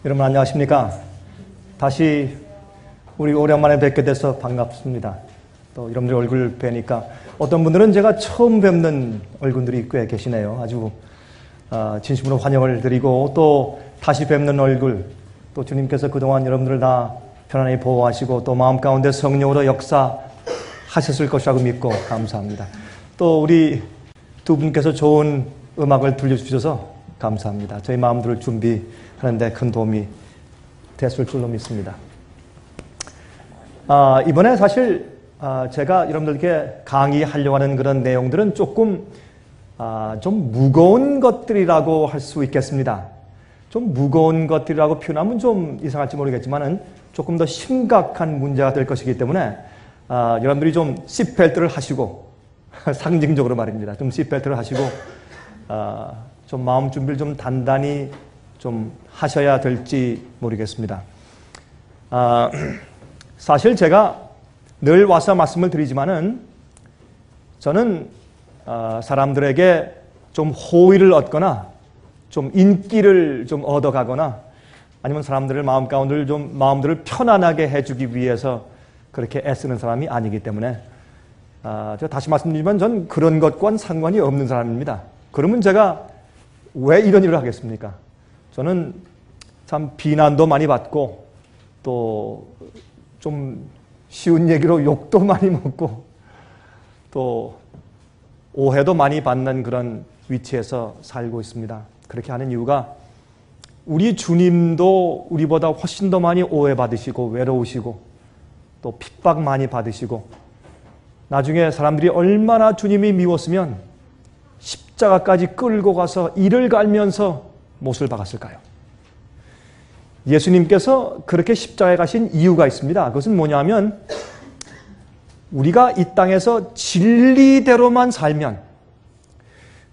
여러분 안녕하십니까? 다시 우리 오랜만에 뵙게 돼서 반갑습니다. 또 여러분들 얼굴 뵈니까 어떤 분들은 제가 처음 뵙는 얼굴들이 꽤 계시네요. 아주 진심으로 환영을 드리고 또 다시 뵙는 얼굴, 또 주님께서 그동안 여러분들을 다 편안히 보호하시고 또 마음 가운데 성령으로 역사하셨을 것이라고 믿고 감사합니다. 또 우리 두 분께서 좋은 음악을 들려주셔서 감사합니다. 저희 마음들을 준비하는데 큰 도움이 됐을 줄로 믿습니다. 이번에 사실 제가 여러분들께 강의하려고 하는 그런 내용들은 조금 좀 무거운 것들이라고 할 수 있겠습니다. 좀 무거운 것들이라고 표현하면 좀 이상할지 모르겠지만은 조금 더 심각한 문제가 될 것이기 때문에 여러분들이 좀 시트벨트를 하시고 상징적으로 말입니다. 좀 시트벨트를 하시고 좀 마음 준비를 좀 단단히 좀 하셔야 될지 모르겠습니다. 사실 제가 늘 와서 말씀을 드리지만은 저는 사람들에게 좀 호의를 얻거나 좀 인기를 좀 얻어가거나 아니면 사람들을 마음 가운데 좀 마음들을 편안하게 해주기 위해서 그렇게 애쓰는 사람이 아니기 때문에 제가 다시 말씀드리지만 전 그런 것과는 상관이 없는 사람입니다. 그러면 제가 왜 이런 일을 하겠습니까? 저는 참 비난도 많이 받고 또 좀 쉬운 얘기로 욕도 많이 먹고 또 오해도 많이 받는 그런 위치에서 살고 있습니다. 그렇게 하는 이유가 우리 주님도 우리보다 훨씬 더 많이 오해받으시고 외로우시고 또 핍박 많이 받으시고 나중에 사람들이 얼마나 주님이 미웠으면 십자가까지 끌고 가서 이를 갈면서 못을 박았을까요? 예수님께서 그렇게 십자가에 가신 이유가 있습니다. 그것은 뭐냐면 우리가 이 땅에서 진리대로만 살면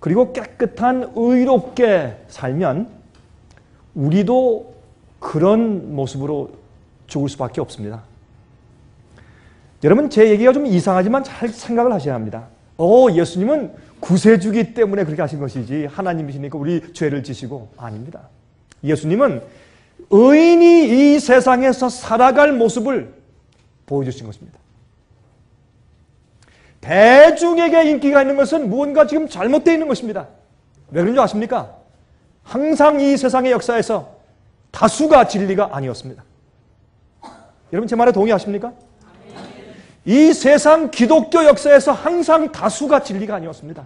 그리고 깨끗한 의롭게 살면 우리도 그런 모습으로 죽을 수밖에 없습니다. 여러분 제 얘기가 좀 이상하지만 잘 생각을 하셔야 합니다. 예수님은 구세주기 때문에 그렇게 하신 것이지 하나님이시니까 우리 죄를 지시고 아닙니다. 예수님은 의인이 이 세상에서 살아갈 모습을 보여주신 것입니다. 대중에게 인기가 있는 것은 무언가 지금 잘못되어 있는 것입니다. 왜 그런지 아십니까? 항상 이 세상의 역사에서 다수가 진리가 아니었습니다. 여러분 제 말에 동의하십니까? 이 세상 기독교 역사에서 항상 다수가 진리가 아니었습니다.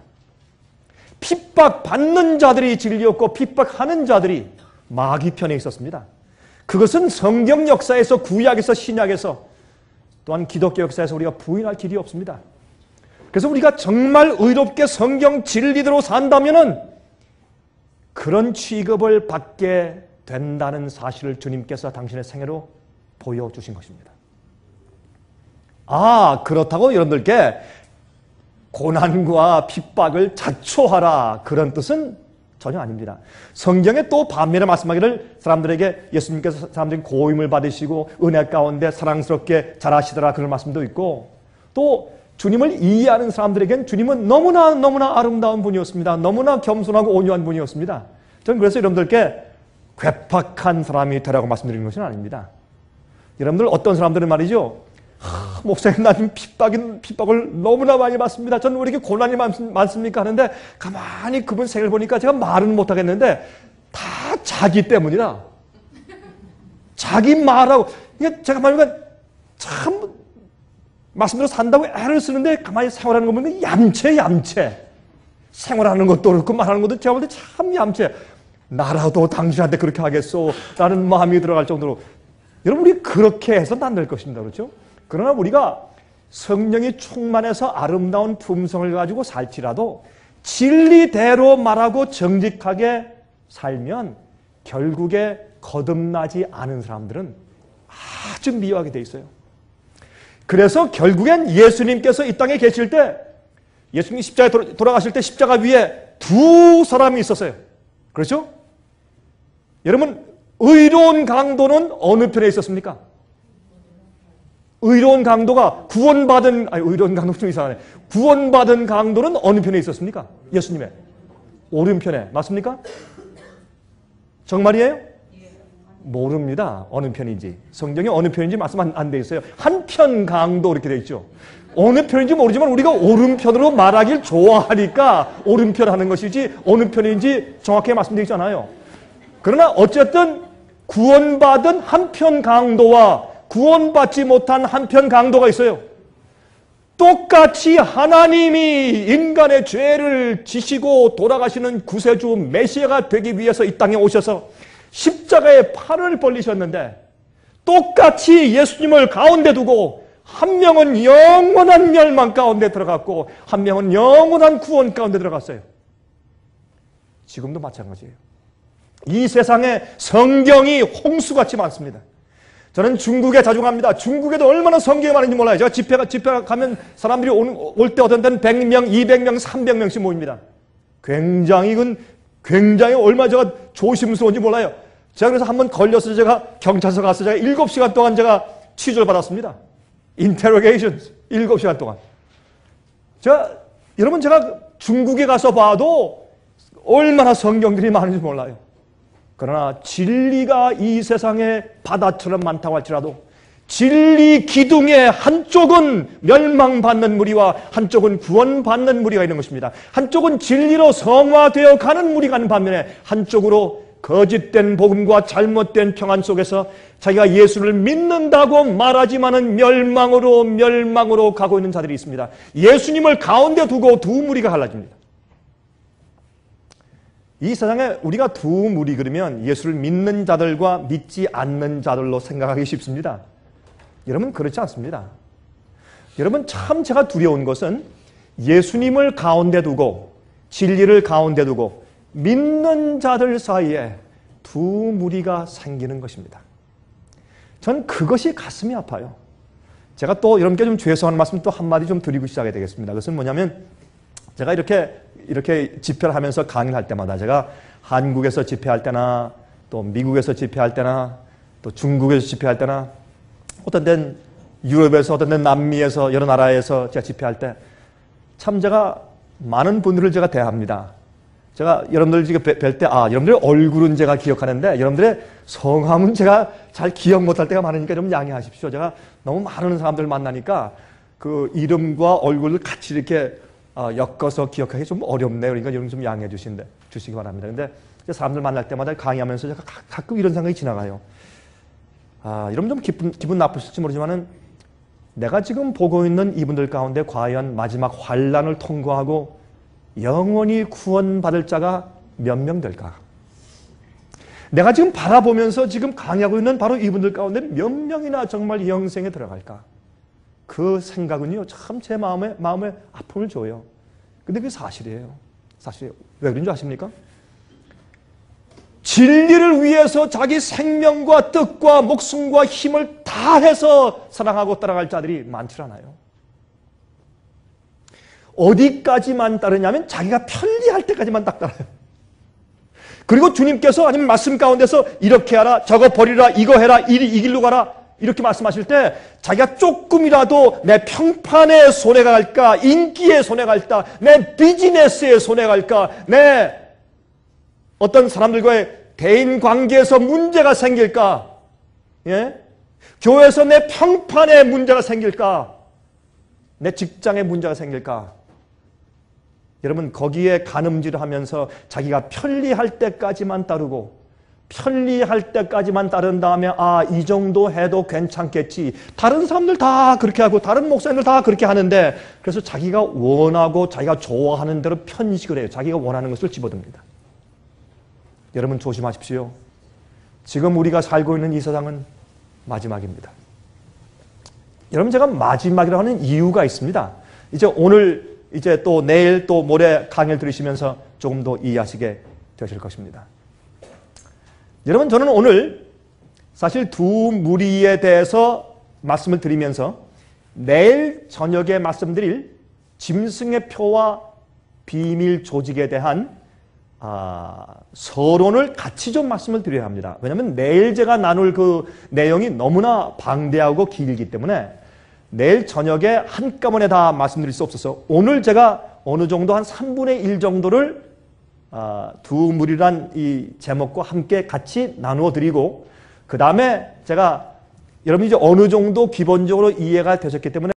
핍박받는 자들이 진리였고 핍박하는 자들이 마귀 편에 있었습니다. 그것은 성경 역사에서 구약에서 신약에서 또한 기독교 역사에서 우리가 부인할 길이 없습니다. 그래서 우리가 정말 의롭게 성경 진리대로 산다면은 그런 취급을 받게 된다는 사실을 주님께서 당신의 생애로 보여주신 것입니다. 그렇다고 여러분들께 고난과 핍박을 자초하라 그런 뜻은 전혀 아닙니다. 성경에 또 반면에 말씀하기를 사람들에게 예수님께서 사람들이 고임을 받으시고 은혜 가운데 사랑스럽게 잘하시더라 그런 말씀도 있고 또 주님을 이해하는 사람들에겐 주님은 너무나 아름다운 분이었습니다. 너무나 겸손하고 온유한 분이었습니다. 저는 그래서 여러분들께 괴팍한 사람이 되라고 말씀드리는 것은 아닙니다. 여러분들 어떤 사람들은 말이죠. 목사님 나는 핍박을 너무나 많이 받습니다. 저는 왜 이렇게 고난이 많습니까? 하는데 가만히 그분 생을 보니까 제가 말은 못하겠는데 다 자기 때문이라. 자기 말하고 제가 말하니까 참 말씀대로 산다고 애를 쓰는데 가만히 생활하는 거 보면 얌체. 생활하는 것도 그렇고 말하는 것도 제가 볼 때 참 얌체. 나라도 당신한테 그렇게 하겠소 라는 마음이 들어갈 정도로 여러분 우리 그렇게 해서는 안 될 것입니다. 그렇죠? 그러나 우리가 성령이 충만해서 아름다운 품성을 가지고 살지라도 진리대로 말하고 정직하게 살면 결국에 거듭나지 않은 사람들은 아주 미워하게 돼 있어요. 그래서 결국엔 예수님께서 이 땅에 계실 때 예수님이 십자가에 돌아가실 때 십자가 위에 두 사람이 있었어요. 그렇죠? 여러분 의로운 강도는 어느 편에 있었습니까? 의로운 강도가 의로운 강도 좀 이상하네. 구원받은 강도는 어느 편에 있었습니까? 예수님의 오른편에. 맞습니까? 정말이에요? 모릅니다. 어느 편인지. 성경에 어느 편인지 말씀 안 돼 있어요. 한편 강도 이렇게 돼 있죠. 어느 편인지 모르지만 우리가 오른편으로 말하길 좋아하니까 오른편 하는 것이지 어느 편인지 정확하게 말씀드리지 않아요. 그러나 어쨌든 구원받은 한편 강도와 구원받지 못한 한편 강도가 있어요. 똑같이 하나님이 인간의 죄를 지시고 돌아가시는 구세주 메시아가 되기 위해서 이 땅에 오셔서 십자가에 팔을 벌리셨는데 똑같이 예수님을 가운데 두고 한 명은 영원한 멸망 가운데 들어갔고 한 명은 영원한 구원 가운데 들어갔어요. 지금도 마찬가지예요. 이 세상에 성경이 홍수같이 많습니다. 저는 중국에 자주 갑니다. 중국에도 얼마나 성경이 많은지 몰라요. 제가 집회 가면 사람들이 올 때 어떤 때는 100명, 200명, 300명씩 모입니다. 굉장히 얼마나 제가 조심스러운지 몰라요. 제가 그래서 한번 걸려서 제가 경찰서 가서 제가 7시간 동안 제가 취조를 받았습니다. interrogations 7시간 동안. 여러분 제가 중국에 가서 봐도 얼마나 성경들이 많은지 몰라요. 그러나 진리가 이 세상에 바다처럼 많다고 할지라도 진리 기둥에 한쪽은 멸망받는 무리와 한쪽은 구원받는 무리가 있는 것입니다. 한쪽은 진리로 성화되어 가는 무리가 있는 반면에 한쪽으로 거짓된 복음과 잘못된 평안 속에서 자기가 예수를 믿는다고 말하지만은 멸망으로 가고 있는 자들이 있습니다. 예수님을 가운데 두고 두 무리가 갈라집니다. 이 세상에 우리가 두 무리 그러면 예수를 믿는 자들과 믿지 않는 자들로 생각하기 쉽습니다. 여러분 그렇지 않습니다. 여러분 참 제가 두려운 것은 예수님을 가운데 두고 진리를 가운데 두고 믿는 자들 사이에 두 무리가 생기는 것입니다. 전 그것이 가슴이 아파요. 제가 또 여러분께 좀 죄송한 말씀 또 한마디 좀 드리고 시작해야 되겠습니다. 그것은 뭐냐면 제가 이렇게 집회를 하면서 강의를 할 때마다 제가 한국에서 집회할 때나 또 미국에서 집회할 때나 또 중국에서 집회할 때나 어떤 데는 유럽에서 어떤 데는 남미에서 여러 나라에서 제가 집회할 때 참 제가 많은 분들을 제가 대합니다. 제가 여러분들 지금 뵐 때 여러분들의 얼굴은 제가 기억하는데 여러분들의 성함은 제가 잘 기억 못할 때가 많으니까 좀 양해하십시오. 제가 너무 많은 사람들 만나니까 그 이름과 얼굴을 같이 이렇게 엮어서 기억하기 좀 어렵네요. 그러니까 여러분 좀 양해해 주시기 바랍니다. 근데 사람들 만날 때마다 강의하면서 제가 가끔 이런 생각이 지나가요. 여러분 좀 기분 나쁘실지 모르지만은 내가 지금 보고 있는 이분들 가운데 과연 마지막 환난을 통과하고 영원히 구원받을 자가 몇 명 될까? 내가 지금 바라보면서 지금 강의하고 있는 바로 이분들 가운데 몇 명이나 정말 영생에 들어갈까? 그 생각은요, 참 제 마음에 아픔을 줘요. 근데 그게 사실이에요. 사실이에요. 왜 그런 줄 아십니까? 진리를 위해서 자기 생명과 뜻과 목숨과 힘을 다해서 사랑하고 따라갈 자들이 많지 않아요. 어디까지만 따르냐면 자기가 편리할 때까지만 딱 따라요. 그리고 주님께서 아니면 말씀 가운데서 이렇게 하라, 저거 버리라, 이거 해라, 이 길로 가라 이렇게 말씀하실 때 자기가 조금이라도 내 평판에 손해가 갈까, 인기에 손해가 갈까, 내 비즈니스에 손해가 갈까, 내 어떤 사람들과의 대인관계에서 문제가 생길까, 교회에서 내 평판에 문제가 생길까, 내 직장에 문제가 생길까. 여러분 거기에 가늠질을 하면서 자기가 편리할 때까지만 따르고 편리할 때까지만 따른 다음에 이 정도 해도 괜찮겠지. 다른 사람들 다 그렇게 하고 다른 목사님들 다 그렇게 하는데 그래서 자기가 원하고 자기가 좋아하는 대로 편식을 해요. 자기가 원하는 것을 집어듭니다. 여러분 조심하십시오. 지금 우리가 살고 있는 이 세상은 마지막입니다. 여러분 제가 마지막이라고 하는 이유가 있습니다. 이제 오늘 이제 또 내일 또 모레 강의를 들으시면서 조금 더 이해하시게 되실 것입니다. 여러분 저는 오늘 사실 두 무리에 대해서 말씀을 드리면서 내일 저녁에 말씀드릴 짐승의 표와 비밀 조직에 대한 서론을 같이 좀 말씀을 드려야 합니다. 왜냐하면 내일 제가 나눌 그 내용이 너무나 방대하고 길기 때문에 내일 저녁에 한꺼번에 다 말씀드릴 수 없어서 오늘 제가 어느 정도 한 3분의 1 정도를 두 무리란 이 제목과 함께 같이 나누어 드리고 그 다음에 제가 여러분이 이제 어느 정도 기본적으로 이해가 되셨기 때문에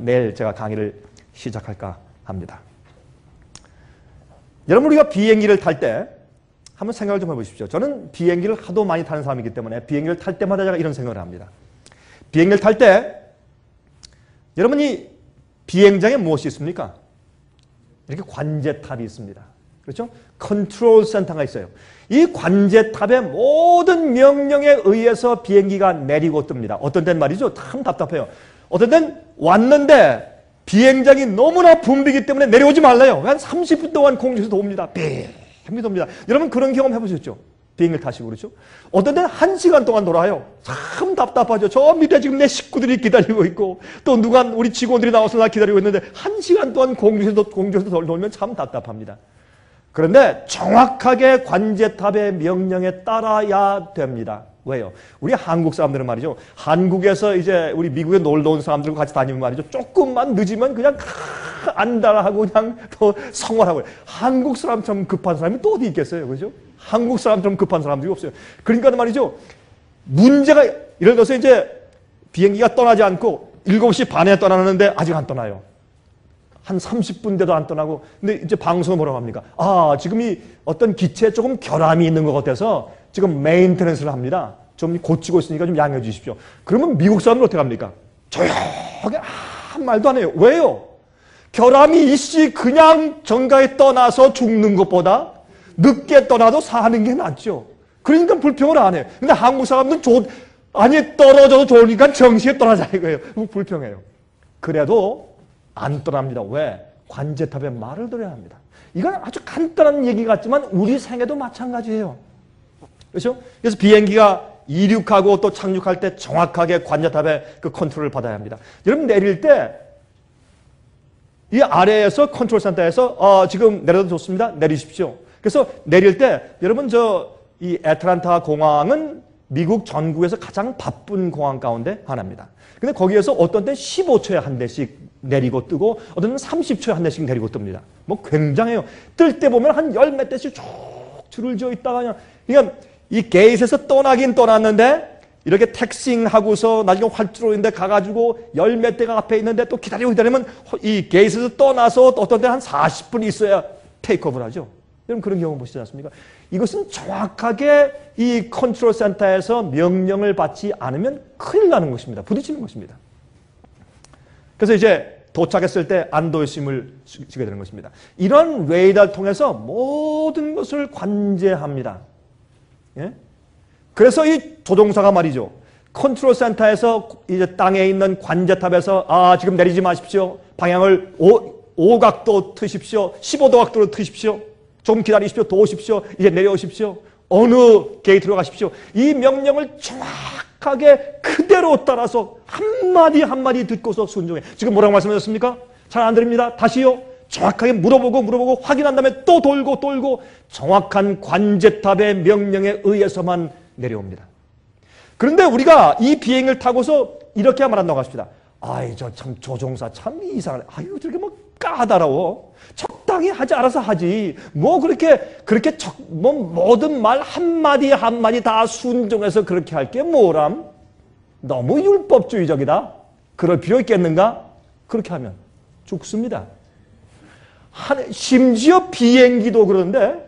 내일 제가 강의를 시작할까 합니다. 여러분 우리가 비행기를 탈 때 한번 생각을 좀 해보십시오. 저는 비행기를 하도 많이 타는 사람이기 때문에 비행기를 탈 때마다 제가 이런 생각을 합니다. 비행기를 탈 때 여러분이 비행장에 무엇이 있습니까? 이렇게 관제탑이 있습니다. 그렇죠? 컨트롤 센터가 있어요. 이 관제탑의 모든 명령에 의해서 비행기가 내리고 뜹니다. 어떤 때는 말이죠. 참 답답해요. 어떤 때는 왔는데 비행장이 너무나 붐비기 때문에 내려오지 말래요. 한 30분 동안 공중에서 돕니다. 빙빙 돕니다. 여러분 그런 경험 해보셨죠? 비행기를 타시고 그렇죠? 어떤 때는 1시간 동안 돌아요. 참 답답하죠. 저 밑에 지금 내 식구들이 기다리고 있고 또 누가 우리 직원들이 나와서 나 기다리고 있는데 1시간 동안 공중에서 돌면 참 답답합니다. 그런데 정확하게 관제탑의 명령에 따라야 됩니다. 왜요? 우리 한국 사람들은 말이죠. 한국에서 이제 우리 미국에 놀러 온 사람들과 같이 다니면 말이죠. 조금만 늦으면 그냥 안달하고 그냥 더 성월하고. 한국 사람처럼 급한 사람이 또 어디 있겠어요? 그죠? 한국 사람처럼 급한 사람들이 없어요. 그러니까 말이죠. 문제가 예를 들어서 이제 비행기가 떠나지 않고 7시 반에 떠나는데 아직 안 떠나요. 한 30분 돼도 안 떠나고. 근데 이제 방송은 뭐라고 합니까? 아, 지금 이 어떤 기체에 조금 결함이 있는 것 같아서 지금 메인테넌스를 합니다. 좀 고치고 있으니까 좀 양해해 주십시오. 그러면 미국 사람은 어떻게 합니까? 조용하게 아무 말도 안 해요. 왜요? 결함이 있이 그냥 정가에 떠나서 죽는 것보다 늦게 떠나도 사는 게 낫죠. 그러니까 불평을 안 해요. 근데 한국 사람들은 아니 떨어져도 좋으니까 정시에 떠나자 이거예요. 불평해요. 그래도 안 떠납니다. 왜? 관제탑의 말을 들어야 합니다. 이건 아주 간단한 얘기 같지만 우리 생애도 마찬가지예요. 그렇죠? 그래서 비행기가 이륙하고 또 착륙할 때 정확하게 관제탑의 그 컨트롤을 받아야 합니다. 여러분 내릴 때 이 아래에서 컨트롤 센터에서 지금 내려도 좋습니다. 내리십시오. 그래서 내릴 때 여러분 이 애틀란타 공항은 미국 전국에서 가장 바쁜 공항 가운데 하나입니다. 근데 거기에서 어떤 때는 15초에 한 대씩 내리고 뜨고 어떤 때는 30초에 한 대씩 내리고 뜹니다. 뭐 굉장해요. 뜰 때 보면 한 열 몇 대씩 쭉 줄을 지어 있다가 그냥 그러니까 이 게이트에서 떠나긴 떠났는데 이렇게 택싱하고서 나중에 활주로인데 가가지고 열 몇 대가 앞에 있는데 또 기다리면 이 게이트에서 떠나서 어떤 때 한 40분 있어야 테이크오프를 하죠. 여러분 그런 경우 보시지 않습니까? 이것은 정확하게 이 컨트롤 센터에서 명령을 받지 않으면 큰일 나는 것입니다. 부딪히는 것입니다. 그래서 이제 도착했을 때 안도의심을 주게 되는 것입니다. 이런 레이더를 통해서 모든 것을 관제합니다. 예? 그래서 이 조종사가 말이죠. 컨트롤 센터에서 이제 땅에 있는 관제탑에서 지금 내리지 마십시오. 방향을 5각도 트십시오. 15도 각도로 트십시오. 좀 기다리십시오. 도우십시오. 이제 내려오십시오. 어느 게이트로 가십시오. 이 명령을 정확하게 그대로 따라서 한마디 한마디 듣고서 순종해. 지금 뭐라고 말씀하셨습니까? 잘 안 들립니다. 다시요. 정확하게 물어보고 확인한 다음에 또 돌고 정확한 관제탑의 명령에 의해서만 내려옵니다. 그런데 우리가 이 비행을 타고서 이렇게 말한다고 합시다. 아이 저 참 조종사 참 이상하네. 아유 저렇게 뭐 까다로워. 적당히 하지 알아서 하지. 뭐 그렇게 뭐 모든 말 한마디 한마디 다 순종해서 그렇게 할 게 뭐람? 너무 율법주의적이다. 그럴 필요 있겠는가? 그렇게 하면 죽습니다. 심지어 비행기도 그런데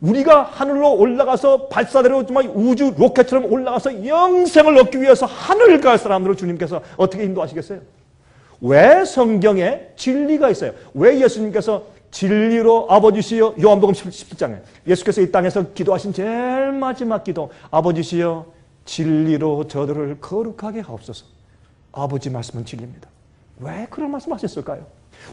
우리가 하늘로 올라가서 발사대로 정말 우주 로켓처럼 올라가서 영생을 얻기 위해서 하늘을 갈 사람들을 주님께서 어떻게 인도하시겠어요? 왜 성경에 진리가 있어요? 왜 예수님께서 진리로 아버지시여 요한복음 17장에 예수께서 이 땅에서 기도하신 제일 마지막 기도 아버지시여 진리로 저들을 거룩하게 하옵소서. 아버지 말씀은 진리입니다. 왜 그런 말씀 하셨을까요?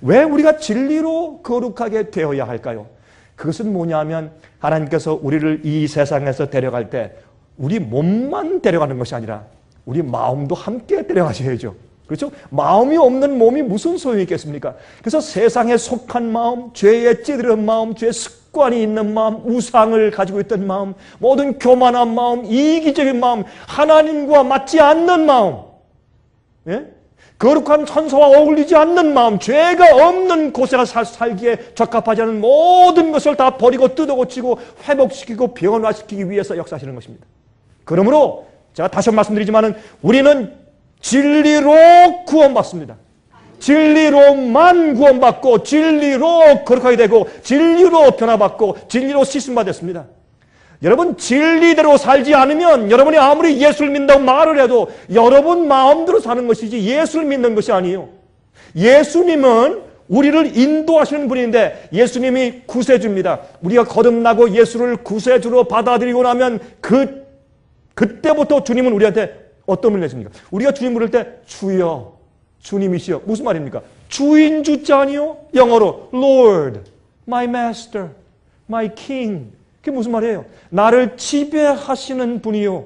왜 우리가 진리로 거룩하게 되어야 할까요? 그것은 뭐냐면 하나님께서 우리를 이 세상에서 데려갈 때 우리 몸만 데려가는 것이 아니라 우리 마음도 함께 데려가셔야죠. 그렇죠? 마음이 없는 몸이 무슨 소용이 있겠습니까? 그래서 세상에 속한 마음, 죄에 찌들은 마음, 죄의 습관이 있는 마음, 우상을 가지고 있던 마음, 모든 교만한 마음, 이기적인 마음, 하나님과 맞지 않는 마음, 예? 거룩한 천사와 어울리지 않는 마음, 죄가 없는 곳에 살기에 적합하지 않은 모든 것을 다 버리고 뜯어고치고 회복시키고 병원화시키기 위해서 역사하시는 것입니다. 그러므로 제가 다시 한번 말씀드리지만 우리는 진리로 구원받습니다. 진리로만 구원받고 진리로 거룩하게 되고 진리로 변화받고 진리로 씻음받았습니다. 여러분, 진리대로 살지 않으면 여러분이 아무리 예수를 믿는다고 말을 해도 여러분 마음대로 사는 것이지 예수를 믿는 것이 아니에요. 예수님은 우리를 인도하시는 분인데 예수님이 구세주입니다. 우리가 거듭나고 예수를 구세주로 받아들이고 나면 그때부터 주님은 우리한테 어떤 분을 내십니까? 우리가 주님 부를 때 주여, 주님이시여. 무슨 말입니까? 주인 주자 아니요? 영어로 Lord, my master, my king. 그게 무슨 말이에요? 나를 지배하시는 분이요.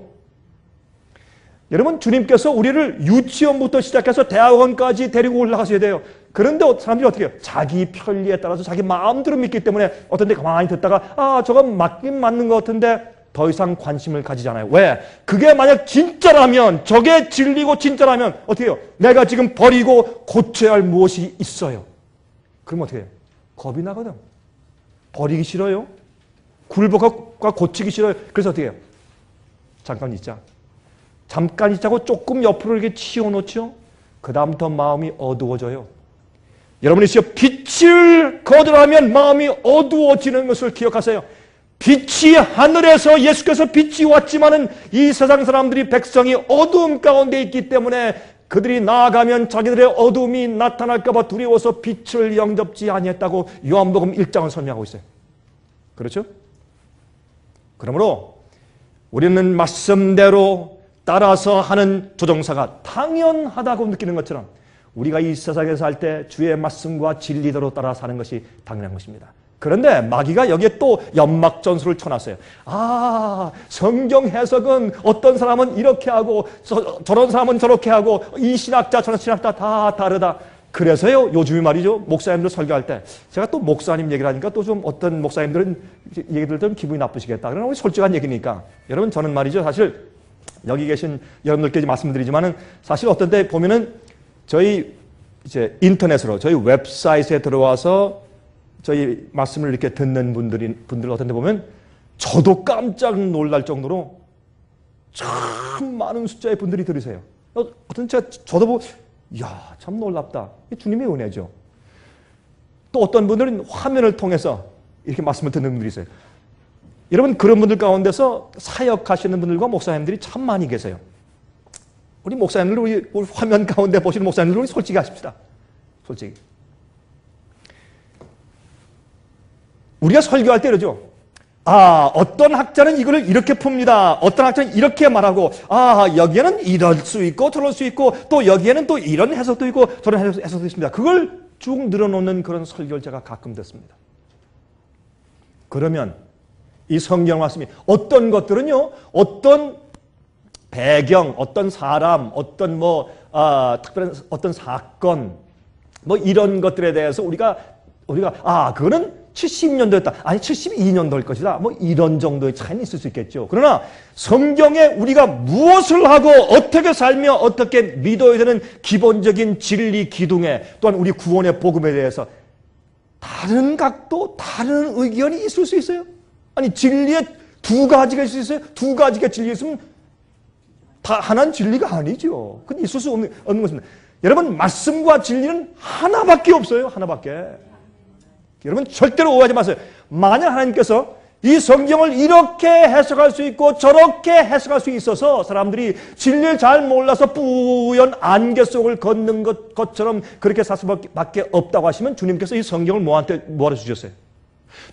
여러분, 주님께서 우리를 유치원부터 시작해서 대학원까지 데리고 올라가셔야 돼요. 그런데 사람들이 어떻게 해요? 자기 편리에 따라서 자기 마음대로 믿기 때문에 어떤 데 가만히 듣다가 저건 맞긴 맞는 것 같은데 더 이상 관심을 가지지 않아요. 왜? 그게 만약 진짜라면, 저게 진리고 진짜라면 어떻게 해요? 내가 지금 버리고 고쳐야 할 무엇이 있어요. 그럼 어떻게 해요? 겁이 나거든. 버리기 싫어요. 굴복과 고치기 싫어요. 그래서 어떻게 해요? 잠깐 있자. 잠깐 있자고 조금 옆으로 이렇게 치워놓죠. 그 다음부터 마음이 어두워져요. 여러분이 빛을 거절하면 마음이 어두워지는 것을 기억하세요. 빛이 하늘에서 예수께서 빛이 왔지만은 이 세상 사람들이 백성이 어두움 가운데 있기 때문에 그들이 나아가면 자기들의 어두움이 나타날까 봐 두려워서 빛을 영접지 아니했다고 요한복음 1장을 설명하고 있어요. 그렇죠? 그러므로 우리는 말씀대로 따라서 하는 조종사가 당연하다고 느끼는 것처럼 우리가 이 세상에 살 때 주의 말씀과 진리대로 따라 사는 것이 당연한 것입니다. 그런데 마귀가 여기에 또 연막전술을 쳐놨어요. 성경 해석은 어떤 사람은 이렇게 하고 저런 사람은 저렇게 하고 이 신학자 저런 신학자 다 다르다. 그래서요, 요즘에 말이죠, 목사님들 설교할 때 제가 또 목사님 얘기를 하니까 또 좀 어떤 목사님들은 얘기들 들으면 기분이 나쁘시겠다. 그러나 우리 솔직한 얘기니까. 여러분, 저는 말이죠, 사실 여기 계신 여러분들께 말씀드리지만은 사실 어떤 때 보면은 저희 이제 인터넷으로 저희 웹사이트에 들어와서 저희 말씀을 이렇게 듣는 분들 어떤 데 보면 저도 깜짝 놀랄 정도로 참 많은 숫자의 분들이 들으세요. 어떤 저도 보고 이야, 참 놀랍다. 주님의 은혜죠. 또 어떤 분들은 화면을 통해서 이렇게 말씀을 듣는 분들이 있어요. 여러분, 그런 분들 가운데서 사역하시는 분들과 목사님들이 참 많이 계세요. 우리 목사님들, 우리 화면 가운데 보시는 목사님들, 우리 솔직히 하십시다. 솔직히. 우리가 설교할 때 이러죠. 어떤 학자는 이거를 이렇게 풉니다. 어떤 학자는 이렇게 말하고, 여기에는 이럴 수 있고 저럴 수 있고 또 여기에는 또 이런 해석도 있고 저런 해석도 있습니다. 그걸 쭉 늘어놓는 그런 설교를 제가 가끔 듣습니다. 그러면 이 성경 말씀이 어떤 것들은요, 어떤 배경, 어떤 사람, 어떤 특별한 어떤 사건, 이런 것들에 대해서 우리가 그거는 70년도였다. 아니 72년도일 것이다. 이런 정도의 차이는 있을 수 있겠죠. 그러나 성경에 우리가 무엇을 하고 어떻게 살며 어떻게 믿어야 되는 기본적인 진리 기둥에 또한 우리 구원의 복음에 대해서 다른 각도, 다른 의견이 있을 수 있어요. 아니 진리에 두 가지가 있을 수 있어요. 두 가지가 진리 있으면 다 하나는 진리가 아니죠. 그건 있을 수 없는 것입니다. 여러분, 말씀과 진리는 하나밖에 없어요. 하나밖에. 여러분, 절대로 오해하지 마세요. 만약 하나님께서 이 성경을 이렇게 해석할 수 있고 저렇게 해석할 수 있어서 사람들이 진리를 잘 몰라서 뿌연 안개 속을 걷는 것처럼 그렇게 살 수밖에 없다고 하시면 주님께서 이 성경을 뭐하러 주셨어요?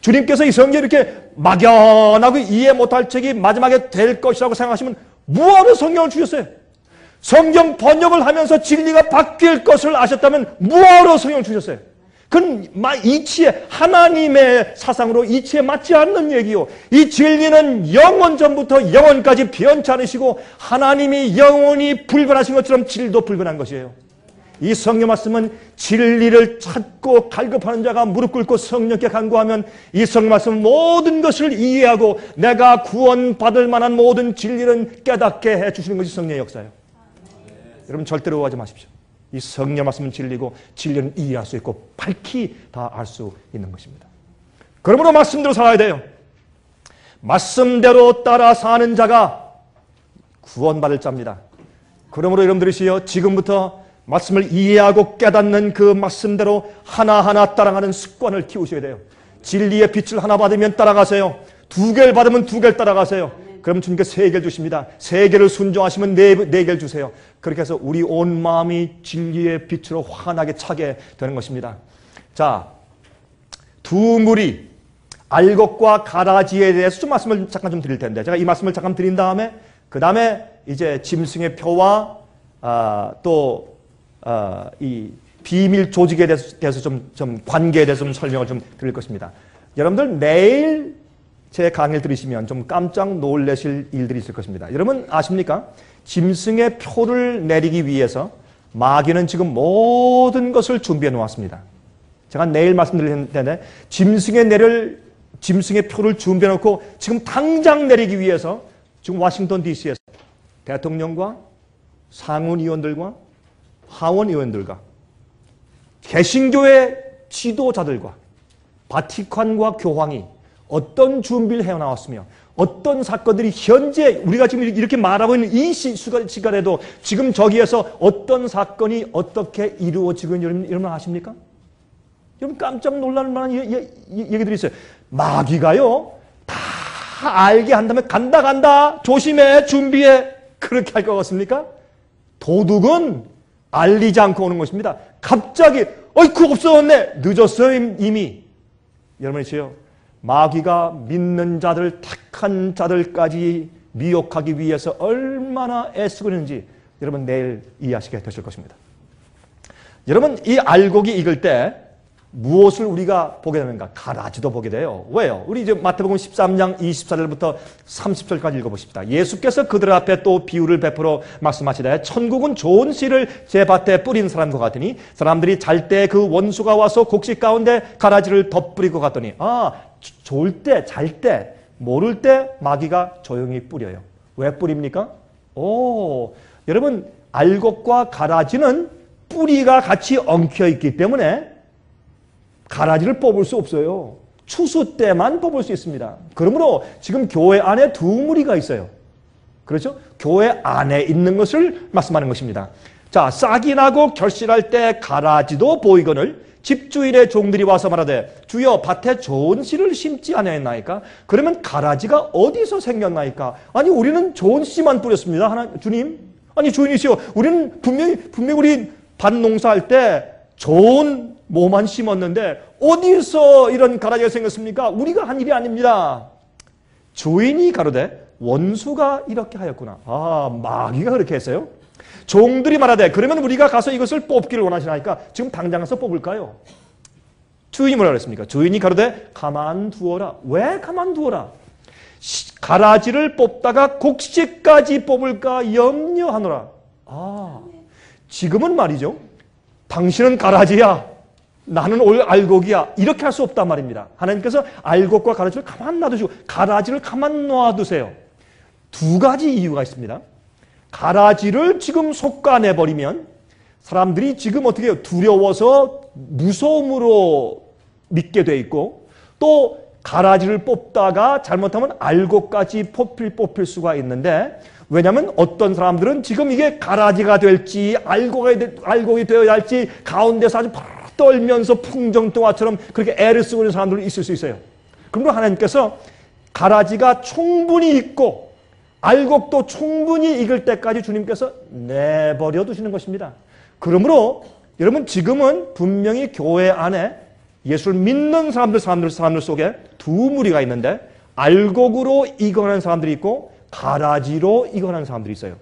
주님께서 이 성경을 이렇게 막연하고 이해 못할 책이 마지막에 될 것이라고 생각하시면 뭐하러 성경을 주셨어요? 성경 번역을 하면서 진리가 바뀔 것을 아셨다면 뭐하러 성경을 주셨어요? 그건 이치에 하나님의 사상으로 이치에 맞지 않는 얘기요. 이 진리는 영원 전부터 영원까지 변치 않으시고 하나님이 영원히 불변하신 것처럼 진리도 불변한 것이에요. 이 성경 말씀은 진리를 찾고 갈급하는 자가 무릎 꿇고 성령께 간구하면 이 성경 말씀은 모든 것을 이해하고 내가 구원받을 만한 모든 진리는 깨닫게 해주시는 것이 성령의 역사예요. 여러분, 절대로 오해하지 마십시오. 이 성령 말씀은 진리고 진리는 이해할 수 있고 밝히 다 알 수 있는 것입니다. 그러므로 말씀대로 살아야 돼요. 말씀대로 따라 사는 자가 구원받을 자입니다. 그러므로 여러분들이시여 지금부터 말씀을 이해하고 깨닫는 그 말씀대로 하나하나 따라가는 습관을 키우셔야 돼요. 진리의 빛을 하나 받으면 따라가세요. 2개를 받으면 2개를 따라가세요. 그럼 주님께서 3개를 주십니다. 3개를 순종하시면 4개를 주세요. 그렇게 해서 우리 온 마음이 진리의 빛으로 환하게 차게 되는 것입니다. 자, 두 무리 알곡과 가라지에 대해서 좀 말씀을 잠깐 좀 드릴 텐데, 제가 이 말씀을 잠깐 드린 다음에 그 다음에 이제 짐승의 표와 이 비밀 조직에 대해서 좀 관계에 대해서 좀 설명을 좀 드릴 것입니다. 여러분들 내일 제 강의를 들으시면 좀 깜짝 놀라실 일들이 있을 것입니다. 여러분 아십니까? 짐승의 표를 내리기 위해서 마귀는 지금 모든 것을 준비해 놓았습니다. 제가 내일 말씀드릴 텐데 짐승의 표를 준비해 놓고 지금 당장 내리기 위해서 지금 워싱턴 DC에서 대통령과 상원의원들과 하원의원들과 개신교의 지도자들과 바티칸과 교황이 어떤 준비를 해나왔으며 어떤 사건들이 현재 우리가 지금 이렇게 말하고 있는 이 시간에도 지금 저기에서 어떤 사건이 어떻게 이루어지고 있는지 여러분 아십니까? 여러분 깜짝 놀랄 만한 얘기들이 있어요. 마귀가요 다 알게 한다면 간다 조심해 준비해 그렇게 할 것 같습니까? 도둑은 알리지 않고 오는 것입니다. 갑자기 어이쿠 없어졌네 늦었어요 이미. 여러분이시요 마귀가 믿는 자들 택한 자들까지 미혹하기 위해서 얼마나 애쓰고 있는지 여러분 내일 이해하시게 되실 것입니다. 여러분 이 알곡이 익을 때 무엇을 우리가 보게 되는가? 가라지도 보게 돼요. 왜요? 우리 이제 마태복음 13장 24절부터 30절까지 읽어보십시다. 예수께서 그들 앞에 또 비유를 베풀어 말씀하시되 천국은 좋은 씨를 제 밭에 뿌린 사람과 같으니 사람들이 잘 때 그 원수가 와서 곡식 가운데 가라지를 덧뿌리고 갔더니 좋을 때, 잘 때, 모를 때 마귀가 조용히 뿌려요. 왜 뿌립니까? 여러분 알곡과 가라지는 뿌리가 같이 엉켜 있기 때문에 가라지를 뽑을 수 없어요. 추수 때만 뽑을 수 있습니다. 그러므로 지금 교회 안에 두 무리가 있어요. 그렇죠? 교회 안에 있는 것을 말씀하는 것입니다. 자, 싹이 나고 결실할 때 가라지도 보이거늘 집주인의 종들이 와서 말하되 주여 밭에 좋은 씨를 심지 아니하였나이까? 그러면 가라지가 어디서 생겼나이까? 아니 우리는 좋은 씨만 뿌렸습니다. 주님. 아니 주인이시여 우리는 분명히 우리 밭 농사할 때 좋은 뭐만 심었는데 어디서 이런 가라지가 생겼습니까? 우리가 한 일이 아닙니다. 주인이 가로되 원수가 이렇게 하였구나. 마귀가 그렇게 했어요? 종들이 말하되 그러면 우리가 가서 이것을 뽑기를 원하시나이까? 지금 당장 가서 뽑을까요? 주인이 뭐라 그랬습니까? 주인이 가로되 가만두어라. 왜 가만두어라? 가라지를 뽑다가 곡식까지 뽑을까 염려하노라. 지금은 말이죠. 당신은 가라지야. 나는 올 알곡이야. 이렇게 할 수 없단 말입니다. 하나님께서 알곡과 가라지를 가만 놔두시고 가라지를 가만 놔두세요. 2가지 이유가 있습니다. 가라지를 지금 솎아내버리면 사람들이 지금 어떻게 해요? 두려워서 무서움으로 믿게 돼 있고 또 가라지를 뽑다가 잘못하면 알곡까지 뽑힐 수가 있는데 왜냐하면 어떤 사람들은 지금 이게 가라지가 될지 알곡이 되어야 할지 가운데서 아주 떨면서 풍정동화처럼 그렇게 애를 쓰고 있는 사람들이 있을 수 있어요. 그러므로 하나님께서 가라지가 충분히 익고 알곡도 충분히 익을 때까지 주님께서 내버려 두시는 것입니다. 그러므로 여러분 지금은 분명히 교회 안에 예수를 믿는 사람들 속에 두 무리가 있는데 알곡으로 익어가는 사람들이 있고 가라지로 익어가는 사람들이 있어요.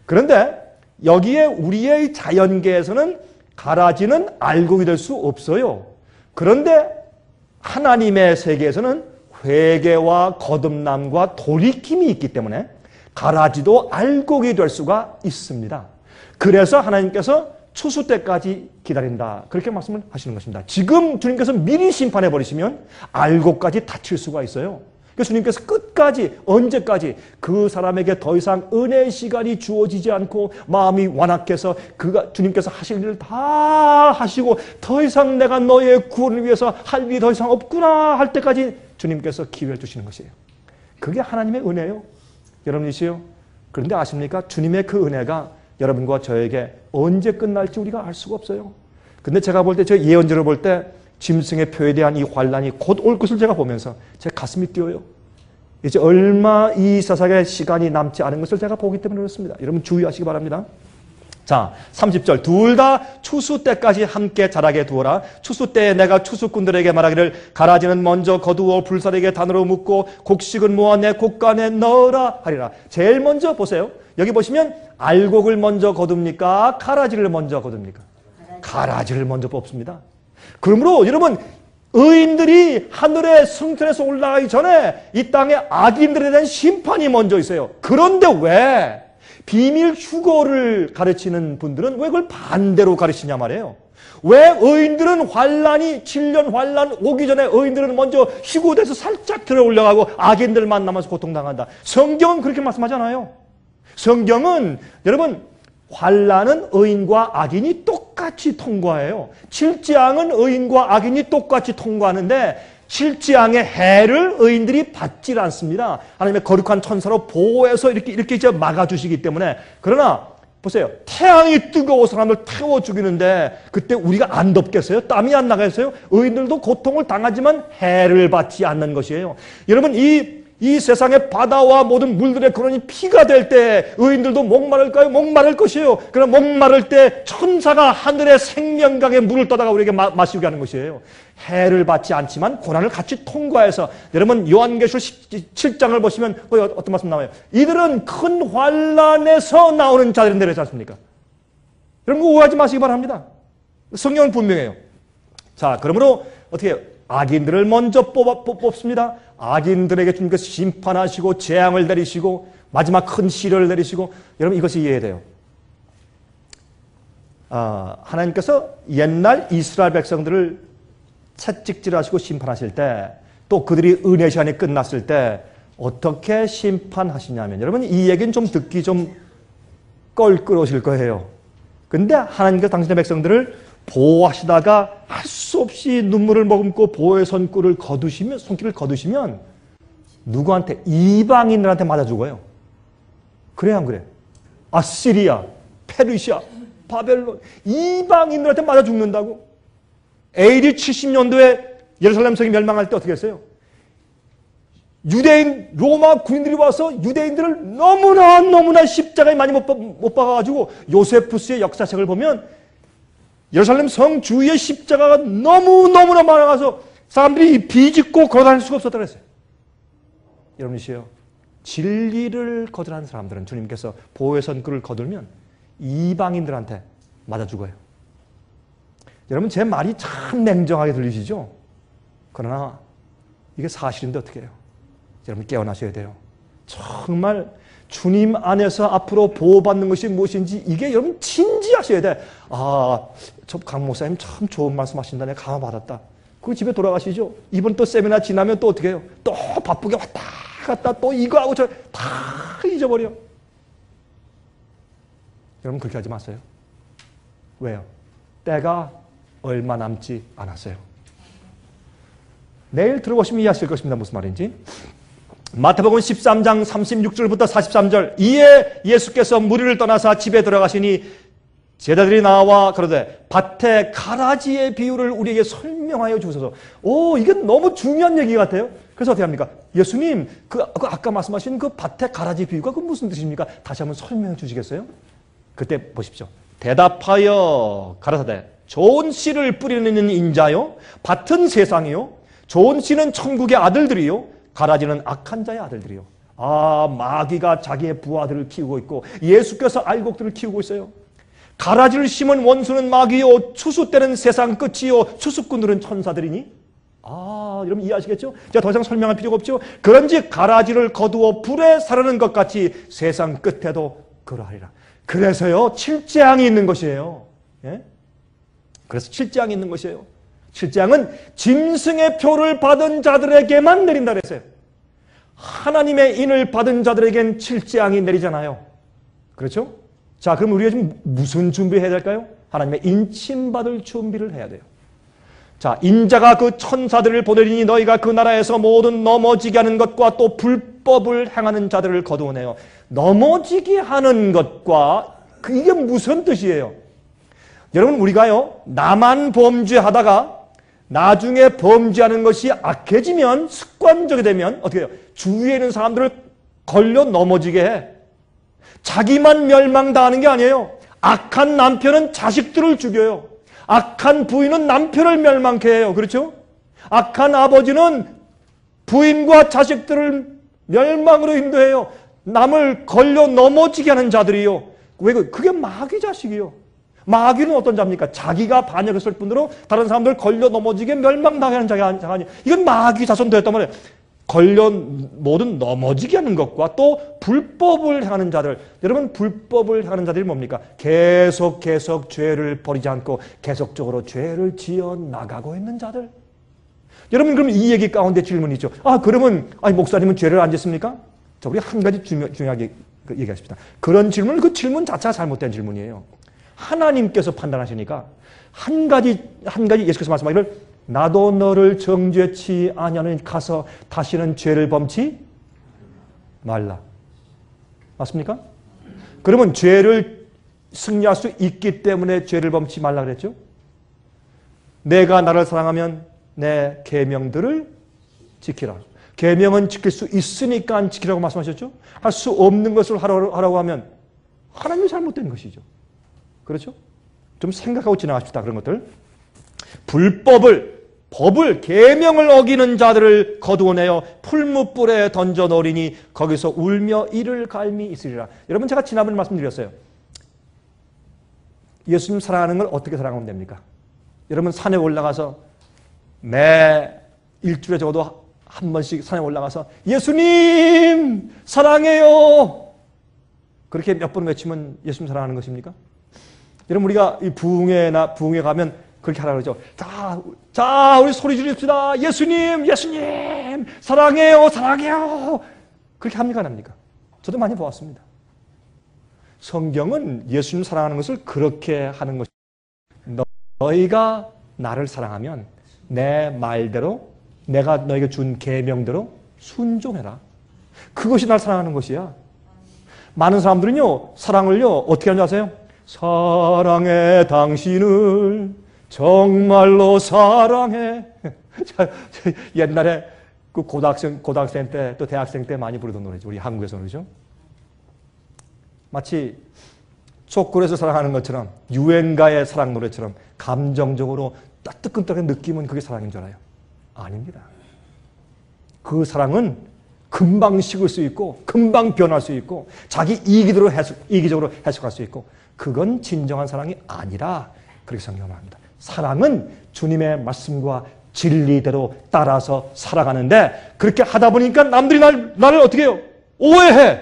그런데 여기에 우리의 자연계에서는 가라지는 알곡이 될 수 없어요. 그런데 하나님의 세계에서는 회개와 거듭남과 돌이킴이 있기 때문에 가라지도 알곡이 될 수가 있습니다. 그래서 하나님께서 추수 때까지 기다린다. 그렇게 말씀을 하시는 것입니다. 지금 주님께서 미리 심판해 버리시면 알곡까지 다칠 수가 있어요. 주님께서 끝까지, 언제까지 그 사람에게 더 이상 은혜의 시간이 주어지지 않고 마음이 완악해서 주님께서 하실 일을 다 하시고 더 이상 내가 너의 구원을 위해서 할 일이 더 이상 없구나 할 때까지 주님께서 기회를 주시는 것이에요. 그게 하나님의 은혜예요. 여러분이시요. 그런데 아십니까? 주님의 그 은혜가 여러분과 저에게 언제 끝날지 우리가 알 수가 없어요. 근데 제가 볼 때, 저 예언자를 볼 때 짐승의 표에 대한 이 환란이 곧 올 것을 제가 보면서 제 가슴이 뛰어요. 이제 얼마 이 세상에 시간이 남지 않은 것을 제가 보기 때문에 그렇습니다. 여러분 주의하시기 바랍니다. 자, 30절. 둘 다 추수 때까지 함께 자라게 두어라. 추수 때에 내가 추수꾼들에게 말하기를 가라지는 먼저 거두어 불사르게 단으로 묶고 곡식은 모아 내 곡간에 넣어라 하리라. 제일 먼저 보세요. 여기 보시면 알곡을 먼저 거둡니까? 가라지를 먼저 거둡니까? 가라지를 먼저 뽑습니다. 그러므로 여러분 의인들이 하늘의 승천에서 올라가기 전에 이 땅에 악인들에 대한 심판이 먼저 있어요. 그런데 왜 비밀 휴거를 가르치는 분들은 왜 그걸 반대로 가르치냐 말이에요. 왜 의인들은 환란이 7년 환란 오기 전에 의인들은 먼저 휴거돼서 살짝 들어 올라가고 악인들만 남아서 고통당한다. 성경은 그렇게 말씀하잖아요. 성경은 여러분 환란은 의인과 악인이 똑같이 통과해요. 7재앙은 의인과 악인이 똑같이 통과하는데 7재앙의 해를 의인들이 받질 않습니다. 하나님의 거룩한 천사로 보호해서 이렇게 이제 막아주시기 때문에. 그러나 보세요. 태양이 뜨거워 사람을 태워 죽이는데 그때 우리가 안 덥겠어요? 땀이 안 나겠어요? 의인들도 고통을 당하지만 해를 받지 않는 것이에요. 여러분 이 세상의 바다와 모든 물들의 근원이 피가 될 때 의인들도 목마를까요? 목마를 것이에요. 그러나 목마를 때 천사가 하늘의 생명강의 물을 떠다가 우리에게 마시게 하는 것이에요. 해를 받지 않지만 고난을 같이 통과해서 여러분 요한계시록 7장을 보시면 어떤 말씀 나와요? 이들은 큰 환란에서 나오는 자들인데 그렇지 않습니까? 여러분 오해하지 마시기 바랍니다. 성경은 분명해요. 자, 그러므로 어떻게 해요? 악인들을 먼저 뽑습니다. 악인들에게 주님께서 심판하시고 재앙을 내리시고 마지막 큰 시련을 내리시고 여러분 이것이 이해돼요. 하나님께서 옛날 이스라엘 백성들을 채찍질하시고 심판하실 때 또 그들이 은혜 시간이 끝났을 때 어떻게 심판하시냐면 여러분 이 얘기는 좀 듣기 좀 껄끄러우실 거예요. 근데 하나님께서 당신의 백성들을 보호하시다가 할 수 없이 눈물을 머금고 보호의 손길을 거두시면 누구한테? 이방인들한테 맞아 죽어요. 그래 안 그래? 아시리아, 페르시아, 바벨론 이방인들한테 맞아 죽는다고? AD 70년도에 예루살렘 성이 멸망할 때 어떻게 했어요? 유대인 로마 군인들이 와서 유대인들을 너무나 십자가에 많이 못 박아가지고 요세푸스의 역사책을 보면 예루살렘 성 주위에 십자가가 너무나 많아가서 사람들이 비집고 걸어다닐 수가 없었다고 했어요. 여러분이시요. 진리를 거절하는 사람들은 주님께서 보호의 손길을 거두면 이방인들한테 맞아 죽어요. 여러분 제 말이 참 냉정하게 들리시죠? 그러나 이게 사실인데 어떻게 해요? 여러분 깨어나셔야 돼요. 정말 주님 안에서 앞으로 보호받는 것이 무엇인지 이게 여러분 진지하셔야 돼. 저 강 목사님 참 좋은 말씀 하신다. 내가 감화받았다. 그 집에 돌아가시죠. 이번 또 세미나 지나면 또 어떻게 해요? 또 바쁘게 왔다 갔다 또 이거 하고 저 다 잊어버려. 여러분 그렇게 하지 마세요. 왜요? 때가 얼마 남지 않았어요. 내일 들어보시면 이해하실 것입니다. 무슨 말인지. 마태복음 13장 36절부터 43절. 이에 예수께서 무리를 떠나사 집에 들어가시니 제자들이 나와 그러되 밭에 가라지의 비유를 우리에게 설명하여 주소서. 이게 너무 중요한 얘기 같아요. 그래서 어떻게 합니까? 예수님, 그 아까 말씀하신 그 밭에 가라지 비유가 그 무슨 뜻입니까? 다시 한번 설명해 주시겠어요? 그때 보십시오. 대답하여 가라사대 좋은 씨를 뿌리는 인자요, 밭은 세상이요, 좋은 씨는 천국의 아들들이요, 가라지는 악한 자의 아들들이요. 마귀가 자기의 부하들을 키우고 있고 예수께서 알곡들을 키우고 있어요. 가라지를 심은 원수는 마귀요, 추수 때는 세상 끝이요, 추수꾼들은 천사들이니. 여러분 이해하시겠죠? 제가 더 이상 설명할 필요가 없죠? 그런즉 가라지를 거두어 불에 사르는 것 같이 세상 끝에도 그러하리라. 그래서요 7재앙이 있는 것이에요. 예? 그래서 7재앙이 있는 것이에요. 7재앙은 짐승의 표를 받은 자들에게만 내린다 그랬어요. 하나님의 인을 받은 자들에겐 칠재앙이 내리잖아요. 그렇죠? 자, 그럼 우리가 지금 무슨 준비해야 될까요? 하나님의 인침받을 준비를 해야 돼요. 자, 인자가 그 천사들을 보내리니 너희가 그 나라에서 모든 넘어지게 하는 것과 또 불법을 행하는 자들을 거두어내요. 넘어지게 하는 것과 이게 무슨 뜻이에요? 여러분, 우리가요, 나만 범죄하다가 나중에 범죄하는 것이 악해지면, 습관적이 되면 어떻게 해요? 주위에 있는 사람들을 걸려 넘어지게 해. 자기만 멸망당하는 게 아니에요. 악한 남편은 자식들을 죽여요. 악한 부인은 남편을 멸망케 해요. 그렇죠? 악한 아버지는 부인과 자식들을 멸망으로 인도해요. 남을 걸려 넘어지게 하는 자들이요. 왜 그게 마귀 자식이요. 마귀는 어떤 자입니까? 자기가 반역했을 뿐더러 다른 사람들 걸려 넘어지게 멸망당하게 하는 자가 아니에요. 이건 마귀 자손되었단 말이에요. 걸려 모든 넘어지게 하는 것과 또 불법을 행하는 자들. 여러분, 불법을 행하는 자들이 뭡니까? 계속 죄를 버리지 않고 계속적으로 죄를 지어 나가고 있는 자들. 여러분, 그럼 이 얘기 가운데 질문이 있죠. 그러면 목사님은 죄를 안 짓습니까? 자, 우리 한 가지 중요하게 얘기하십시다. 그런 질문, 그 질문 자체가 잘못된 질문이에요. 하나님께서 판단하시니까 한 가지 예수께서 말씀하기를 나도 너를 정죄치 아니하는 가서 다시는 죄를 범치 말라. 맞습니까? 그러면 죄를 승리할 수 있기 때문에 죄를 범치 말라 그랬죠? 내가 나를 사랑하면 내 계명들을 지키라. 계명은 지킬 수 있으니까 지키라고 말씀하셨죠? 할 수 없는 것을 하라고 하면 하나님이 잘못된 것이죠. 그렇죠? 좀 생각하고 지나갑시다. 그런 것들. 법을, 계명을 어기는 자들을 거두어내어 풀무불에 던져 놓으리니 거기서 울며 이를 갈미 있으리라. 여러분, 제가 지난번에 말씀드렸어요. 예수님 사랑하는 걸 어떻게 사랑하면 됩니까? 여러분, 산에 올라가서 매 일주일에 적어도 한 번씩 산에 올라가서 예수님 사랑해요. 그렇게 몇 번 외치면 예수님 사랑하는 것입니까? 여러분, 우리가 이 부흥회 가면 그렇게 하라고 그러죠. 자, 우리 소리 지릅시다. 예수님, 사랑해요. 그렇게 합니까, 안 합니까? 저도 많이 보았습니다. 성경은 예수님 사랑하는 것을 그렇게 하는 것입니다. 너희가 나를 사랑하면 내 말대로, 내가 너에게 준 계명대로 순종해라. 그것이 날 사랑하는 것이야. 많은 사람들은요, 사랑을요, 어떻게 하는지 아세요? 사랑해, 당신을 정말로 사랑해. 옛날에 그 고등학생 때 또 대학생 때 많이 부르던 노래죠. 우리 한국에서 그러죠. 마치 초콜릿을 사랑하는 것처럼, 유행가의 사랑 노래처럼 감정적으로 따뜻끈따뜻한 느낌은 그게 사랑인 줄 알아요. 아닙니다. 그 사랑은 금방 식을 수 있고 금방 변할 수 있고 자기 이기적으로 해석할 수 있고 그건 진정한 사랑이 아니라 그렇게 생각을 합니다. 사랑은 주님의 말씀과 진리대로 따라서 살아가는데 그렇게 하다 보니까 남들이 나를 어떻게 해요? 오해해,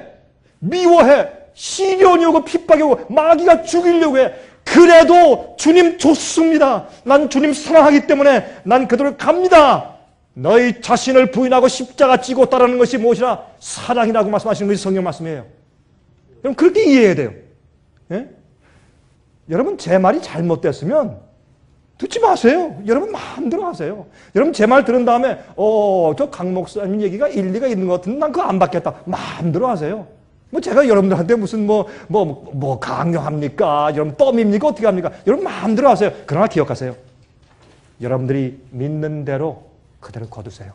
미워해, 시련이 오고 핍박이 오고 마귀가 죽이려고 해. 그래도 주님 좋습니다. 난 주님 사랑하기 때문에 난 그대로 갑니다. 너희 자신을 부인하고 십자가 지고 따르는 것이 무엇이라? 사랑이라고 말씀하시는 것이 성경 말씀이에요. 그럼 그렇게 이해해야 돼요. 예? 여러분, 제 말이 잘못됐으면 듣지 마세요. 여러분 마음대로 하세요. 여러분 제 말 들은 다음에 저 강 목사님 얘기가 일리가 있는 것 같은데 난 그거 안 받겠다. 마음대로 하세요. 뭐 제가 여러분들한테 무슨 강요합니까? 여러분 덤입니까? 어떻게 합니까? 여러분 마음대로 하세요. 그러나 기억하세요. 여러분들이 믿는 대로 그대로 거두세요.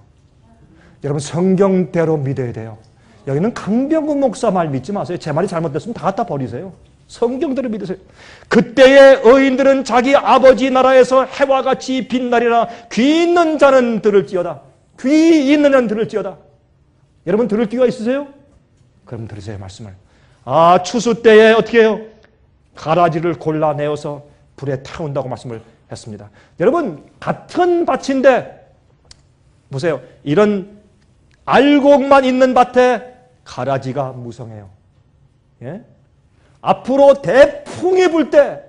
여러분 성경대로 믿어야 돼요. 여기는 강병구 목사 말 믿지 마세요. 제 말이 잘못됐으면 다 갖다 버리세요. 성경대로 믿으세요. 그때의 의인들은 자기 아버지 나라에서 해와 같이 빛나리라. 귀 있는 자는 들을지어다. 귀 있는 자는 들을지어다. 여러분 들을 귀가 있으세요? 그럼 들으세요 말씀을. 추수 때에 어떻게 해요? 가라지를 골라내어서 불에 태운다고 말씀을 했습니다. 여러분 같은 밭인데 보세요. 이런 알곡만 있는 밭에 가라지가 무성해요. 예? 앞으로 대풍이 불 때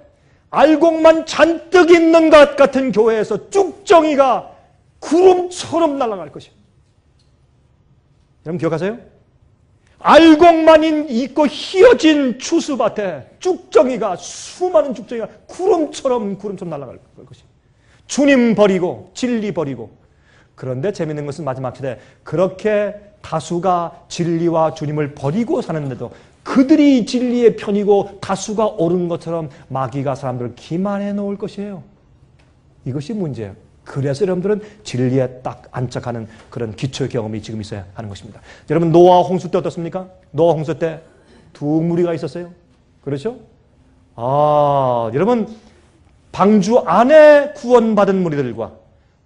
알곡만 잔뜩 있는 것 같은 교회에서 쭉정이가 구름처럼 날아갈 것입니다. 여러분 기억하세요? 알곡만 있고 휘어진 추수밭에 쭉정이가 수많은 쭉정이가 구름처럼 날아갈 것이. 주님 버리고 진리 버리고. 그런데 재미있는 것은 마지막 시대 그렇게 다수가 진리와 주님을 버리고 사는데도 그들이 진리의 편이고 다수가 옳은 것처럼 마귀가 사람들을 기만해 놓을 것이에요. 이것이 문제예요. 그래서 여러분들은 진리에 딱 안착하는 그런 기초 경험이 지금 있어야 하는 것입니다. 여러분 노아 홍수 때 어떻습니까? 노아 홍수 때 두 무리가 있었어요. 그렇죠? 여러분 방주 안에 구원받은 무리들과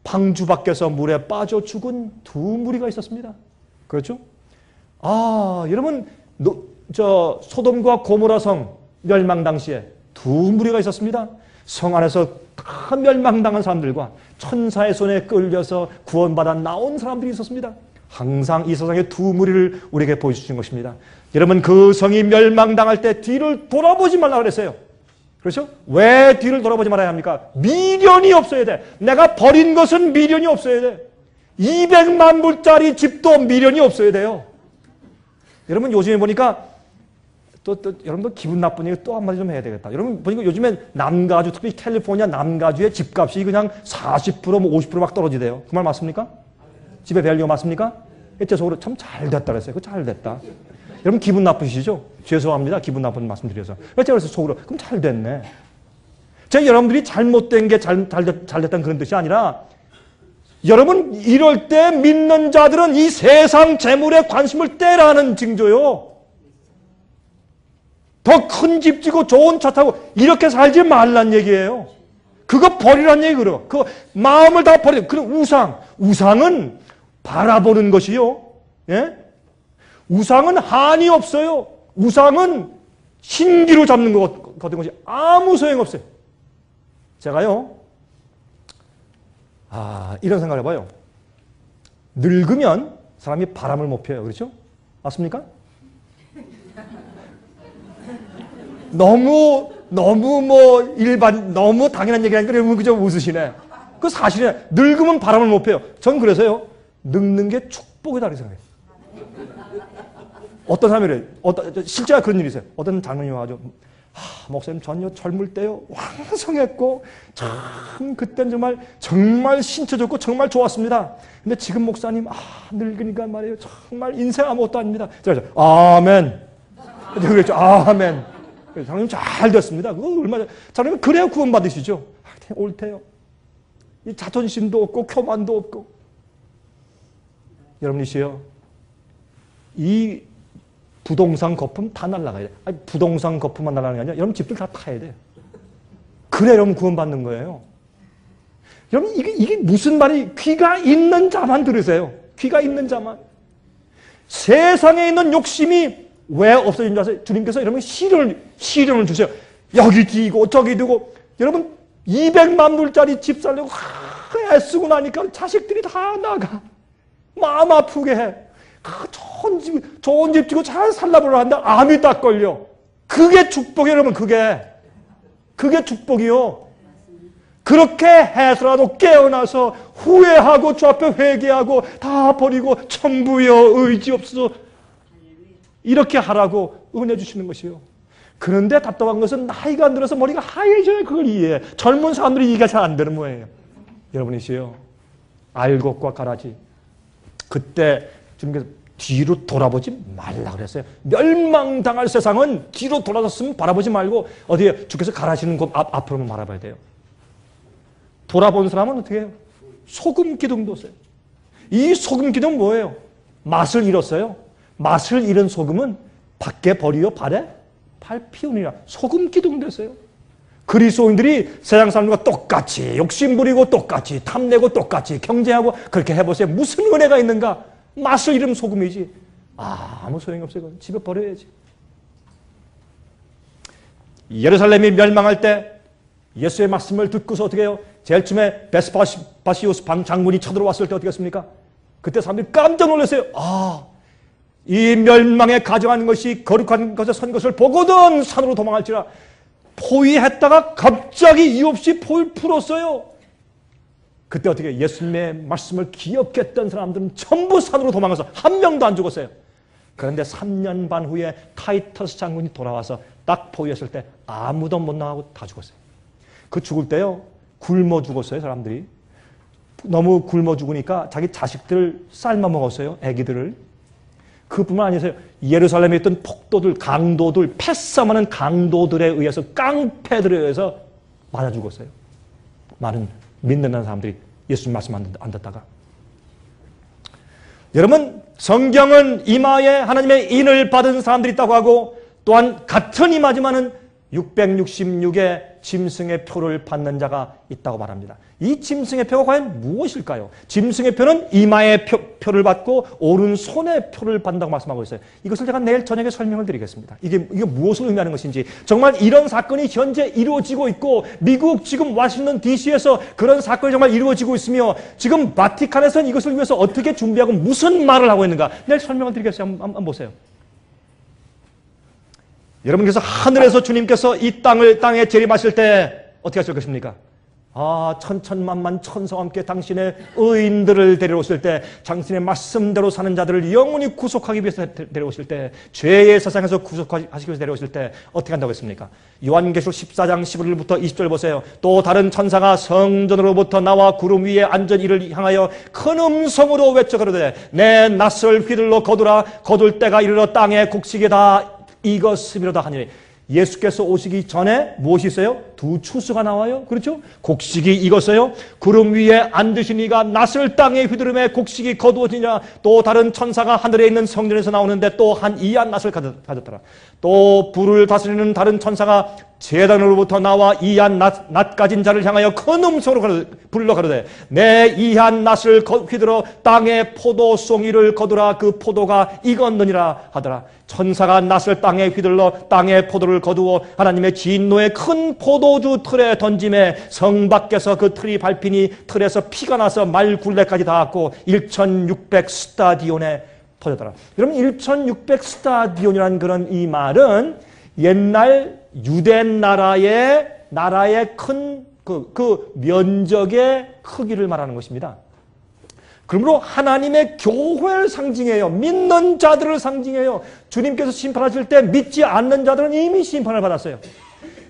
방주 밖에서 물에 빠져 죽은 두 무리가 있었습니다. 그렇죠? 여러분 소돔과 고모라 성 멸망 당시에 두 무리가 있었습니다. 성 안에서 다 멸망당한 사람들과 천사의 손에 끌려서 구원받아 나온 사람들이 있었습니다. 항상 이 세상의 두 무리를 우리에게 보여주신 것입니다. 여러분 그 성이 멸망당할 때 뒤를 돌아보지 말라 그랬어요. 그렇죠? 왜 뒤를 돌아보지 말아야 합니까? 미련이 없어야 돼. 내가 버린 것은 미련이 없어야 돼. 200만 불짜리 집도 미련이 없어야 돼요. 여러분 요즘에 보니까 여러분들 기분 나쁘니까 또 한마디 좀 해야 되겠다. 여러분 보니까 요즘엔 남가주, 특히 캘리포니아 남가주의 집값이 그냥 40% 뭐 50% 떨어지대요. 그 말 맞습니까? 집의 밸류가 맞습니까? 일제적으로 참 잘 됐다 그랬어요. 그 잘 됐다. 여러분 기분 나쁘시죠? 죄송합니다. 기분 나쁜 말씀 드려서. 제가 그래서 속으로 그럼 잘 됐네. 제가 여러분들이 잘못된 게 잘 됐다는 그런 뜻이 아니라 여러분 이럴 때 믿는 자들은 이 세상 재물에 관심을 떼라는 징조요. 더 큰 집 지고 좋은 차 타고 이렇게 살지 말란 얘기예요. 그거 버리란 얘기예요. 그 마음을 다 버려. 그럼 우상은 바라보는 것이요. 예? 우상은 한이 없어요. 우상은 신기로 잡는 것 같은 것이 아무 소용없어요. 제가요. 이런 생각을 해봐요. 늙으면 사람이 바람을 못 펴요. 그렇죠? 맞습니까? 너무 너무 당연한 얘기라니까 여러분 그저 웃으시네. 그 사실이에요. 늙으면 바람을 못 펴요. 전 그래서요. 늙는 게 축복이다 이렇게 생각해요. 어떤 사람이 그래요. 실제로 그런 일이 있어요. 어떤 장로님이 와가지고 목사님 전요 젊을 때요 왕성했고 참 그땐 정말 신체 좋고 정말 좋았습니다. 근데 지금 목사님 늙으니까 말이에요. 정말 인생 아무것도 아닙니다. 그래서 아멘. 그랬죠. 아멘. 장로님 잘 됐습니다. 그거 얼마나 장로님 그래야 구원 받으시죠. 옳대요. 이 자존심도 없고 교만도 없고. 여러분이시여 이 부동산 거품 다 날아가야 돼. 아니, 부동산 거품만 날아가는 게 아니라 여러분 집들 다 파야 돼요. 그래 여러분 구원받는 거예요. 여러분 이게 무슨 말이 귀가 있는 자만 들으세요. 귀가 있는 자만. 세상에 있는 욕심이 왜 없어진 줄 아세요? 주님께서 여러분 시련을 주세요. 여기 뒤고 저기 두고 여러분 200만 불짜리 집 살려고 애쓰고 나니까 자식들이 다 나가. 마음 아프게 해. 좋은 집 지고 잘 살라보려 한다. 암이 딱 걸려. 그게 축복이에요, 여러분. 그게 축복이요. 그렇게 해서라도 깨어나서 후회하고 주 앞에 회개하고 다 버리고 천부여 의지 없어서 이렇게 하라고 은혜 주시는 것이요. 그런데 답답한 것은 나이가 안 들어서 머리가 하얘져야 그걸 이해해. 젊은 사람들이 이해가 잘 안 되는 모양이에요. 여러분이시요. 알곡과 가라지. 그때 주님께서 뒤로 돌아보지 말라 그랬어요. 멸망당할 세상은 뒤로 돌아섰으면 바라보지 말고 어디에 주께서 가라시는 곳 앞으로만 바라봐야 돼요. 돌아본 사람은 어떻게 해요? 소금 기둥도 없어요. 이 소금 기둥은 뭐예요? 맛을 잃었어요. 맛을 잃은 소금은 밖에 버리어 발에 발 피우니라. 소금 기둥 됐어요. 그리스도인들이 세상 사람들과 똑같이 욕심 부리고 똑같이 탐내고 똑같이 경쟁하고 그렇게 해보세요. 무슨 은혜가 있는가? 맛을 잃은 소금이지. 아무 소용이 없어요. 집에 버려야지. 예루살렘이 멸망할 때 예수의 말씀을 듣고서 어떻게 해요? 제일 처음에 베스파시우스 장군이 쳐들어왔을 때 어떻게 했습니까? 그때 사람들이 깜짝 놀랐어요. 이 멸망에 가져간 것이 거룩한 것에 선 것을 보거든 산으로 도망할지라. 포위했다가 갑자기 이유 없이 포위를 풀었어요. 그때 어떻게 예수님의 말씀을 기억했던 사람들은 전부 산으로 도망가서 한 명도 안 죽었어요. 그런데 3년 반 후에 타이터스 장군이 돌아와서 딱 포위했을 때 아무도 못 나가고 다 죽었어요. 그 죽을 때요, 굶어 죽었어요, 사람들이. 너무 굶어 죽으니까 자기 자식들을 삶아 먹었어요, 애기들을. 그뿐만 아니세요. 예루살렘에 있던 폭도들, 강도들, 패싸움하는 강도들에 의해서, 깡패들에 의해서 맞아 죽었어요. 많은 믿는 사람들이 예수님 말씀 안 듣다가. 여러분, 성경은 이마에 하나님의 인을 받은 사람들이 있다고 하고, 또한 같은 이마지만은 666의 짐승의 표를 받는 자가 있다고 말합니다. 이 짐승의 표가 과연 무엇일까요? 짐승의 표는 이마의 표를 받고 오른손의 표를 받는다고 말씀하고 있어요. 이것을 제가 내일 저녁에 설명을 드리겠습니다. 이게 무엇을 의미하는 것인지, 정말 이런 사건이 현재 이루어지고 있고, 미국 지금 워싱턴 DC에서 그런 사건이 정말 이루어지고 있으며, 지금 바티칸에서는 이것을 위해서 어떻게 준비하고 무슨 말을 하고 있는가, 내일 설명을 드리겠어요. 한번 보세요. 여러분께서 하늘에서 주님께서 이 땅에 재림하실 때 어떻게 하실 것입니까? 천천만만 천사와 함께 당신의 의인들을 데려오실 때, 당신의 말씀대로 사는 자들을 영원히 구속하기 위해서 데려오실 때, 죄의 세상에서 구속하시기 위해서 데려오실 때 어떻게 한다고 했습니까? 요한계시록 14장 11절부터 20절 보세요. 또 다른 천사가 성전으로부터 나와 구름 위에 앉은 이를 향하여 큰 음성으로 외쳐 가로되, 내 낫을 휘둘러 거두라. 거둘 때가 이르러 땅에 곡식이 다 익었음이로다 하니. 예수께서 오시기 전에 무엇이 있어요? 두 추수가 나와요. 그렇죠? 곡식이 익었어요. 구름 위에 앉으신 이가 낫을 땅에 휘두르매 곡식이 거두어지냐. 또 다른 천사가 하늘에 있는 성전에서 나오는데 또 한 이한 낫을 가졌더라. 또 불을 다스리는 다른 천사가 제단으로부터 나와 이한 낫 가진 자를 향하여 큰 음성으로 불러 가로되, 내 이한 낫을 휘둘러 땅에 포도송이를 거두라. 그 포도가 익었느니라 하더라. 천사가 낫을 땅에 휘둘러 땅에 포도를 거두어 하나님의 진노의 큰 포도주 틀에 던짐에 성 밖에서 그 틀이 밟히니 틀에서 피가 나서 말 굴레까지 닿았고 1600 스타디온에 터졌더라. 여러분, 1600 스타디온이라는 그런 이 말은 옛날 유대 나라의 큰 그 면적의 크기를 말하는 것입니다. 그러므로 하나님의 교회를 상징해요. 믿는 자들을 상징해요. 주님께서 심판하실 때 믿지 않는 자들은 이미 심판을 받았어요.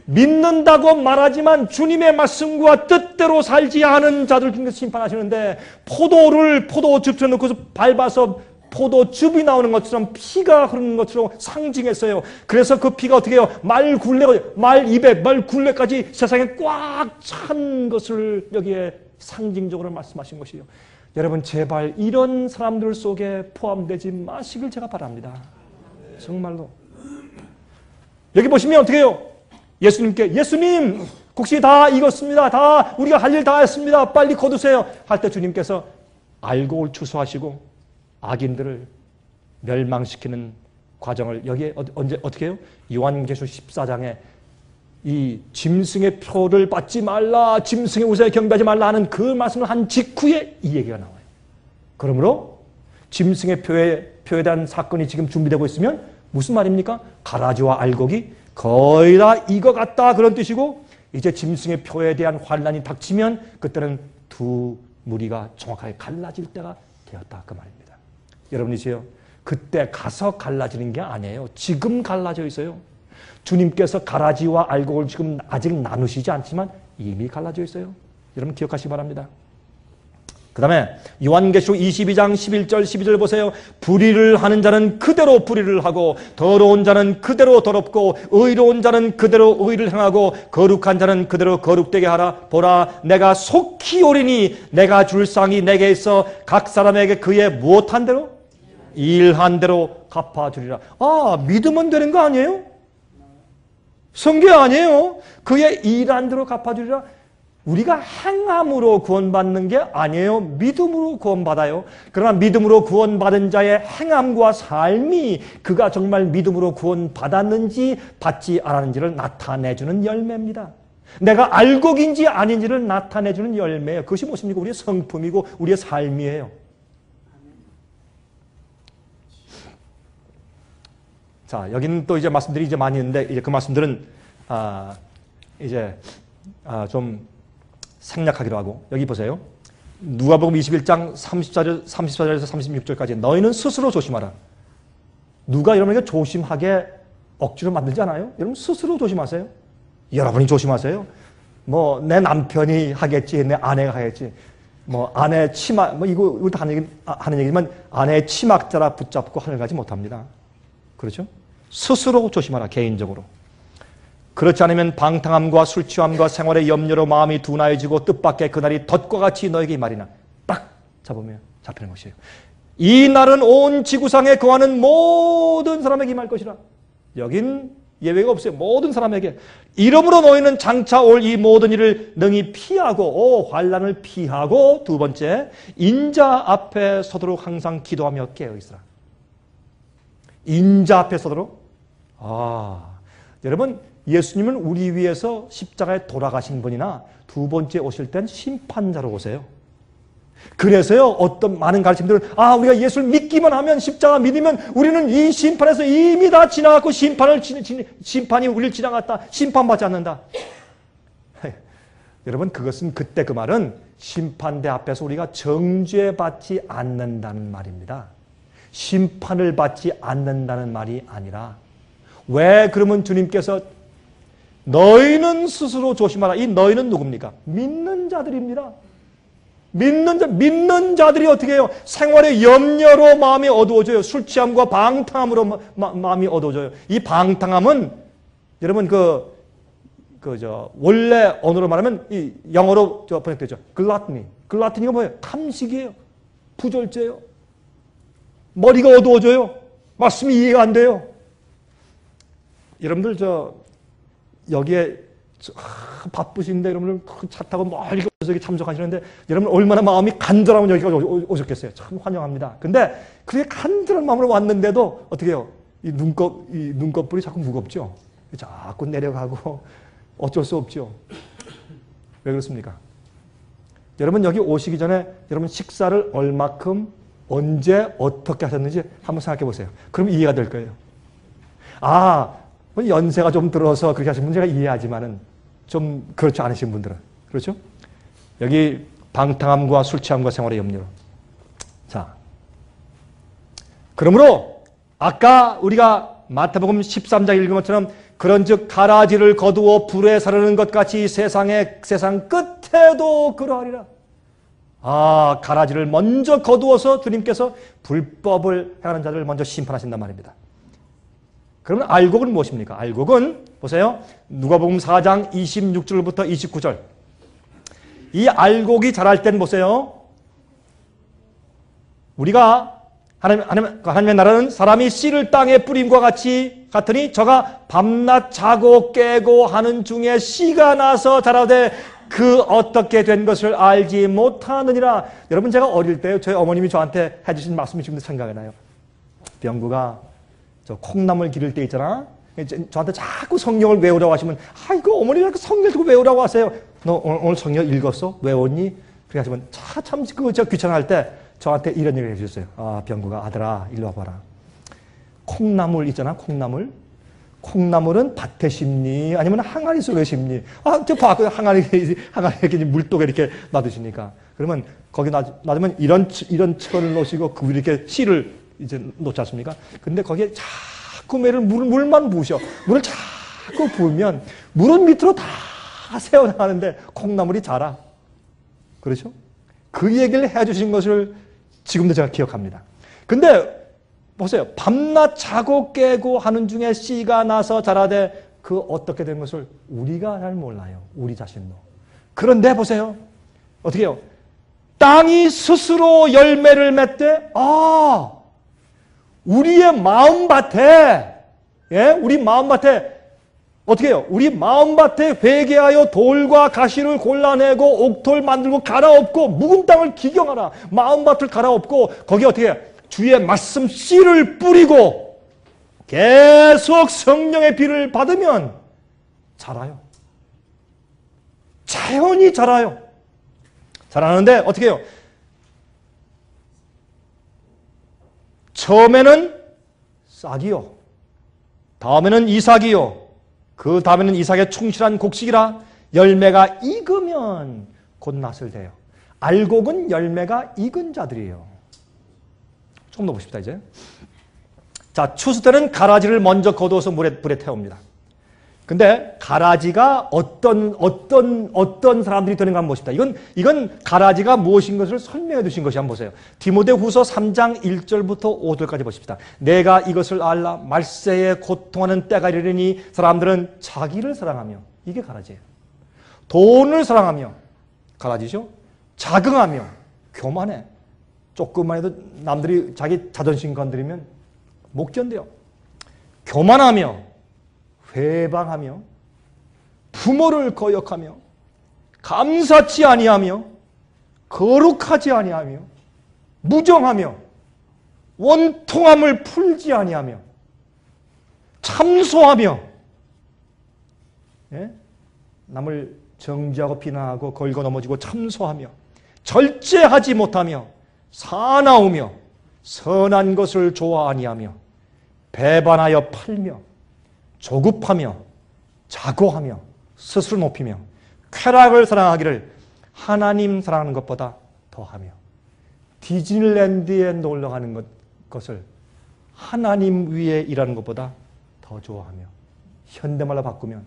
믿는다고 말하지만 주님의 말씀과 뜻대로 살지 않은 자들 중에서 심판하시는데, 포도즙에 넣고서 밟아서 포도즙이 나오는 것처럼 피가 흐르는 것처럼 상징했어요. 그래서 그 피가 어떻게 해요? 말 굴레까지 세상에 꽉 찬 것을 여기에 상징적으로 말씀하신 것이에요. 여러분, 제발 이런 사람들 속에 포함되지 마시길 제가 바랍니다. 정말로. 여기 보시면 어떻게 해요? 예수님, 곡식이 다 익었습니다. 다 우리가 할 일 다 했습니다. 빨리 거두세요. 할 때 주님께서 알곡을 추수하시고 악인들을 멸망시키는 과정을 여기에 어떻게 해요? 요한계시록 14장에 이 짐승의 표를 받지 말라, 짐승의 우상에 경배하지 말라 하는 그 말씀을 한 직후에 이 얘기가 나와요. 그러므로 짐승의 표에 대한 사건이 지금 준비되고 있으면 무슨 말입니까? 가라지와 알곡이 거의 다 익어갔다 그런 뜻이고, 이제 짐승의 표에 대한 환난이 닥치면 그때는 두 무리가 정확하게 갈라질 때가 되었다 그 말입니다. 여러분이세요. 그때 가서 갈라지는 게 아니에요. 지금 갈라져 있어요. 주님께서 가라지와 알곡을 지금 아직 나누시지 않지만 이미 갈라져 있어요. 여러분 기억하시기 바랍니다. 그 다음에 요한계시록 22장 11절 12절 보세요. 불의를 하는 자는 그대로 불의를 하고, 더러운 자는 그대로 더럽고, 의로운 자는 그대로 의를 행하고, 거룩한 자는 그대로 거룩되게 하라. 보라, 내가 속히 오리니 내가 줄 상이 내게 있어 각 사람에게 그의 무엇한 대로? 일한 대로 갚아주리라. 믿으면 되는 거 아니에요? 성경 아니에요? 그의 일한 대로 갚아주리라. 우리가 행함으로 구원받는 게 아니에요. 믿음으로 구원받아요. 그러나 믿음으로 구원받은 자의 행함과 삶이 그가 정말 믿음으로 구원받았는지 받지 않았는지를 나타내주는 열매입니다. 내가 알곡인지 아닌지를 나타내주는 열매예요. 그것이 무엇입니까? 우리의 성품이고 우리의 삶이에요. 자, 여기는 또 이제 말씀들이 이제 많이 있는데, 이제 그 말씀들은 좀 생략하기로 하고, 여기 보세요. 누가복음 21장 34절에서 36절까지 너희는 스스로 조심하라. 누가 여러분에게 조심하게 억지로 만들지 않아요? 여러분 스스로 조심하세요. 여러분이 조심하세요. 뭐 내 남편이 하겠지, 내 아내가 하겠지. 뭐 아내 치마, 뭐 이거 다 하는 얘기지만 아내의 치막자라 붙잡고 하늘 가지 못합니다. 그렇죠? 스스로 조심하라, 개인적으로. 그렇지 않으면 방탕함과 술 취함과 생활의 염려로 마음이 둔하여지고 뜻밖의 그날이 덫과 같이 너에게 이 말이나 딱 잡으면 잡히는 것이에요. 이 날은 온 지구상에 거하는 모든 사람에게 임할 것이라. 여긴 예외가 없어요. 모든 사람에게. 이러므로 너희는 장차 올 이 모든 일을 능히 피하고 환난을 피하고 두 번째 인자 앞에 서도록 항상 기도하며 깨어있으라. 인자 앞에 서도록. 여러분 예수님은 우리 위해서 십자가에 돌아가신 분이나 두 번째 오실 땐 심판자로 오세요. 그래서요 어떤 많은 가르침들은 우리가 예수를 믿기만 하면 십자가 믿으면 우리는 이 심판에서 이미 다 지나갔고 심판이 우리를 지나갔다. 심판받지 않는다. 여러분 그것은 그때 그 말은 심판대 앞에서 우리가 정죄받지 않는다는 말입니다. 심판을 받지 않는다는 말이 아니라 왜 그러면 주님께서 너희는 스스로 조심하라. 이 너희는 누굽니까? 믿는 자들입니다. 믿는 자들이 어떻게 해요? 생활의 염려로 마음이 어두워져요. 술 취함과 방탕함으로 마음이 어두워져요. 이 방탕함은 여러분 원래 언어로 말하면 이 영어로 번역되죠. 글라트니가 뭐예요? 탐식이에요. 부절제예요. 머리가 어두워져요. 말씀이 이해가 안 돼요. 여러분들 여기에 바쁘신데 여러분들 차 타고 멀리 여기 참석하시는데 여러분 얼마나 마음이 간절하면 여기까지 오셨겠어요. 참 환영합니다. 근데 그렇게 간절한 마음으로 왔는데도 어떻게 해요? 이 눈꺼풀이 자꾸 무겁죠. 자꾸 내려가고 어쩔 수 없죠. 왜 그렇습니까? 여러분 여기 오시기 전에 여러분 식사를 얼마큼 언제 어떻게 하셨는지 한번 생각해 보세요. 그럼 이해가 될 거예요. 연세가 좀 들어서 그렇게 하신 분 제가 이해하지만은 좀 그렇지 않으신 분들은 그렇죠? 여기 방탕함과 술 취함과 생활의 염려로. 자, 그러므로 아까 우리가 마태복음 13장 읽은 것처럼 그런즉 가라지를 거두어 불에 사르는 것 같이 세상 끝에도 그러하리라. 가라지를 먼저 거두어서 주님께서 불법을 행하는 자들을 먼저 심판하신단 말입니다. 그러면 알곡은 무엇입니까? 알곡은 보세요. 누가복음 4장 26절부터 29절. 이 알곡이 자랄 땐 보세요. 우리가 하나님의 나라는 사람이 씨를 땅에 뿌림과 같으니 저가 밤낮 자고 깨고 하는 중에 씨가 나서 자라되 그 어떻게 된 것을 알지 못하느니라. 여러분 제가 어릴 때 저희 어머님이 저한테 해주신 말씀이 지금도 생각이 나요. 병구가 저 콩나물 기를 때 있잖아. 저한테 자꾸 성경을 외우라고 하시면 이거 어머니가 성경 듣고 외우라고 하세요. 너 오늘 성경 읽었어? 외웠니? 그렇게 하시면 참 그거 제가 귀찮아할 때 저한테 이런 얘기를 해주셨어요. 병구가 아들아 일로 와봐라. 콩나물 있잖아. 콩나물은 밭에 심니? 아니면 항아리 속에 심니? 저 봐. 항아리 이렇게 물독에 이렇게 놔두시니까. 그러면 거기 놔두면 이런 철을 놓으시고 그 위에 이렇게 씨를 이제 놓지 않습니까? 근데 거기에 자꾸 물만 부으셔. 물을 자꾸 부으면 물은 밑으로 다 새어나가는데 콩나물이 자라. 그렇죠? 그 얘기를 해주신 것을 지금도 제가 기억합니다. 근데 보세요. 밤낮 자고 깨고 하는 중에 씨가 나서 자라되 그 어떻게 된 것을 우리가 잘 몰라요. 우리 자신도. 그런데 보세요. 어떻게 해요? 땅이 스스로 열매를 맺되 우리의 마음밭에 우리 마음밭에 어떻게 해요? 우리 마음밭에 회개하여 돌과 가시를 골라내고 옥토를 만들고 갈아엎고 묵은 땅을 기경하라. 마음밭을 갈아엎고 거기에 어떻게 해요? 주의 말씀 씨를 뿌리고 계속 성령의 비를 받으면 자라요. 자연히 자라요. 자라는데 어떻게 해요? 처음에는 싹이요. 다음에는 이삭이요. 그 다음에는 이삭의 충실한 곡식이라 열매가 익으면 곧 낫을 대요. 알곡은 열매가 익은 자들이에요. 조금 더 보십시다, 이제. 자, 추수 때는 가라지를 먼저 거두어서 불에 태웁니다. 근데 가라지가 어떤 사람들이 되는가 한번 보십시다. 이건 가라지가 무엇인 것을 설명해 두신 것이 한번 보세요. 디모데후서 3장 1절부터 5절까지 보십시다. 내가 이것을 알라 말세에 고통하는 때가 이르리니 사람들은 자기를 사랑하며, 이게 가라지예요. 돈을 사랑하며, 가라지죠. 자긍하며, 교만해. 조금만 해도 남들이 자기 자존심 건드리면 못 견뎌요. 교만하며, 회방하며, 부모를 거역하며, 감사치 아니하며, 거룩하지 아니하며, 무정하며, 원통함을 풀지 아니하며, 참소하며, 예? 남을 정죄하고 비난하고 걸고 넘어지고 참소하며, 절제하지 못하며, 사나우며, 선한 것을 좋아 아니하며, 배반하여 팔며, 조급하며, 자고하며, 스스로 높이며, 쾌락을 사랑하기를 하나님 사랑하는 것보다 더하며, 디즈니랜드에 놀러가는 것을 하나님 위에 일하는 것보다 더 좋아하며, 현대말로 바꾸면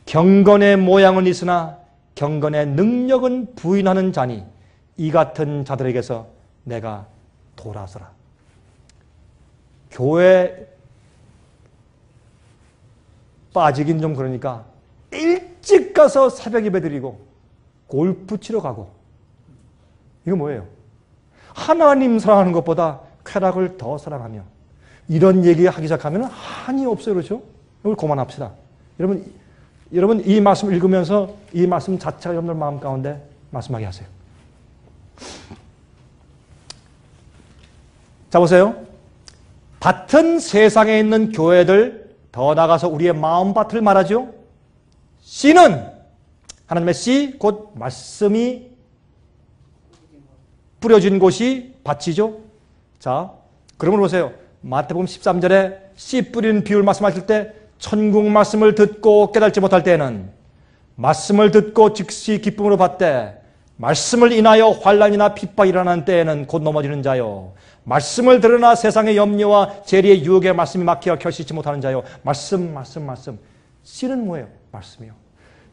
경건의 모양은 있으나 경건의 능력은 부인하는 자니 이 같은 자들에게서 내가 돌아서라. 교회 빠지긴 좀 그러니까 일찍 가서 새벽 예배 드리고 골프 치러 가고, 이거 뭐예요? 하나님 사랑하는 것보다 쾌락을 더 사랑하며, 이런 얘기하기 시작하면 한이 없어요. 그렇죠? 이걸 그만합시다. 여러분 이 말씀 읽으면서 이 말씀 자체가 여러분들 마음 가운데 말씀하게 하세요. 자, 보세요. 밭은 세상에 있는 교회들, 더 나가서 우리의 마음밭을 말하죠. 씨는 하나님의 씨, 곧 말씀이 뿌려진 곳이 밭이죠. 자, 그러면 보세요. 마태복음 13절에 씨 뿌리는 비율 말씀하실 때 천국 말씀을 듣고 깨닫지 못할 때에는 말씀을 듣고 즉시 기쁨으로 받되 말씀을 인하여 환난이나 핍박이 일어나는 때에는 곧 넘어지는 자요. 말씀을 들으나 세상의 염려와 재리의 유혹에 말씀이 막혀 결실치 못하는 자요. 말씀. 씨는 뭐예요? 말씀이요.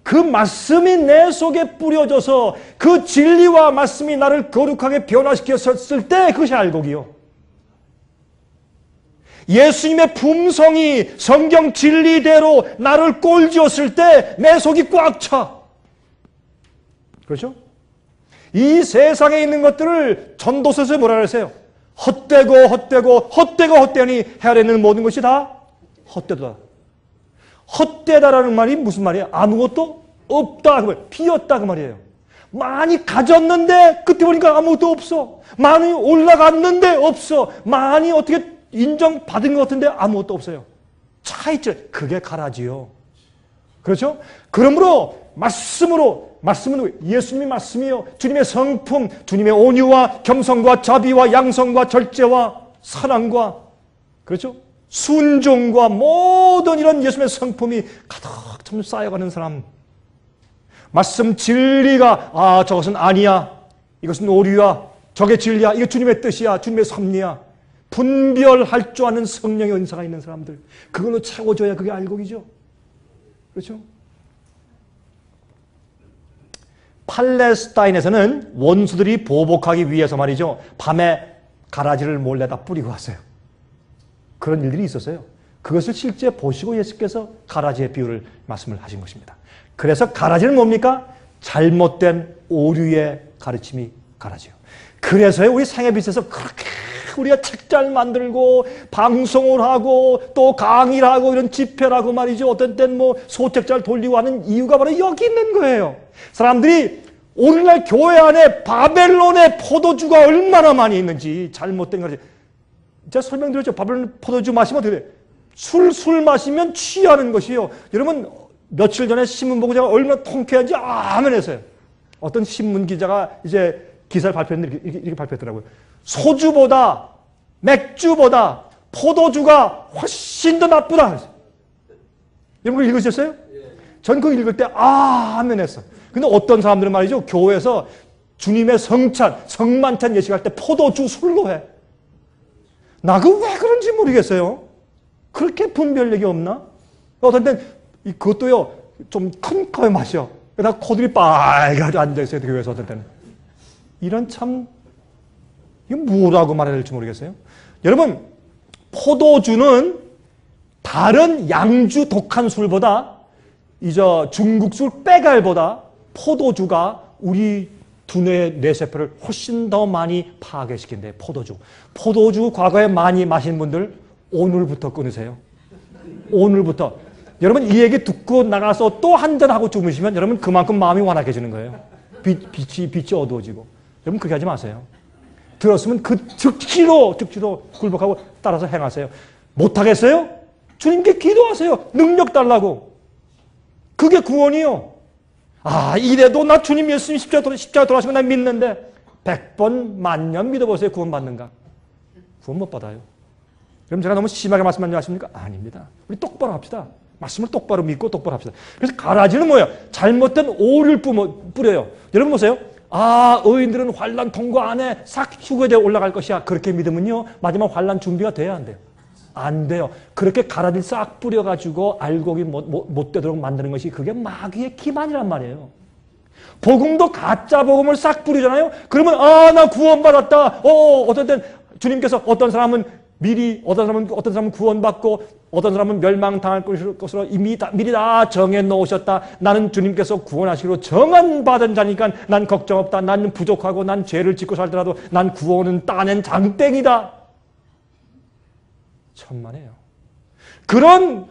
그 말씀이 내 속에 뿌려져서 그 진리와 말씀이 나를 거룩하게 변화시켰을 때 그것이 알곡이요. 예수님의 품성이 성경 진리대로 나를 꼴지었을 때 내 속이 꽉 차. 그렇죠? 이 세상에 있는 것들을 전도서에서 뭐라 그랬어요? 헛되니 해 있는 모든 것이 다 헛되다. 헛되다라는 말이 무슨 말이에요? 아무것도 없다. 그 말, 비었다 그 말이에요. 많이 가졌는데 그때 보니까 아무것도 없어. 많이 올라갔는데 없어. 많이 어떻게 인정받은 것 같은데 아무것도 없어요. 차이점. 그게 가라지요. 그렇죠? 그러므로 말씀은 예수님의 말씀이요. 주님의 성품, 주님의 온유와 겸손과 자비와 양성과 절제와 사랑과, 그렇죠? 순종과 모든 이런 예수님의 성품이 가득 참 쌓여가는 사람. 말씀 진리가 저것은 아니야. 이것은 오류야. 저게 진리야. 이게 주님의 뜻이야. 주님의 섭리야. 분별할 줄 아는 성령의 은사가 있는 사람들. 그걸로 채워줘야 그게 알곡이죠. 그렇죠? 팔레스타인에서는 원수들이 보복하기 위해서 말이죠. 밤에 가라지를 몰래 다 뿌리고 왔어요. 그런 일들이 있었어요. 그것을 실제 보시고 예수께서 가라지의 비유를 말씀을 하신 것입니다. 그래서 가라지는 뭡니까? 잘못된 오류의 가르침이 가라지요. 그래서요, 우리 생애빛에서 그렇게 우리가 책 잘 만들고 방송을 하고 또 강의를 하고 이런 집회를 하고 말이죠. 어떤 때는 뭐 소책 잘 돌리고 하는 이유가 바로 여기 있는 거예요. 사람들이 오늘날 교회 안에 바벨론의 포도주가 얼마나 많이 있는지 잘못된 거지. 제가 설명드렸죠. 바벨론 포도주 마시면 어떻게 돼요? 술 마시면 취하는 것이요. 여러분 며칠 전에 신문 보고 제가 얼마나 통쾌한지 아멘했어요. 어떤 신문 기자가 이제 기사를 발표했는데 이렇게 발표했더라고요. 소주보다 맥주보다 포도주가 훨씬 더 나쁘다. 여러분 그거 읽으셨어요? 전 그거 읽을 때 아멘했어. 근데 어떤 사람들은 말이죠. 교회에서 주님의 성찬, 성만찬 예식할 때 포도주 술로 해. 나 그 왜 그런지 모르겠어요. 그렇게 분별력이 없나? 어떤 땐 그것도요, 좀 큰 컵에 마셔. 그러다 코들이 빨개가지고 앉아있어요, 교회에서 어떤 때는. 이런 참, 이거 뭐라고 말해야 될지 모르겠어요. 여러분, 포도주는 다른 양주 독한 술보다, 중국 술 빼갈보다 포도주가 우리 두뇌 뇌세포를 훨씬 더 많이 파괴시킨대요. 포도주. 포도주 과거에 많이 마신 분들 오늘부터 끊으세요. 오늘부터. 여러분 이 얘기 듣고 나가서 또 한잔하고 주무시면 여러분 그만큼 마음이 완악해지는 거예요. 빛이 어두워지고. 여러분 그렇게 하지 마세요. 들었으면 그 즉시로 굴복하고 따라서 행하세요. 못하겠어요? 주님께 기도하세요. 능력 달라고. 그게 구원이요. 아, 이래도 나 주님 예수님 십자가 돌아가신 거 난 믿는데 100번 만년 믿어보세요. 구원 받는가? 구원 못 받아요. 그럼 제가 너무 심하게 말씀하는 줄 아십니까? 아닙니다. 우리 똑바로 합시다. 말씀을 똑바로 믿고 똑바로 합시다. 그래서 가라지는 뭐예요? 잘못된 오류를 뿌려요. 여러분 보세요. 아, 의인들은 환난 통과 안에 싹 휴게되어 올라갈 것이야. 그렇게 믿으면요. 마지막 환난 준비가 돼야 안 돼요. 안 돼요. 그렇게 가라지 싹 뿌려가지고 알곡이 못 되도록 만드는 것이 그게 마귀의 기만이란 말이에요. 복음도 가짜 복음을 싹 뿌리잖아요. 그러면 나 구원받았다. 어떤 땐 주님께서 어떤 사람은 구원받고 어떤 사람은 멸망당할 것으로 이미 미리 다 정해 놓으셨다. 나는 주님께서 구원하시기로 정한받은 자니까 난 걱정 없다. 나는 부족하고 난 죄를 짓고 살더라도 난 구원은 따낸 장땡이다. 천만에요. 그런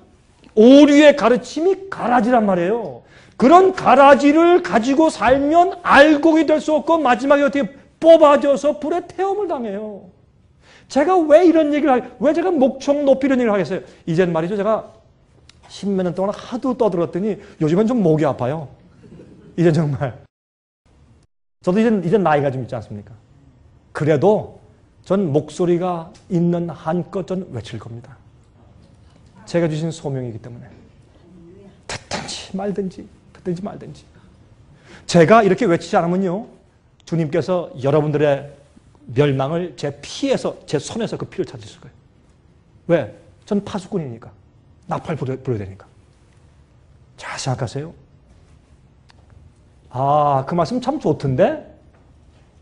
오류의 가르침이 가라지란 말이에요. 그런 가라지를 가지고 살면 알곡이 될 수 없고 마지막에 어떻게 뽑아져서 불에 태움을 당해요. 제가 왜 이런 얘기를 왜 제가 목청 높이 이런 얘기를 하겠어요? 이젠 말이죠. 제가 십몇 년 동안 하도 떠들었더니 요즘엔 좀 목이 아파요. 이젠 정말. 저도 이젠 나이가 좀 있지 않습니까? 그래도 전 목소리가 있는 한껏 전 외칠 겁니다. 제가 주신 소명이기 때문에. 듣든지 말든지. 제가 이렇게 외치지 않으면요. 주님께서 여러분들의 멸망을 제 피에서, 제 손에서 그 피를 찾으실 거예요. 왜? 전 파수꾼이니까. 나팔 불어야 되니까. 자, 생각하세요. 아, 그 말씀 참 좋던데?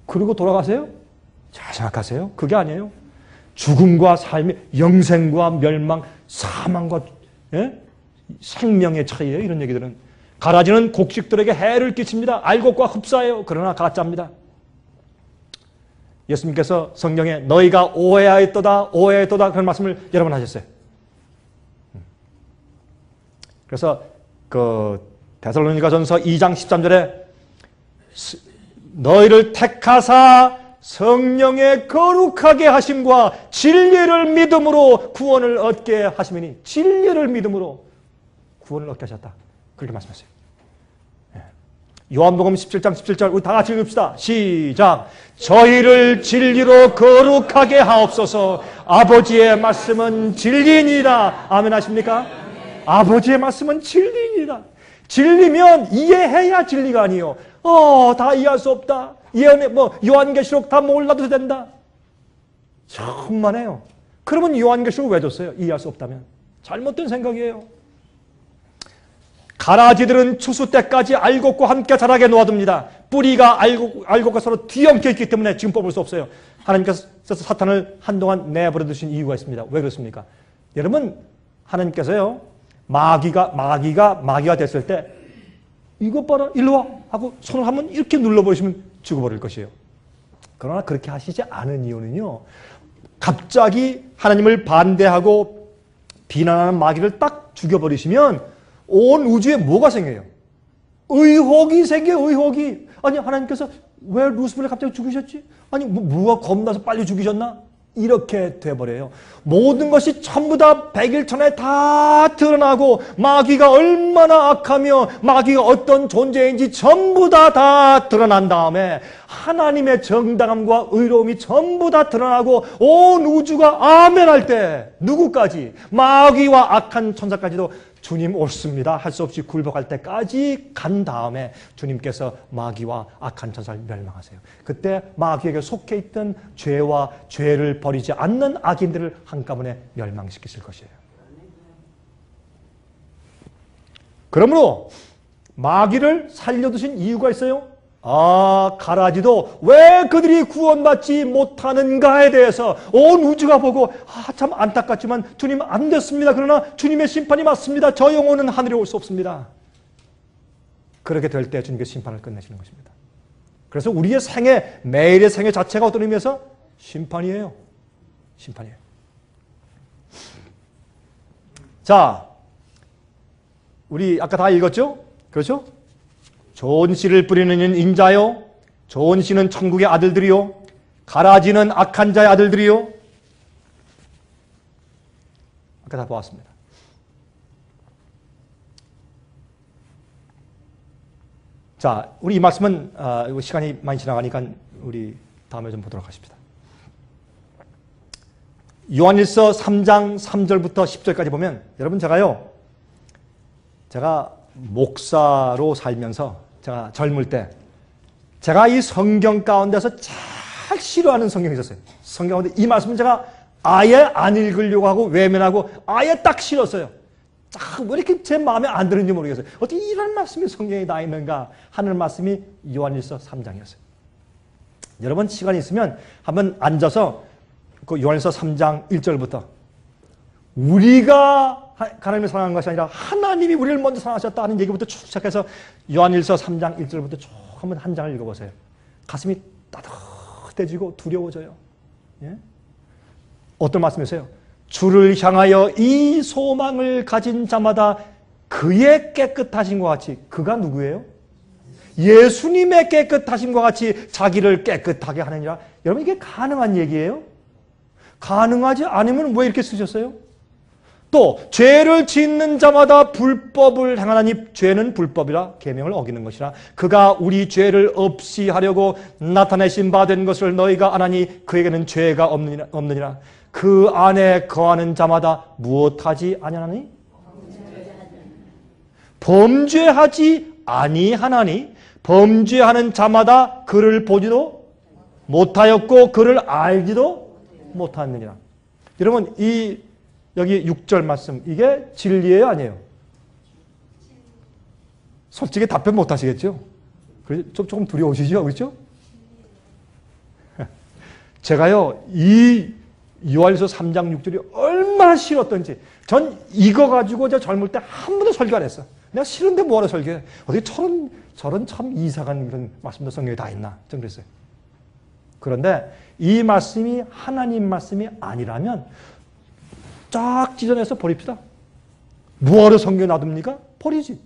그리고 돌아가세요? 자, 생각하세요. 그게 아니에요. 죽음과 삶의 영생과 멸망, 사망과 생명의 차이예요. 이런 얘기들은. 가라지는 곡식들에게 해를 끼칩니다. 알곡과 흡사해요. 그러나 가짜입니다. 예수님께서 성경에 너희가 오해하였도다 그런 말씀을 여러 번 하셨어요. 그래서 그 데살로니가전서 2장 13절에 너희를 택하사 성령의 거룩하게 하심과 진리를 믿음으로 구원을 얻게 하시미니 진리를 믿음으로 구원을 얻게 하셨다. 그렇게 말씀하세요. 요한복음 17장 17절 우리 다 같이 읽읍시다. 시작. 저희를 진리로 거룩하게 하옵소서. 아버지의 말씀은 진리니라. 아멘 하십니까? 아버지의 말씀은 진리니라. 진리면 이해해야 진리가 아니에요. 다 이해할 수 없다. 요한계시록 다 몰라도 된다. 천만에요. 그러면 요한계시록 왜 줬어요? 이해할 수 없다면. 잘못된 생각이에요. 가라지들은 추수 때까지 알곡과 함께 자라게 놓아둡니다. 뿌리가 알곡과 서로 뒤엉켜 있기 때문에 지금 뽑을 수 없어요. 하나님께서 사탄을 한동안 내버려 두신 이유가 있습니다. 왜 그렇습니까? 여러분, 하나님께서요, 마귀가 됐을 때 이것 봐라, 일로 와 하고 손을 한번 이렇게 눌러보시면 죽어버릴 것이에요. 그러나 그렇게 하시지 않은 이유는요, 갑자기 하나님을 반대하고 비난하는 마귀를 딱 죽여버리시면 온 우주에 뭐가 생겨요? 의혹이 생겨요. 의혹이. 아니 하나님께서 왜 루스벨을 갑자기 죽이셨지? 아니 뭐가 겁나서 빨리 죽이셨나? 이렇게 돼버려요. 모든 것이 전부 다 백일천에 다 드러나고 마귀가 얼마나 악하며 마귀가 어떤 존재인지 전부 다 드러난 다음에 하나님의 정당함과 의로움이 전부 다 드러나고 온 우주가 아멘할 때 누구까지? 마귀와 악한 천사까지도 주님 옳습니다 할 수 없이 굴복할 때까지 간 다음에 주님께서 마귀와 악한 천사를 멸망하세요. 그때 마귀에게 속해 있던 죄와 죄를 버리지 않는 악인들을 한꺼번에 멸망시키실 것이에요. 그러므로 마귀를 살려두신 이유가 있어요. 가라지도 왜 그들이 구원받지 못하는가에 대해서 온 우주가 보고 참 안타깝지만 주님 안 됐습니다. 그러나 주님의 심판이 맞습니다. 저 영혼은 하늘에 올 수 없습니다. 그렇게 될 때 주님께서 심판을 끝내시는 것입니다. 그래서 우리의 생애, 매일의 생애 자체가 어떤 의미에서 심판이에요. 심판이에요. 자, 우리 아까 다 읽었죠? 그렇죠? 좋은 씨를 뿌리는 이는 인자요, 좋은 씨는 천국의 아들들이요, 가라지는 악한 자의 아들들이요. 아까 다 보았습니다. 자, 우리 이 말씀은 시간이 많이 지나가니까 우리 다음에 좀 보도록 하십시다. 요한일서 3장 3절부터 10절까지 보면 여러분 제가 목사로 살면서 제가 젊을 때 제가 이 성경 가운데서 제일 싫어하는 성경이 있었어요. 성경 가운데 이 말씀은 제가 아예 안 읽으려고 하고 외면하고 아예 딱 싫었어요. 왜 이렇게 제 마음에 안 드는지 모르겠어요. 어떻게 이런 말씀이 성경에 나 있는가 하는 말씀이 요한일서 3장이었어요. 여러분 시간이 있으면 한번 앉아서 그 요한일서 3장 1절부터 우리가 하나님을 사랑한 것이 아니라 하나님이 우리를 먼저 사랑하셨다 하는 얘기부터 쭉 시작해서 요한일서 3장 1절부터 쭉 한번 한 장을 읽어보세요. 가슴이 따뜻해지고 두려워져요. 예? 어떤 말씀이세요? 주를 향하여 이 소망을 가진 자마다 그의 깨끗하심과 같이, 그가 누구예요? 예수님의 깨끗하심과 같이 자기를 깨끗하게 하느니라. 여러분 이게 가능한 얘기예요? 가능하지 않으면 왜 이렇게 쓰셨어요? 또 죄를 짓는 자마다 불법을 행하나니 죄는 불법이라 계명을 어기는 것이라 그가 우리 죄를 없이 하려고 나타내신 바 된 것을 너희가 아나니 그에게는 죄가 없느니라. 그 안에 거하는 자마다 무엇하지 아니하나니? 범죄하지 아니하나니 범죄하는 자마다 그를 보지도 못하였고 그를 알지도 못하느니라. 여러분 여기 6절 말씀 이게 진리예요 아니에요? 솔직히 답변 못 하시겠죠? 조금 두려우시죠? 그렇죠? 제가요 이 요한일서 3장 6절이 얼마나 싫었던지 전 이거 가지고 저 젊을 때 한 번도 설교 안 했어. 내가 싫은데 뭐하러 설교해? 어떻게 저런 참 이상한 그런 말씀도 성경에 다 있나? 전 그랬어요. 그런데 이 말씀이 하나님 말씀이 아니라면 쫙 찢어내서 버립시다. 뭐하러 성경에 놔둡니까? 버리지.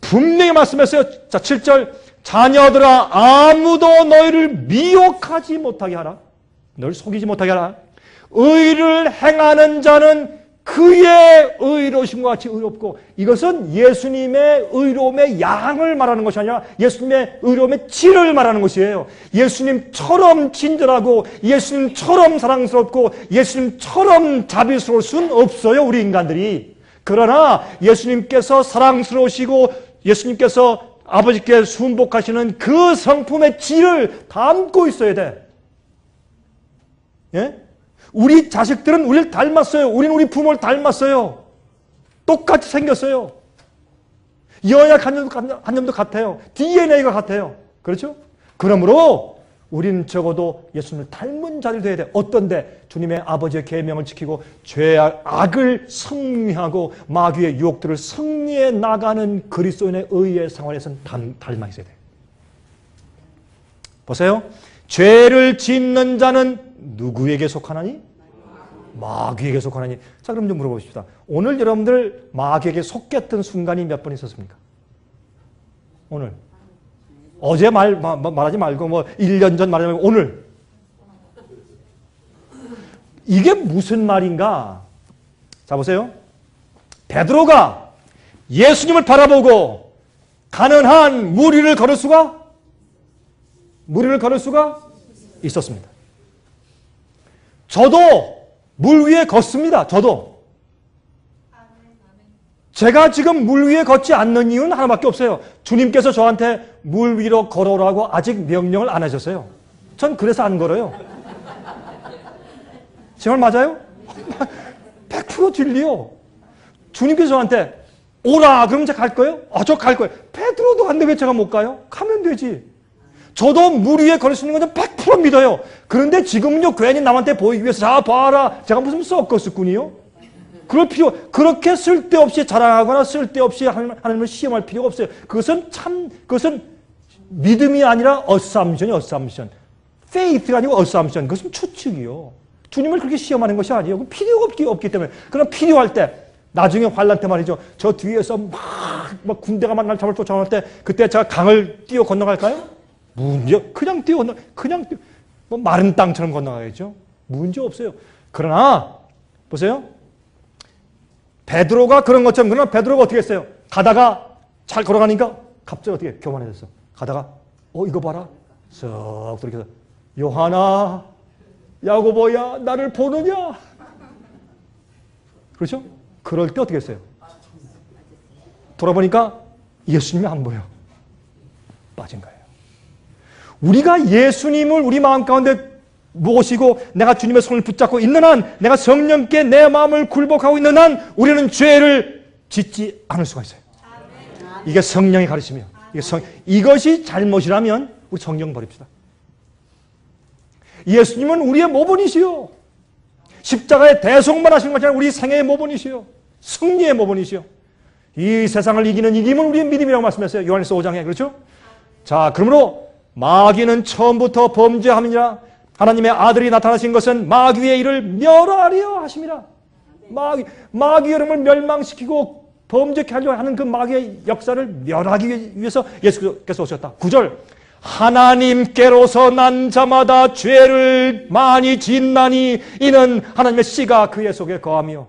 분명히 말씀했어요. 자, 7절 자녀들아 아무도 너희를 미혹하지 못하게 하라. 너를 속이지 못하게 하라. 의를 행하는 자는 그의 의로우심과 같이 의롭고 이것은 예수님의 의로움의 양을 말하는 것이 아니라 예수님의 의로움의 질을 말하는 것이에요. 예수님처럼 친절하고 예수님처럼 사랑스럽고 예수님처럼 자비스러울 수는 없어요. 우리 인간들이. 그러나 예수님께서 사랑스러우시고 예수님께서 아버지께 순복하시는 그 성품의 질을 담고 있어야 돼. 예? 우리 자식들은 우리를 닮았어요. 우리는 우리 부모를 닮았어요. 똑같이 생겼어요. 연약 한 점도 같아요. DNA가 같아요. 그렇죠? 그러므로 우리는 적어도 예수님을 닮은 자들이 되어야 돼. 어떤데? 주님의 아버지의 계명을 지키고 죄와 악을 승리하고 마귀의 유혹들을 승리해 나가는 그리스도인의 의의 생활에서는 닮아 있어야 돼. 보세요. 죄를 짓는 자는 누구에게 속하나니? 마귀에게 속하나니? 자, 그럼 좀 물어보십시다. 오늘 여러분들 마귀에게 속했던 순간이 몇 번 있었습니까? 오늘. 어제 말하지 말고 1년 전 말하지 말고 오늘. 이게 무슨 말인가? 자, 보세요. 베드로가 예수님을 바라보고 가능한 물 위를 걸을 수가 있었습니다. 저도 물 위에 걷습니다. 저도. 제가 지금 물 위에 걷지 않는 이유는 하나밖에 없어요. 주님께서 저한테 물 위로 걸어오라고 아직 명령을 안 하셨어요. 전 그래서 안 걸어요. 제 말 맞아요? 100% 진리요. 주님께서 저한테 오라 그러면 제가 갈 거예요? 저 갈 거예요. 베드로도 간데 왜 제가 못 가요? 가면 되지. 저도 물 위에 걸을 수 있는 건 100% 믿어요. 그런데 지금은요, 괜히 남한테 보이기 위해서 자 봐라. 제가 무슨 서커스꾼이요? 그렇게 쓸데없이 자랑하거나 쓸데없이 하나님을 시험할 필요가 없어요. 그것은 믿음이 아니라 assumption. faith가 아니고 assumption. 그것은 추측이요. 주님을 그렇게 시험하는 것이 아니에요. 필요가 없기 때문에. 그럼 필요할 때, 나중에 환란 때 말이죠. 저 뒤에서 막 군대가 날 잡을 쫓아올 때, 그때 제가 강을 뛰어 건너갈까요? 문제, 그냥 뛰어, 마른 땅처럼 건너가야죠. 문제 없어요. 그러나, 보세요. 베드로가 그런 것처럼, 그러나 베드로가 어떻게 했어요? 가다가 잘 걸어가니까 갑자기 어떻게 교만해졌어. 가다가, 이거 봐라. 쓱 그렇게 해서, 요하나, 야고보야, 나를 보느냐? 그렇죠? 그럴 때 어떻게 했어요? 돌아보니까 예수님이 안 보여. 빠진 거예요. 우리가 예수님을 우리 마음 가운데 모시고 내가 주님의 손을 붙잡고 있는 한, 내가 성령께 내 마음을 굴복하고 있는 한 우리는 죄를 짓지 않을 수가 있어요. 이게 성령의 가르침이에요. 이것이 잘못이라면 우리 성령 버립시다. 예수님은 우리의 모본이시요. 십자가의 대속만 하시는 것이 아니라 우리 생애의 모본이시요. 승리의 모본이시요. 이 세상을 이기는 이김은 우리의 믿음이라고 말씀했어요. 요한일서 5장에. 그렇죠? 자, 그러므로 마귀는 처음부터 범죄함이니라. 하나님의 아들이 나타나신 것은 마귀의 일을 멸하려 하심이라. 마귀 여러분을 멸망시키고 범죄케 하려 하는 그 마귀의 역사를 멸하기 위해서 예수께서 오셨다. 9절. 하나님께로서 난 자마다 죄를 많이 짓나니 이는 하나님의 씨가 그의 속에 거하며.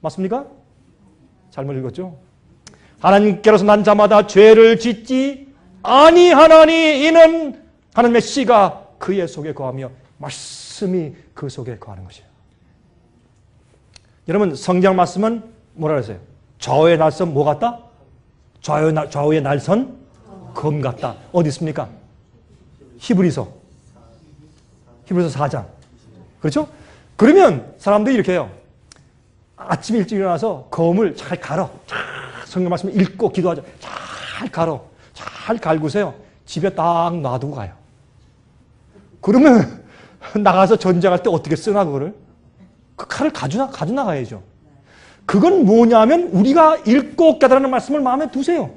맞습니까? 잘못 읽었죠? 하나님께로서 난 자마다 죄를 짓지 아니하나니 이는 하나님의 씨가 그의 속에 거하며. 말씀이 그 속에 거하는 것이에요. 여러분, 성경 말씀은 뭐라 그랬어요? 좌우의 날선 뭐 같다? 좌우의 날선 검 같다. 어디 있습니까? 히브리서 4장. 그렇죠? 그러면 사람들이 이렇게 해요. 아침에 일찍 일어나서 검을 잘 갈어. 성경 말씀을 읽고 기도하죠. 잘 갈어. 잘 갈구세요. 집에 딱 놔두고 가요. 그러면 나가서 전쟁할 때 어떻게 쓰나 그거를? 그 칼을 가져 나가야죠. 그건 뭐냐면 우리가 읽고 깨달은 말씀을 마음에 두세요.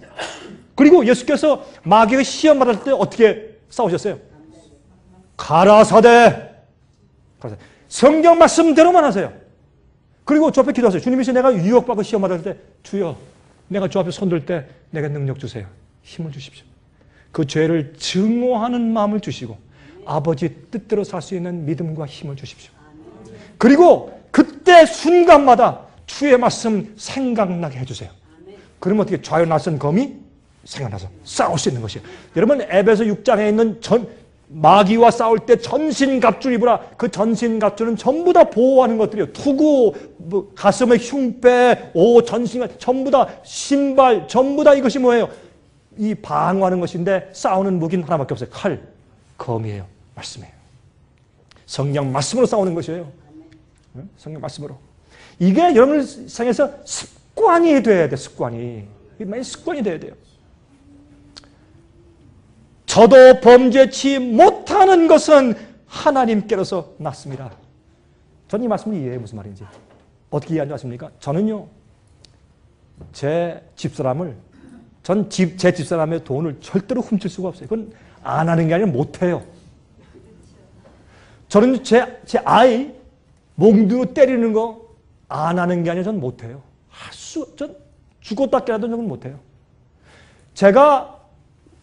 그리고 예수께서 마귀가 시험 받을 때 어떻게 싸우셨어요? 가라사대. 성경 말씀대로만 하세요. 그리고 주 앞에 기도하세요. 주님이시 내가 유혹받고 시험 받을 때 주여 내가 주 앞에 손들 때 내게 능력 주세요. 힘을 주십시오. 그 죄를 증오하는 마음을 주시고 아버지 뜻대로 살 수 있는 믿음과 힘을 주십시오. 그리고 그때 순간마다 주의 말씀 생각나게 해주세요. 그러면 어떻게 좌우 낯선 검이 생각나서 싸울 수 있는 것이에요. 여러분 에베소 6장에 있는 마귀와 싸울 때 전신갑주를 입으라. 그 전신갑주는 전부 다 보호하는 것들이에요. 투구, 가슴의 흉배, 전신갑, 전부 다 신발, 전부 다 이것이 뭐예요? 이 방어하는 것인데 싸우는 무기는 하나밖에 없어요. 칼, 검이에요. 말씀이에요. 성령 말씀으로 싸우는 것이에요. 성령 말씀으로. 이게 여러분 생에서 습관이 돼야 돼. 습관이 돼야 돼요. 저도 범죄치 못하는 것은 하나님께로서 났습니다. 저는 이 말씀을 이해해요. 무슨 말인지. 어떻게 이해하는지 아십니까? 저는요. 제 집사람의 돈을 절대로 훔칠 수가 없어요. 그건 안 하는 게 아니라 못해요. 저는 제 아이 몽둥이로 때리는 거 안 하는 게 아니라 전 못해요. 전 죽었다 깨라도 저는 못해요. 제가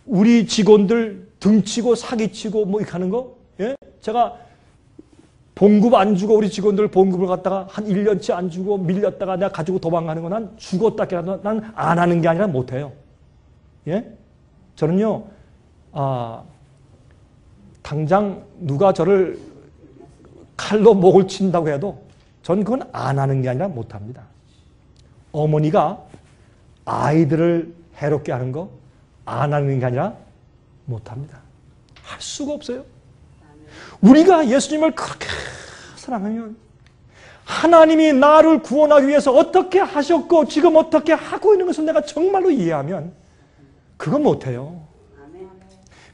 우리 직원들 등치고 사기치고 뭐 이렇게 하는 거, 예? 제가 봉급 안 주고 우리 직원들 봉급을 갖다가 한 1년치 안 주고 밀렸다가 내가 가지고 도망가는 거 난 죽었다 깨라도 난 안 하는 게 아니라 못해요. 예? 저는요, 당장 누가 저를 칼로 목을 친다고 해도 전 그건 안 하는 게 아니라 못합니다. 어머니가 아이들을 해롭게 하는 거 안 하는 게 아니라 못합니다. 할 수가 없어요. 우리가 예수님을 그렇게 사랑하면 하나님이 나를 구원하기 위해서 어떻게 하셨고 지금 어떻게 하고 있는 것을 내가 정말로 이해하면 그건 못해요.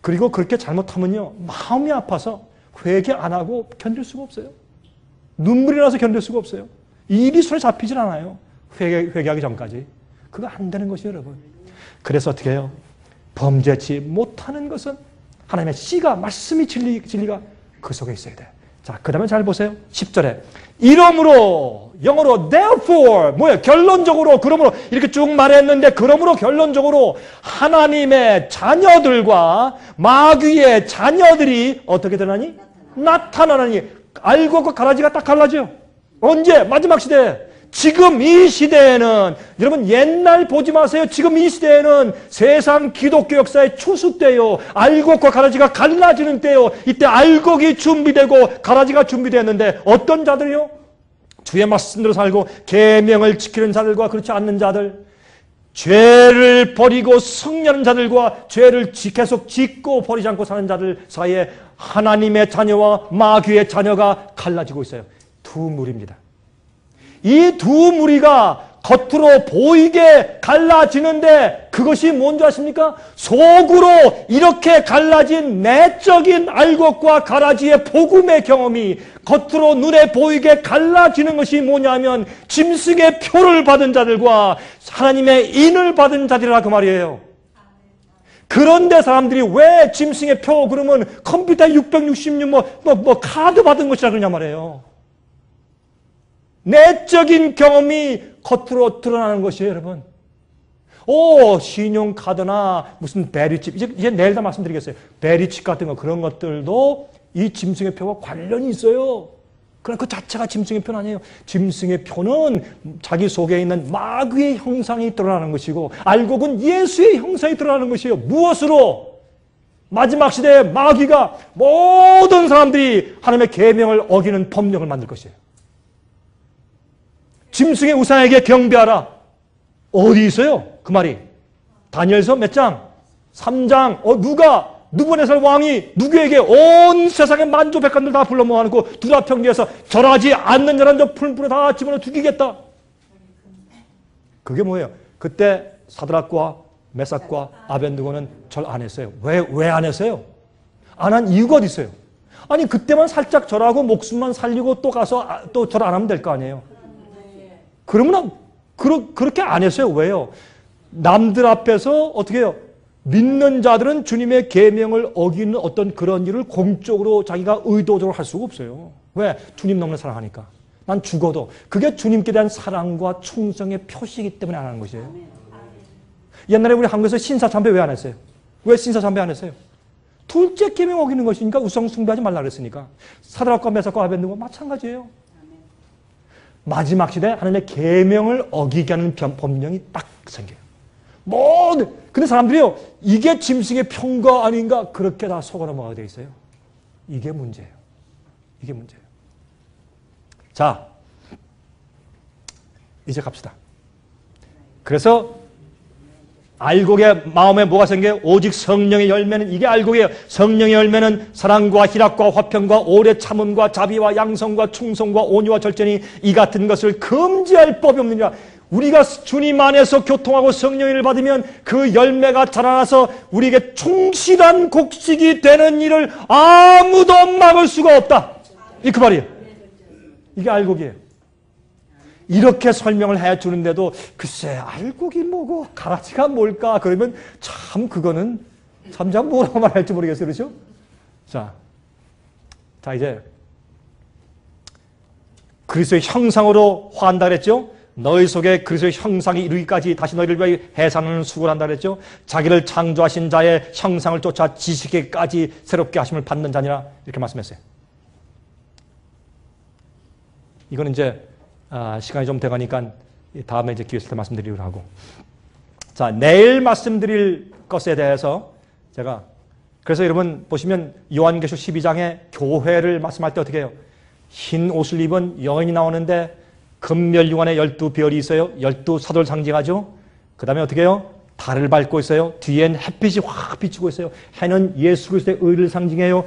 그리고 그렇게 잘못하면요, 마음이 아파서 회개 안 하고 견딜 수가 없어요. 눈물이 나서 견딜 수가 없어요. 일이 손에 잡히질 않아요. 회개하기 전까지. 그거 안 되는 것이에요, 여러분. 그래서 어떻게 해요? 범죄치 못하는 것은 하나님의 씨가, 말씀이 진리가 그 속에 있어야 돼. 자, 그 다음에 잘 보세요. 10절에. 이러므로, 영어로 therefore, 뭐예요? 결론적으로, 그러므로, 이렇게 쭉 말했는데, 그러므로 결론적으로 하나님의 자녀들과 마귀의 자녀들이 어떻게 되나니? 나타나니. 알곡과 가라지가 딱 갈라져요. 언제? 마지막 시대에. 지금 이 시대에는, 여러분 옛날 보지 마세요. 지금 이 시대에는 세상 기독교 역사의 초수 때요. 알곡과 가라지가 갈라지는 때요. 이때 알곡이 준비되고 가라지가 준비되었는데 어떤 자들이요? 주의 말씀대로 살고 계명을 지키는 자들과 그렇지 않는 자들, 죄를 버리고 승리하는 자들과 죄를 계속 짓고 버리지 않고 사는 자들 사이에 하나님의 자녀와 마귀의 자녀가 갈라지고 있어요. 두 무리입니다. 이 두 무리가 겉으로 보이게 갈라지는데 그것이 뭔지 아십니까? 속으로 이렇게 갈라진 내적인 알곡과 가라지의 복음의 경험이 겉으로 눈에 보이게 갈라지는 것이 뭐냐면 짐승의 표를 받은 자들과 하나님의 인을 받은 자들이라 그 말이에요. 그런데 사람들이 왜 짐승의 표 그러면 컴퓨터 666 카드 받은 것이라 그러냐 말이에요. 내적인 경험이 겉으로 드러나는 것이에요, 여러분. 신용카드나 무슨 베리칩, 이제 내일 다 말씀드리겠어요. 베리칩 같은 거, 그런 것들도 이 짐승의 표와 관련이 있어요. 그러나 그 자체가 짐승의 표는 아니에요. 짐승의 표는 자기 속에 있는 마귀의 형상이 드러나는 것이고, 알곡은 예수의 형상이 드러나는 것이에요. 무엇으로? 마지막 시대에 마귀가 모든 사람들이 하나님의 계명을 어기는 법령을 만들 것이에요. 짐승의 우상에게 경배하라. 어디 있어요? 그 말이. 다니엘서 몇 장? 3장. 누부갓네살 왕이 누구에게 온 세상의 만조백관들 다 불러 모아놓고 두라평지에서 절하지 않는 자는 저 풀불에 다 집어넣어 죽이겠다. 그게 뭐예요? 그때 사드락과 메삭과 아벤느고는 절 안 했어요. 왜 안 했어요? 안 한 이유가 어디 있어요? 아니 그때만 살짝 절하고 목숨만 살리고 또 가서 또 절 안 하면 될 거 아니에요. 그러면 그렇게 안 했어요. 왜요? 남들 앞에서 어떻게 해요? 믿는 자들은 주님의 계명을 어기는 어떤 그런 일을 공적으로 자기가 의도적으로 할 수가 없어요. 왜? 주님 너무나 사랑하니까. 난 죽어도 그게 주님께 대한 사랑과 충성의 표시이기 때문에 안 하는 것이에요. 옛날에 우리 한국에서 신사참배 왜 안 했어요? 왜 신사참배 안 했어요? 둘째 계명 어기는 것이니까 우상 숭배하지 말라 그랬으니까. 사드락과 메삭과 아벤느고 마찬가지예요. 마지막 시대에 하나님의 계명을 어기게 하는 법령이 딱 생겨요. 근데 사람들이요, 이게 짐승의 편가 아닌가 그렇게 다 속아 넘어가게 돼 있어요. 이게 문제예요. 이게 문제예요. 자, 이제 갑시다. 그래서 알곡의 마음에 뭐가 생겨요? 오직 성령의 열매는, 이게 알곡이에요. 성령의 열매는 사랑과 희락과 화평과 오래 참음과 자비와 양성과 충성과 온유와 절제니 이 같은 것을 금지할 법이 없느니라. 우리가 주님 안에서 교통하고 성령을 받으면 그 열매가 자라나서 우리에게 충실한 곡식이 되는 일을 아무도 막을 수가 없다. 이 그 말이에요. 이게 알곡이에요. 이렇게 설명을 해주는데도 글쎄 알곡이 뭐고 가라지가 뭘까? 그러면 참 그거는 참 뭐라고 말할지 모르겠어요. 그렇죠? 자 이제 그리스도의 형상으로 화한다 그랬죠? 너희 속에 그리스도의 형상이 이루기까지 다시 너희를 위하여 해산하는 수고를 한다 그랬죠? 자기를 창조하신 자의 형상을 쫓아 지식에까지 새롭게 하심을 받는 자니라 이렇게 말씀했어요. 이거는 이제 시간이 좀 돼가니까 다음에 이제 기회 있을 때 말씀드리기로 하고. 자, 내일 말씀드릴 것에 대해서 제가 그래서 여러분 보시면 요한계시록 12장에 교회를 말씀할 때 어떻게 해요? 흰 옷을 입은 여인이 나오는데 금멸류관에 12별이 있어요. 12사도를 상징하죠. 그 다음에 어떻게 해요? 달을 밟고 있어요. 뒤엔 햇빛이 확 비치고 있어요. 해는 예수 그리스도의 의를 상징해요.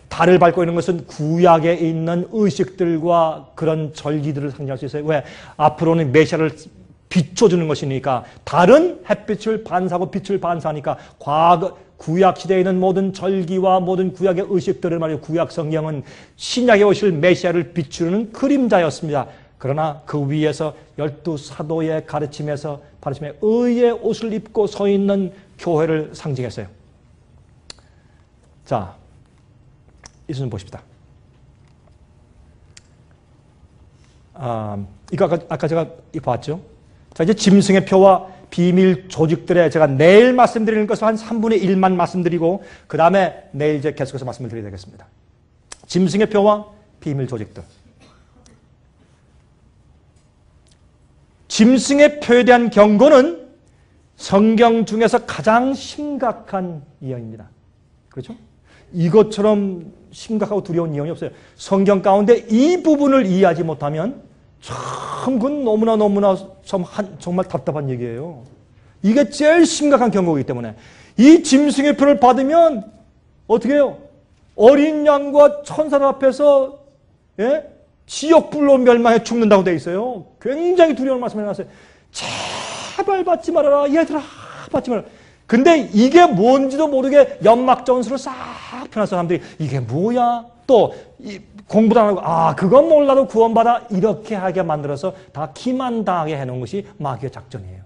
달을 밟고 있는 것은 구약에 있는 의식들과 그런 절기들을 상징할 수 있어요. 왜? 앞으로는 메시아를 비춰주는 것이니까. 달은 햇빛을 반사하고 빛을 반사하니까 구약 시대에 있는 모든 절기와 모든 구약의 의식들을 말이에요. 구약 성경은 신약에 오실 메시아를 비추는 그림자였습니다. 그러나 그 위에서 12사도의 가르침에 의의 옷을 입고 서 있는 교회를 상징했어요. 자, 이 순 보십시다. 이거 아까 제가 봤죠? 자, 이제 짐승의 표와 비밀 조직들에 제가 내일 말씀드리는 것을 한 3분의 1만 말씀드리고, 그 다음에 내일 이제 계속해서 말씀을 드려야 되겠습니다. 짐승의 표와 비밀 조직들. 짐승의 표에 대한 경고는 성경 중에서 가장 심각한 이형입니다. 그렇죠? 이것처럼 심각하고 두려운 이형이 없어요. 성경 가운데 이 부분을 이해하지 못하면 참 그건 너무나 정말 답답한 얘기예요. 이게 제일 심각한 경고이기 때문에 이 짐승의 표를 받으면 어떻게 해요? 어린 양과 천사들 앞에서 지옥불로 멸망해 죽는다고 되어 있어요. 굉장히 두려운 말씀을 해놨어요. 제발 받지 말아라. 얘들아 받지 말아라. 근데 이게 뭔지도 모르게 연막전술을 싹 펴놨어. 사람들이 이게 뭐야? 또 공부도 안 하고 그건 몰라도 구원받아 이렇게 하게 만들어서 다 기만당하게 해놓은 것이 마귀의 작전이에요.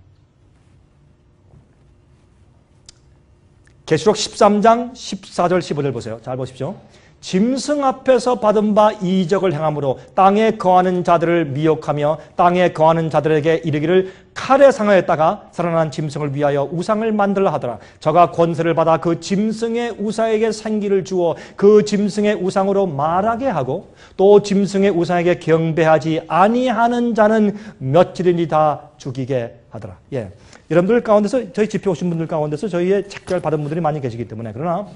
계시록 13장 14절 15절 보세요. 잘 보십시오. 짐승 앞에서 받은 바 이적을 행함으로 땅에 거하는 자들을 미혹하며 땅에 거하는 자들에게 이르기를 칼에 상하였다가 살아난 짐승을 위하여 우상을 만들라 하더라. 저가 권세를 받아 그 짐승의 우상에게 생기를 주어 그 짐승의 우상으로 말하게 하고 또 짐승의 우상에게 경배하지 아니하는 자는 며칠이니 다 죽이게 하더라. 예. 여러분들 가운데서 저희 집회 오신 분들 가운데서 저희의 책별 받은 분들이 많이 계시기 때문에 그러나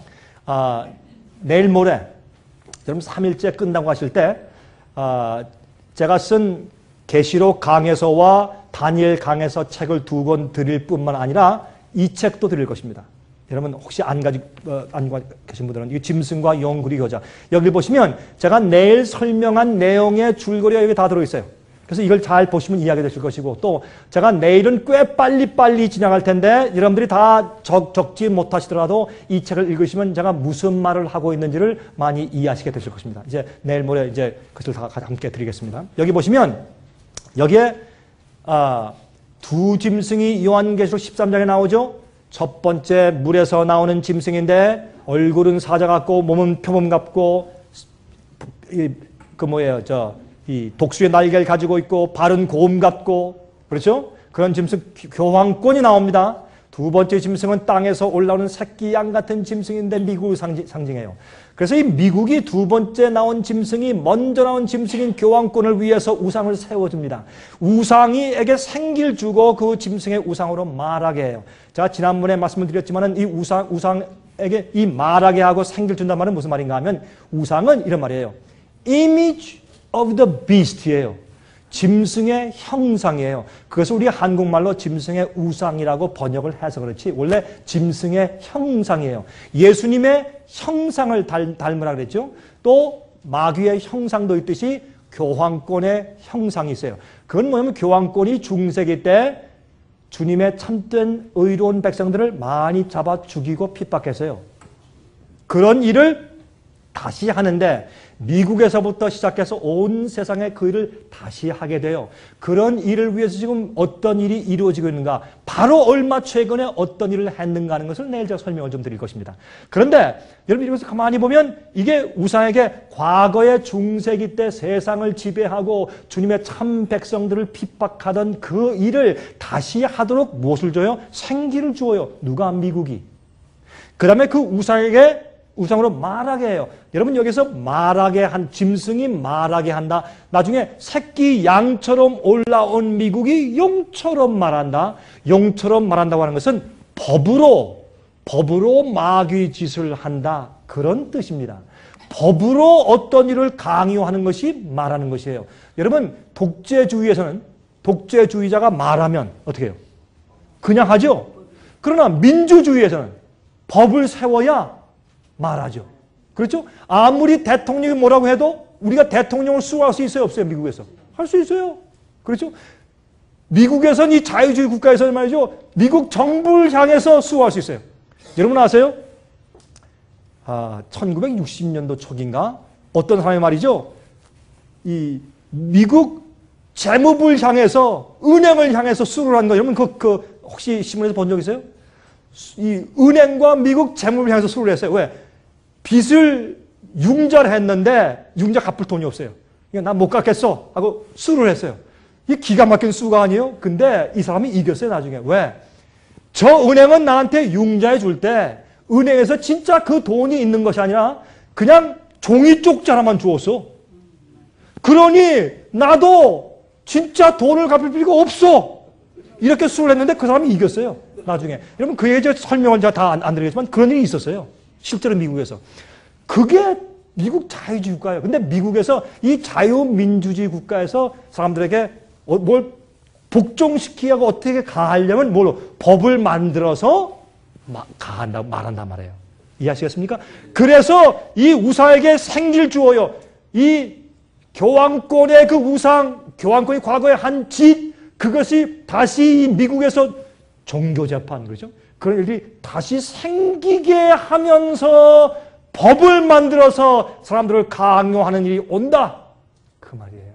내일 모레 여러분 3일째 끝나고 하실 때 제가 쓴 계시록 강해서와 다니엘 강해서 책을 2권 드릴 뿐만 아니라 이 책도 드릴 것입니다. 여러분 혹시 안 가지고 계신 분들은 이 짐승과 영구리 여자 여기 보시면 제가 내일 설명한 내용의 줄거리가 여기 다 들어있어요. 그래서 이걸 잘 보시면 이해하게 되실 것이고 또 제가 내일은 꽤 빨리 지나갈 텐데 여러분들이 다 적지 못하시더라도 이 책을 읽으시면 제가 무슨 말을 하고 있는지를 많이 이해하시게 되실 것입니다. 이제 내일 모레 이제 그것을 다 함께 드리겠습니다. 여기 보시면 여기에 두 짐승이 요한계시록 13장에 나오죠. 첫 번째 물에서 나오는 짐승인데 얼굴은 사자 같고 몸은 표범 같고 이 독수의 날개를 가지고 있고 발은 곰 같고 그렇죠? 그런 짐승 교황권이 나옵니다. 두 번째 짐승은 땅에서 올라오는 새끼 양 같은 짐승인데 미국을 상징해요. 그래서 이 미국이 두 번째 나온 짐승이 먼저 나온 짐승인 교황권을 위해서 우상을 세워줍니다. 우상이에게 생기를 주고 그 짐승의 우상으로 말하게 해요. 제가 지난번에 말씀을 드렸지만은 이 우상에게 이 말하게 하고 생기를 준다는 말은 무슨 말인가 하면 우상은 이런 말이에요. Image of the beast예요. 짐승의 형상이에요. 그것을 우리가 한국말로 짐승의 우상이라고 번역을 해서 그렇지 원래 짐승의 형상이에요. 예수님의 형상을 닮으라 그랬죠. 또 마귀의 형상도 있듯이 교황권의 형상이 있어요. 그건 뭐냐면 교황권이 중세기 때 주님의 참된 의로운 백성들을 많이 잡아 죽이고 핍박했어요. 그런 일을 다시 하는데 미국에서부터 시작해서 온 세상에 그 일을 다시 하게 돼요. 그런 일을 위해서 지금 어떤 일이 이루어지고 있는가, 바로 얼마 최근에 어떤 일을 했는가 하는 것을 내일 제가 설명을 좀 드릴 것입니다. 그런데 여러분 이것을 가만히 보면 이게 우상에게 과거의 중세기 때 세상을 지배하고 주님의 참 백성들을 핍박하던 그 일을 다시 하도록 무엇을 줘요? 생기를 주어요. 누가? 미국이. 그 다음에 그 우상에게 우상으로 말하게 해요. 여러분 여기서 말하게 한 짐승이 말하게 한다. 나중에 새끼 양처럼 올라온 미국이 용처럼 말한다. 용처럼 말한다고 하는 것은 법으로 마귀 짓을 한다. 그런 뜻입니다. 법으로 어떤 일을 강요하는 것이 말하는 것이에요. 여러분 독재주의에서는 독재주의자가 말하면 어떻게 해요? 그냥 하죠. 그러나 민주주의에서는 법을 세워야 말하죠. 그렇죠? 아무리 대통령이 뭐라고 해도 우리가 대통령을 수호할 수 있어요? 없어요? 미국에서? 할 수 있어요. 그렇죠? 미국에서는 이 자유주의 국가에서는 말이죠. 미국 정부를 향해서 수호할 수 있어요. 여러분 아세요? 1960년도 초인가 어떤 사람이 말이죠. 이 미국 재무부를 향해서 은행을 향해서 수를 한 거 여러분 혹시 신문에서 본 적 있어요? 이 은행과 미국 재무부를 향해서 수를 했어요. 왜? 빚을 융자를 했는데 융자 갚을 돈이 없어요. 난 못 갚겠어 하고 수를 했어요. 이게 기가 막힌 수가 아니에요? 근데 이 사람이 이겼어요 나중에. 왜? 저 은행은 나한테 융자해 줄 때 은행에서 진짜 그 돈이 있는 것이 아니라 그냥 종이 쪽지 하나만 주었어. 그러니 나도 진짜 돈을 갚을 필요가 없어. 이렇게 수를 했는데 그 사람이 이겼어요. 나중에. 여러분 그에 이제 설명은 제가 다 안 드리겠지만 그런 일이 있었어요. 실제로 미국에서. 그게 미국 자유주의 국가예요. 근데 미국에서 이 자유민주주의 국가에서 사람들에게 뭘 복종시키고 어떻게 가하려면 뭘로? 법을 만들어서 말한단 말이에요. 이해하시겠습니까? 그래서 이 우상에게 생기를 주어요. 이 교황권의 그 우상, 교황권이 과거에 한 짓, 그것이 다시 미국에서 종교재판, 그렇죠? 그런 일이 다시 생기게 하면서 법을 만들어서 사람들을 강요하는 일이 온다. 그 말이에요.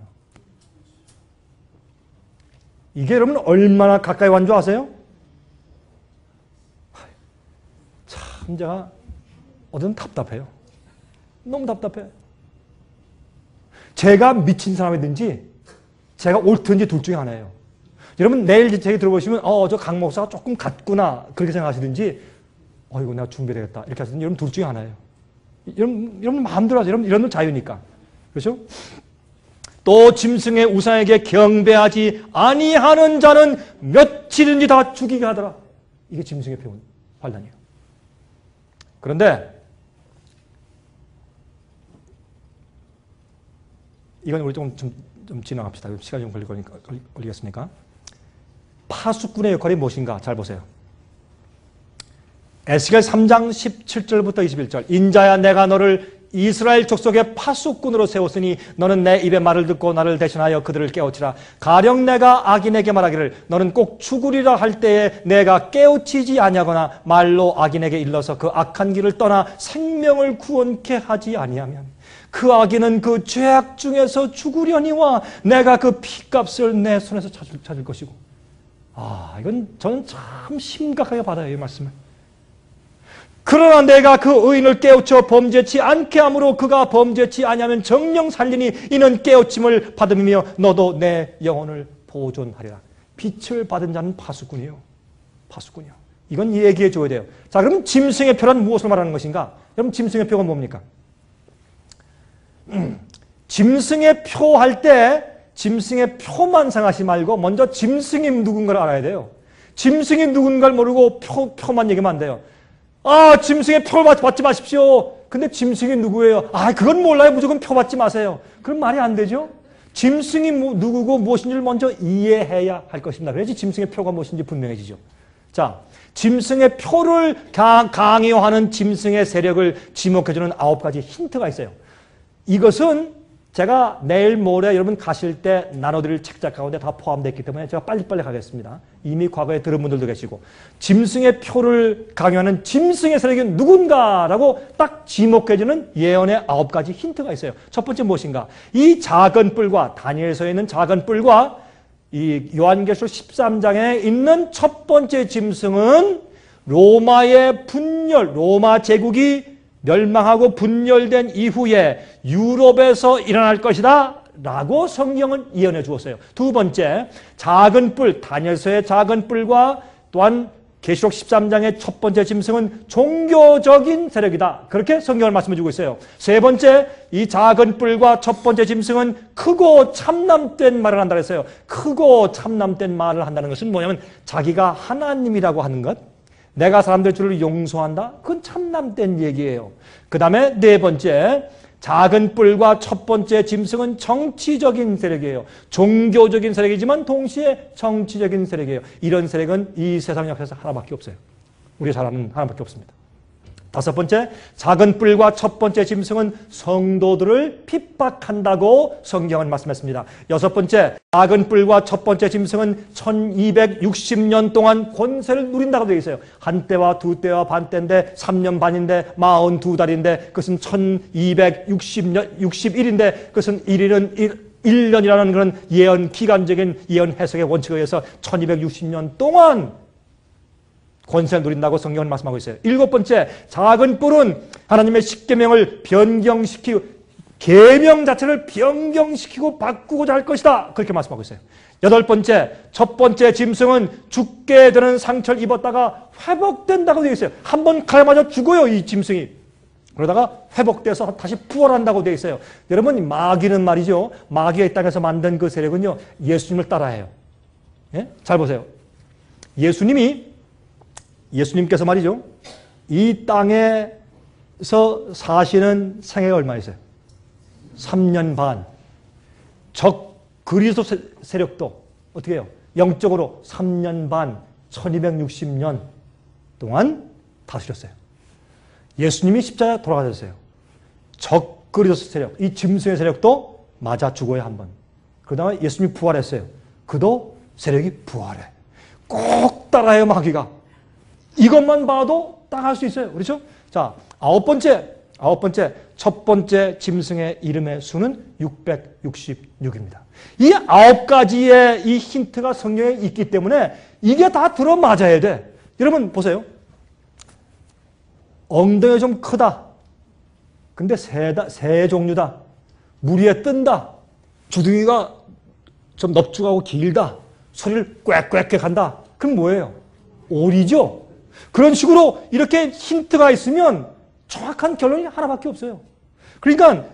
이게 여러분 얼마나 가까이 온 줄 아세요? 참 제가 어제는 답답해요. 너무 답답해요. 제가 미친 사람이든지 제가 옳든지 둘 중에 하나예요. 여러분 내일 제가 들어보시면 저 강 목사가 조금 같구나 그렇게 생각하시든지 이거 내가 준비되겠다 이렇게 하시든지 여러분 둘 중에 하나예요. 여러분 마음대로 하세요. 여러분 이런 건 자유니까. 그렇죠? 또 짐승의 우상에게 경배하지 아니하는 자는 며칠인지 다 죽이게 하더라. 이게 짐승의 표현 환란이에요. 그런데 이건 우리 좀 지나갑시다. 시간이 좀 걸리겠습니까? 파수꾼의 역할이 무엇인가? 잘 보세요. 에스겔 3장 17절부터 21절. 인자야 내가 너를 이스라엘 족속의 파수꾼으로 세웠으니 너는 내 입의 말을 듣고 나를 대신하여 그들을 깨우치라. 가령 내가 악인에게 말하기를 너는 꼭 죽으리라 할 때에 내가 깨우치지 아니하거나 말로 악인에게 일러서 그 악한 길을 떠나 생명을 구원케 하지 아니하면 그 악인은 그 죄악 중에서 죽으려니와 내가 그 피값을 내 손에서 찾을 것이고. 이건 저는 참 심각하게 받아요, 이 말씀을. 그러나 내가 그 의인을 깨우쳐 범죄치 않게 하므로 그가 범죄치 아니하면 정령 살리니 이는 깨우침을 받으며 너도 내 영혼을 보존하리라. 빛을 받은 자는 파수꾼이요. 파수꾼이요. 이건 얘기해 줘야 돼요. 자, 그럼 짐승의 표란 무엇을 말하는 것인가? 여러분 짐승의 표가 뭡니까? 짐승의 표 할 때 짐승의 표만 생각하지 말고 먼저 짐승이 누군가를 알아야 돼요. 짐승이 누군가를 모르고 표만 얘기하면 안 돼요. 짐승의 표를 받지 마십시오. 근데 짐승이 누구예요? 그건 몰라요. 무조건 표 받지 마세요. 그럼 말이 안 되죠? 짐승이 누구고 무엇인지를 먼저 이해해야 할 것입니다. 그래야지 짐승의 표가 무엇인지 분명해지죠. 자, 짐승의 표를 강요하는 짐승의 세력을 지목해주는 9가지 힌트가 있어요. 이것은 제가 내일 모레 여러분 가실 때 나눠드릴 책자 가운데 다 포함되어 있기 때문에 제가 빨리빨리 가겠습니다. 이미 과거에 들은 분들도 계시고 짐승의 표를 강요하는 짐승의 세력이 누군가라고 딱 지목해주는 예언의 9가지 힌트가 있어요. 첫 번째 무엇인가? 이 작은 뿔과 다니엘서에 있는 작은 뿔과 이 요한계시록 13장에 있는 첫 번째 짐승은 로마의 분열, 로마 제국이 멸망하고 분열된 이후에 유럽에서 일어날 것이다 라고 성경은 예언해 주었어요. 두 번째, 작은 뿔, 다니엘서의 작은 뿔과 또한 계시록 13장의 첫 번째 짐승은 종교적인 세력이다. 그렇게 성경을 말씀해 주고 있어요. 세 번째, 이 작은 뿔과 첫 번째 짐승은 크고 참남된 말을 한다고 했어요. 크고 참남된 말을 한다는 것은 뭐냐면 자기가 하나님이라고 하는 것, 내가 사람들을 용서한다? 그건 참남된 얘기예요. 그 다음에 네 번째, 작은 뿔과 첫 번째 짐승은 정치적인 세력이에요. 종교적인 세력이지만 동시에 정치적인 세력이에요. 이런 세력은 이 세상 역사에서 하나밖에 없어요. 우리 사람은 하나밖에 없습니다. 다섯 번째, 작은 뿔과 첫 번째 짐승은 성도들을 핍박한다고 성경은 말씀했습니다. 여섯 번째, 작은 뿔과 첫 번째 짐승은 1260년 동안 권세를 누린다고 되어 있어요. 한 때와 두 때와 반 때인데 3년 반인데 42달인데 그것은 1261인데 그것은 1일은 1년이라는 그런 예언, 기간적인 예언 해석의 원칙에 의해서 1260년 동안 권세를 누린다고 성경은 말씀하고 있어요. 일곱 번째, 작은 뿔은 하나님의 십계명을 변경시키고 계명 자체를 변경시키고 바꾸고자 할 것이다. 그렇게 말씀하고 있어요. 여덟 번째, 첫 번째 짐승은 죽게 되는 상처를 입었다가 회복된다고 되어 있어요. 한번 칼 맞아 죽어요, 이 짐승이. 그러다가 회복돼서 다시 부활한다고 되어 있어요. 여러분, 마귀는 말이죠. 마귀가 이 땅에서 만든 그 세력은요, 예수님을 따라해요. 예? 잘 보세요. 예수님께서 말이죠. 이 땅에서 사시는 생애가 얼마 있어요? 3년 반. 적 그리스도 세력도 어떻게 해요? 영적으로 3년 반, 1260년 동안 다스렸어요. 예수님이 십자가에 돌아가셨어요. 적 그리스도 세력, 이 짐승의 세력도 맞아 죽어요, 한번. 그러다가 예수님이 부활했어요. 그도 세력이 부활해. 꼭 따라해요, 마귀가. 이것만 봐도 따라할 수 있어요. 그렇죠? 자, 아홉 번째, 첫 번째 짐승의 이름의 수는 666입니다. 이 아홉 가지의 이 힌트가 성경에 있기 때문에 이게 다 들어맞아야 돼. 여러분 보세요. 엉덩이가 좀 크다. 근데 새 종류다. 물 위에 뜬다. 주둥이가 좀 넙죽하고 길다. 소리를 꽥꽥꽥 한다. 그럼 뭐예요? 오리죠? 그런 식으로 이렇게 힌트가 있으면 정확한 결론이 하나밖에 없어요. 그러니까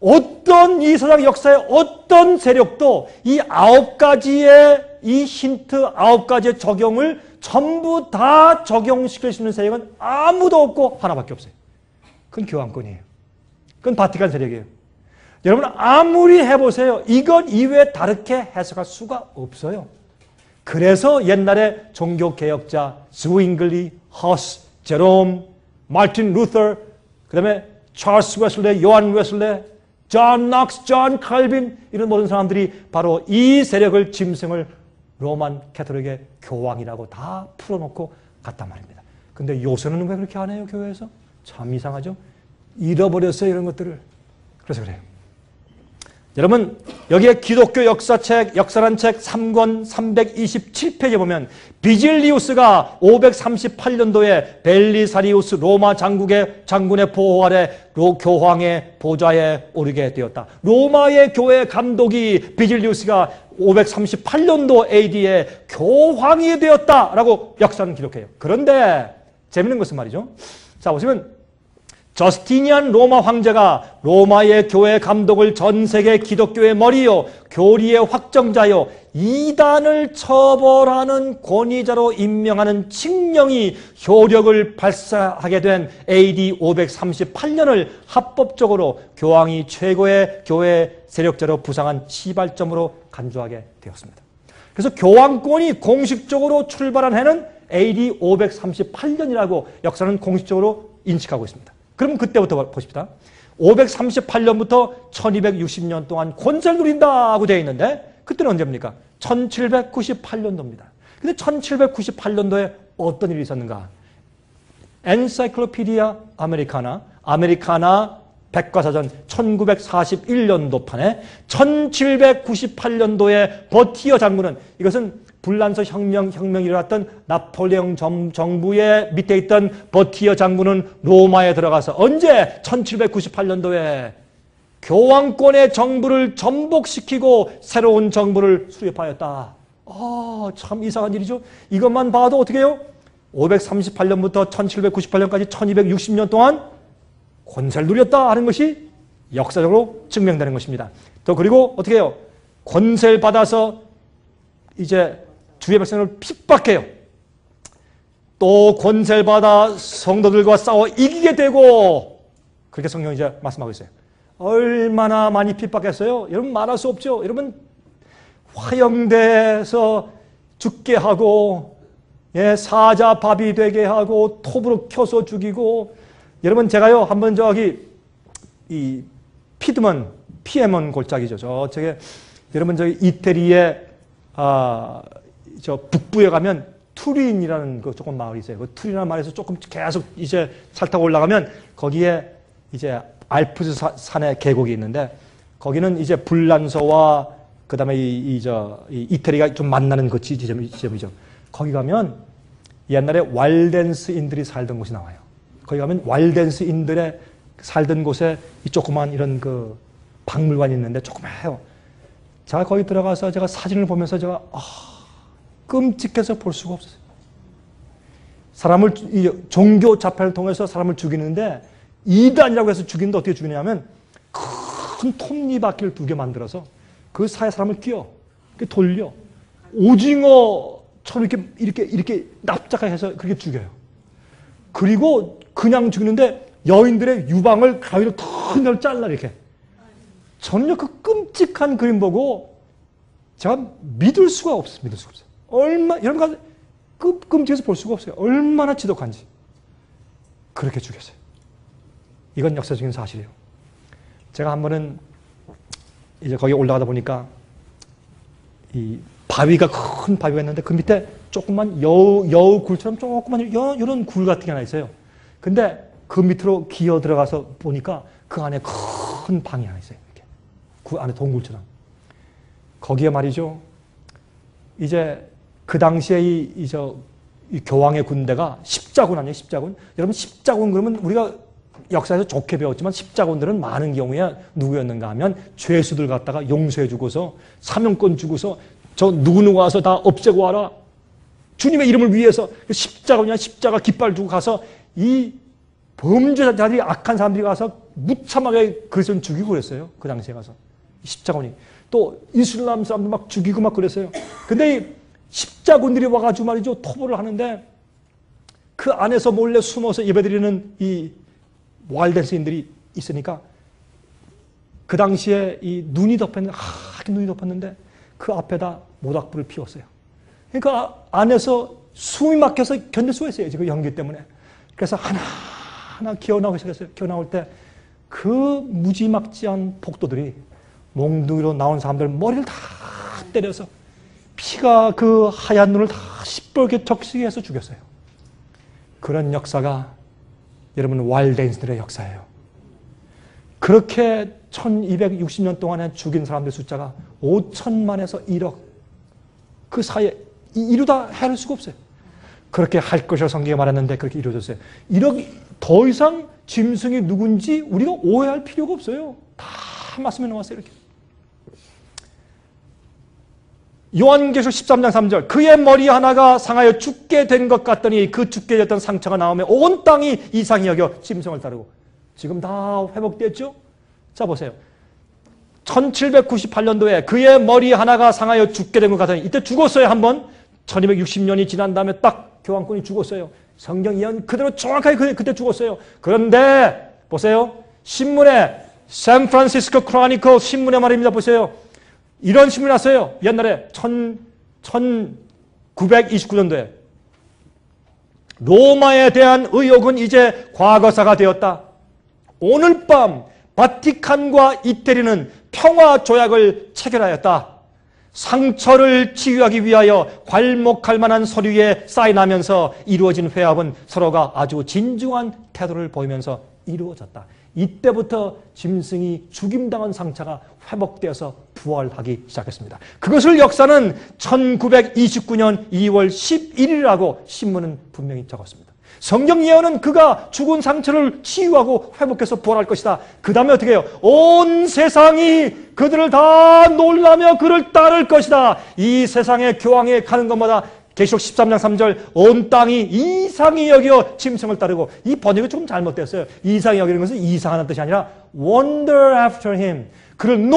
어떤 이 세상 역사의 어떤 세력도 이 아홉 가지의 이 힌트, 아홉 가지의 적용을 전부 다 적용시킬 수 있는 세력은 아무도 없고 하나밖에 없어요. 그건 교황권이에요. 그건 바티칸 세력이에요. 여러분 아무리 해보세요. 이것 이외에 다르게 해석할 수가 없어요. 그래서 옛날에 종교개혁자 스윙글리, 허스, 제롬, 마틴 루터, 그 다음에 찰스 웨슬레, 요한 웨슬레, 존 넉스, 존 칼빈 이런 모든 사람들이 바로 이 세력을 짐승을 로만 캐톨릭의 교황이라고 다 풀어놓고 갔단 말입니다. 근데 요새는 왜 그렇게 안 해요, 교회에서? 참 이상하죠? 잃어버렸어요, 이런 것들을. 그래서 그래요. 여러분 여기에 기독교 역사책, 역사란 책 3권 327페이지에 보면 비질리우스가 538년도에 벨리사리우스 로마 장군의 보호 아래 교황의 보좌에 오르게 되었다. 로마의 교회 감독이 비질리우스가 538년도 AD에 교황이 되었다라고 역사는 기록해요. 그런데 재밌는 것은 말이죠. 자 보시면 저스티니안 로마 황제가 로마의 교회 감독을 전 세계 기독교의 머리요 교리의 확정자요 이단을 처벌하는 권위자로 임명하는 칙령이 효력을 발사하게 된 AD 538년을 합법적으로 교황이 최고의 교회 세력자로 부상한 시발점으로 간주하게 되었습니다. 그래서 교황권이 공식적으로 출발한 해는 AD 538년이라고 역사는 공식적으로 인식하고 있습니다. 그럼 그때부터 보십시다. 538년부터 1260년 동안 권세를 누린다고 되어 있는데 그때는 언제입니까? 1798년도입니다. 근데 1798년도에 어떤 일이 있었는가? 엔사이클로피디아 아메리카나 백과사전 1941년도 판에 1798년도에 버티어 장군은 이것은 불란서 혁명이 일어났던 나폴레옹 정부의 밑에 있던 버티어 장군은 로마에 들어가서 언제? 1798년도에 교황권의 정부를 전복시키고 새로운 정부를 수립하였다. 참 이상한 일이죠. 이것만 봐도 어떻게 해요? 538년부터 1798년까지 1260년 동안 권세를 누렸다 하는 것이 역사적으로 증명되는 것입니다. 또 그리고 어떻게 해요? 권세를 받아서 이제 주의 백성을 핍박해요. 또 권세를 받아 성도들과 싸워 이기게 되고, 그렇게 성경이 이제 말씀하고 있어요. 얼마나 많이 핍박했어요? 여러분 말할 수 없죠. 여러분 화형대에서 죽게 하고, 예, 사자밥이 되게 하고, 톱으로 켜서 죽이고. 여러분 제가요 한번 저기 이 피에먼 골짜기죠. 저쪽에 여러분 저기 이태리의 저 북부에 가면 투린이라는 그 조금 마을이 있어요. 그 투린이라는 마을에서 조금 계속 이제 살 타고 올라가면 거기에 이제 알프스 산의 계곡이 있는데, 거기는 이제 불란서와 그다음에 이 이태리가 좀 만나는 그 지점이죠. 거기 가면 옛날에 왈덴스인들이 살던 곳이 나와요. 거기 가면 왈덴스인들의 살던 곳에 이 조그만 이런 그 박물관이 있는데 조그매요. 제가 거기 들어가서 제가 사진을 보면서 제가 끔찍해서 볼 수가 없었어요. 사람을 종교 자폐를 통해서 사람을 죽이는데, 이단이라고 해서 죽이는데 어떻게 죽이냐면 큰 톱니바퀴를 2개 만들어서 그 사이에 사람을 끼워 돌려 오징어처럼 이렇게 납작하게 해서 그렇게 죽여요. 그리고 그냥 죽이는데 여인들의 유방을 가위로 큰 걸 잘라 이렇게. 저는요 그 끔찍한 그림 보고 제가 믿을 수가 없어요. 여러분 끔찍해서 볼 수가 없어요. 얼마나 지독한지. 그렇게 죽였어요. 이건 역사적인 사실이에요. 제가 한 번은 이제 거기 올라가다 보니까 이 바위가 큰 바위가 있는데 그 밑에 조그만 여우 굴처럼 조그만 이런 굴 같은 게 하나 있어요. 근데 그 밑으로 기어 들어가서 보니까 그 안에 큰 방이 하나 있어요. 이렇게 그 안에 동굴처럼. 거기에 말이죠. 이제 그 당시에 이 교황의 군대가 십자군 아니에요, 십자군. 여러분 십자군 그러면 우리가 역사에서 좋게 배웠지만 십자군들은 많은 경우에 누구였는가 하면 죄수들 갖다가 용서해 주고서 사명권 주고서 저 누구누구 와서 다 없애고 와라. 주님의 이름을 위해서 십자군이나 십자가 깃발 두고 가서 이 범죄자들이 악한 사람들이 가서 무참하게 그리스도인 죽이고 그랬어요. 그 당시에 가서. 십자군이. 또 이슬람 사람들 막 죽이고 막 그랬어요. 근데 이 십자군들이 와가지고 말이죠. 토벌을 하는데 그 안에서 몰래 숨어서 예배드리는 이 왈덴스인들이 있으니까 그 당시에 이 눈이 덮였는데, 하얗게 눈이 덮였는데 그 앞에다 모닥불을 피웠어요. 그러니까 안에서 숨이 막혀서 견딜 수가 있어요. 지금 연기 때문에. 그래서 하나하나 기어나오기 시작했어요. 기어나올 때 그 무지막지한 폭도들이 몽둥이로 나온 사람들 머리를 다 때려서 피가 그 하얀 눈을 다 시뻘게 적시게 해서 죽였어요. 그런 역사가 여러분 왈덴스들의 역사예요. 그렇게 1260년 동안에 죽인 사람들 숫자가 5천만에서 1억. 그 사이에 이루다 헤아릴 수가 없어요. 그렇게 할 것이라고 성경에 말했는데 그렇게 이루어졌어요. 더 이상 짐승이 누군지 우리가 오해할 필요가 없어요. 다 말씀해 놓았어요. 이렇게. 요한계시록 13장 3절 그의 머리 하나가 상하여 죽게 된 것 같더니 그 죽게 됐던 상처가 나오며 온 땅이 이상히 여겨 짐승을 따르고. 지금 다 회복됐죠? 자 보세요. 1798년도에 그의 머리 하나가 상하여 죽게 된 것 같더니 이때 죽었어요. 한번 1260년이 지난 다음에 딱 교황권이 죽었어요. 성경 예언 그대로 정확하게 그때 죽었어요. 그런데 보세요. 신문에 샌프란시스코 크로니클 신문에 말입니다. 보세요. 이런 신문이 났어요. 옛날에 1929년도에 로마에 대한 의혹은 이제 과거사가 되었다. 오늘 밤 바티칸과 이태리는 평화 조약을 체결하였다. 상처를 치유하기 위하여 괄목할 만한 서류에 사인하면서 이루어진 회합은 서로가 아주 진중한 태도를 보이면서 이루어졌다. 이때부터 짐승이 죽임당한 상처가 회복되어서 부활하기 시작했습니다. 그것을 역사는 1929년 2월 11일이라고 신문은 분명히 적었습니다. 성경 예언은 그가 죽은 상처를 치유하고 회복해서 부활할 것이다. 그 다음에 어떻게 해요? 온 세상이 그들을 다 놀라며 그를 따를 것이다. 이 세상의 교황에 가는 것마다 계시록 13장 3절 온 땅이 이상히 여겨 짐승을 따르고, 이 번역이 조금 잘못됐어요. 이상히 여기는 것은 이상하는 뜻이 아니라 wonder after him. 그를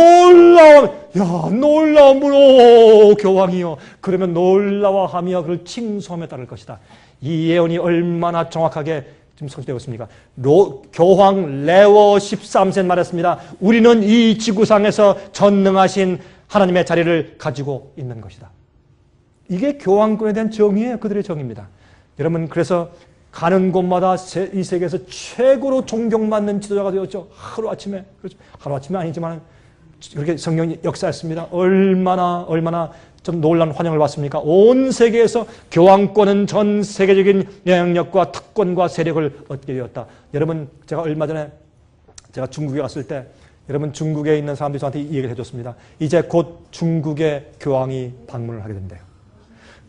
놀라움으로 교황이요. 그러면 놀라워하며 그를 칭송하며 따를 것이다. 이 예언이 얼마나 정확하게 지금 성취되고 있습니까? 교황 레오 13세는 말했습니다. 우리는 이 지구상에서 전능하신 하나님의 자리를 가지고 있는 것이다. 이게 교황권에 대한 정의예요. 그들의 정의입니다. 여러분, 그래서 가는 곳마다 이 세계에서 최고로 존경받는 지도자가 되었죠. 하루아침에. 그렇죠. 하루아침에 아니지만 그렇게 성경이 역사했습니다. 얼마나 좀 놀라운 환영을 받습니까? 온 세계에서 교황권은 전 세계적인 영향력과 특권과 세력을 얻게 되었다. 여러분, 제가 얼마 전에 제가 중국에 갔을 때 여러분, 중국에 있는 사람들이 저한테 이 얘기를 해줬습니다. 이제 곧 중국의 교황이 방문을 하게 된대요.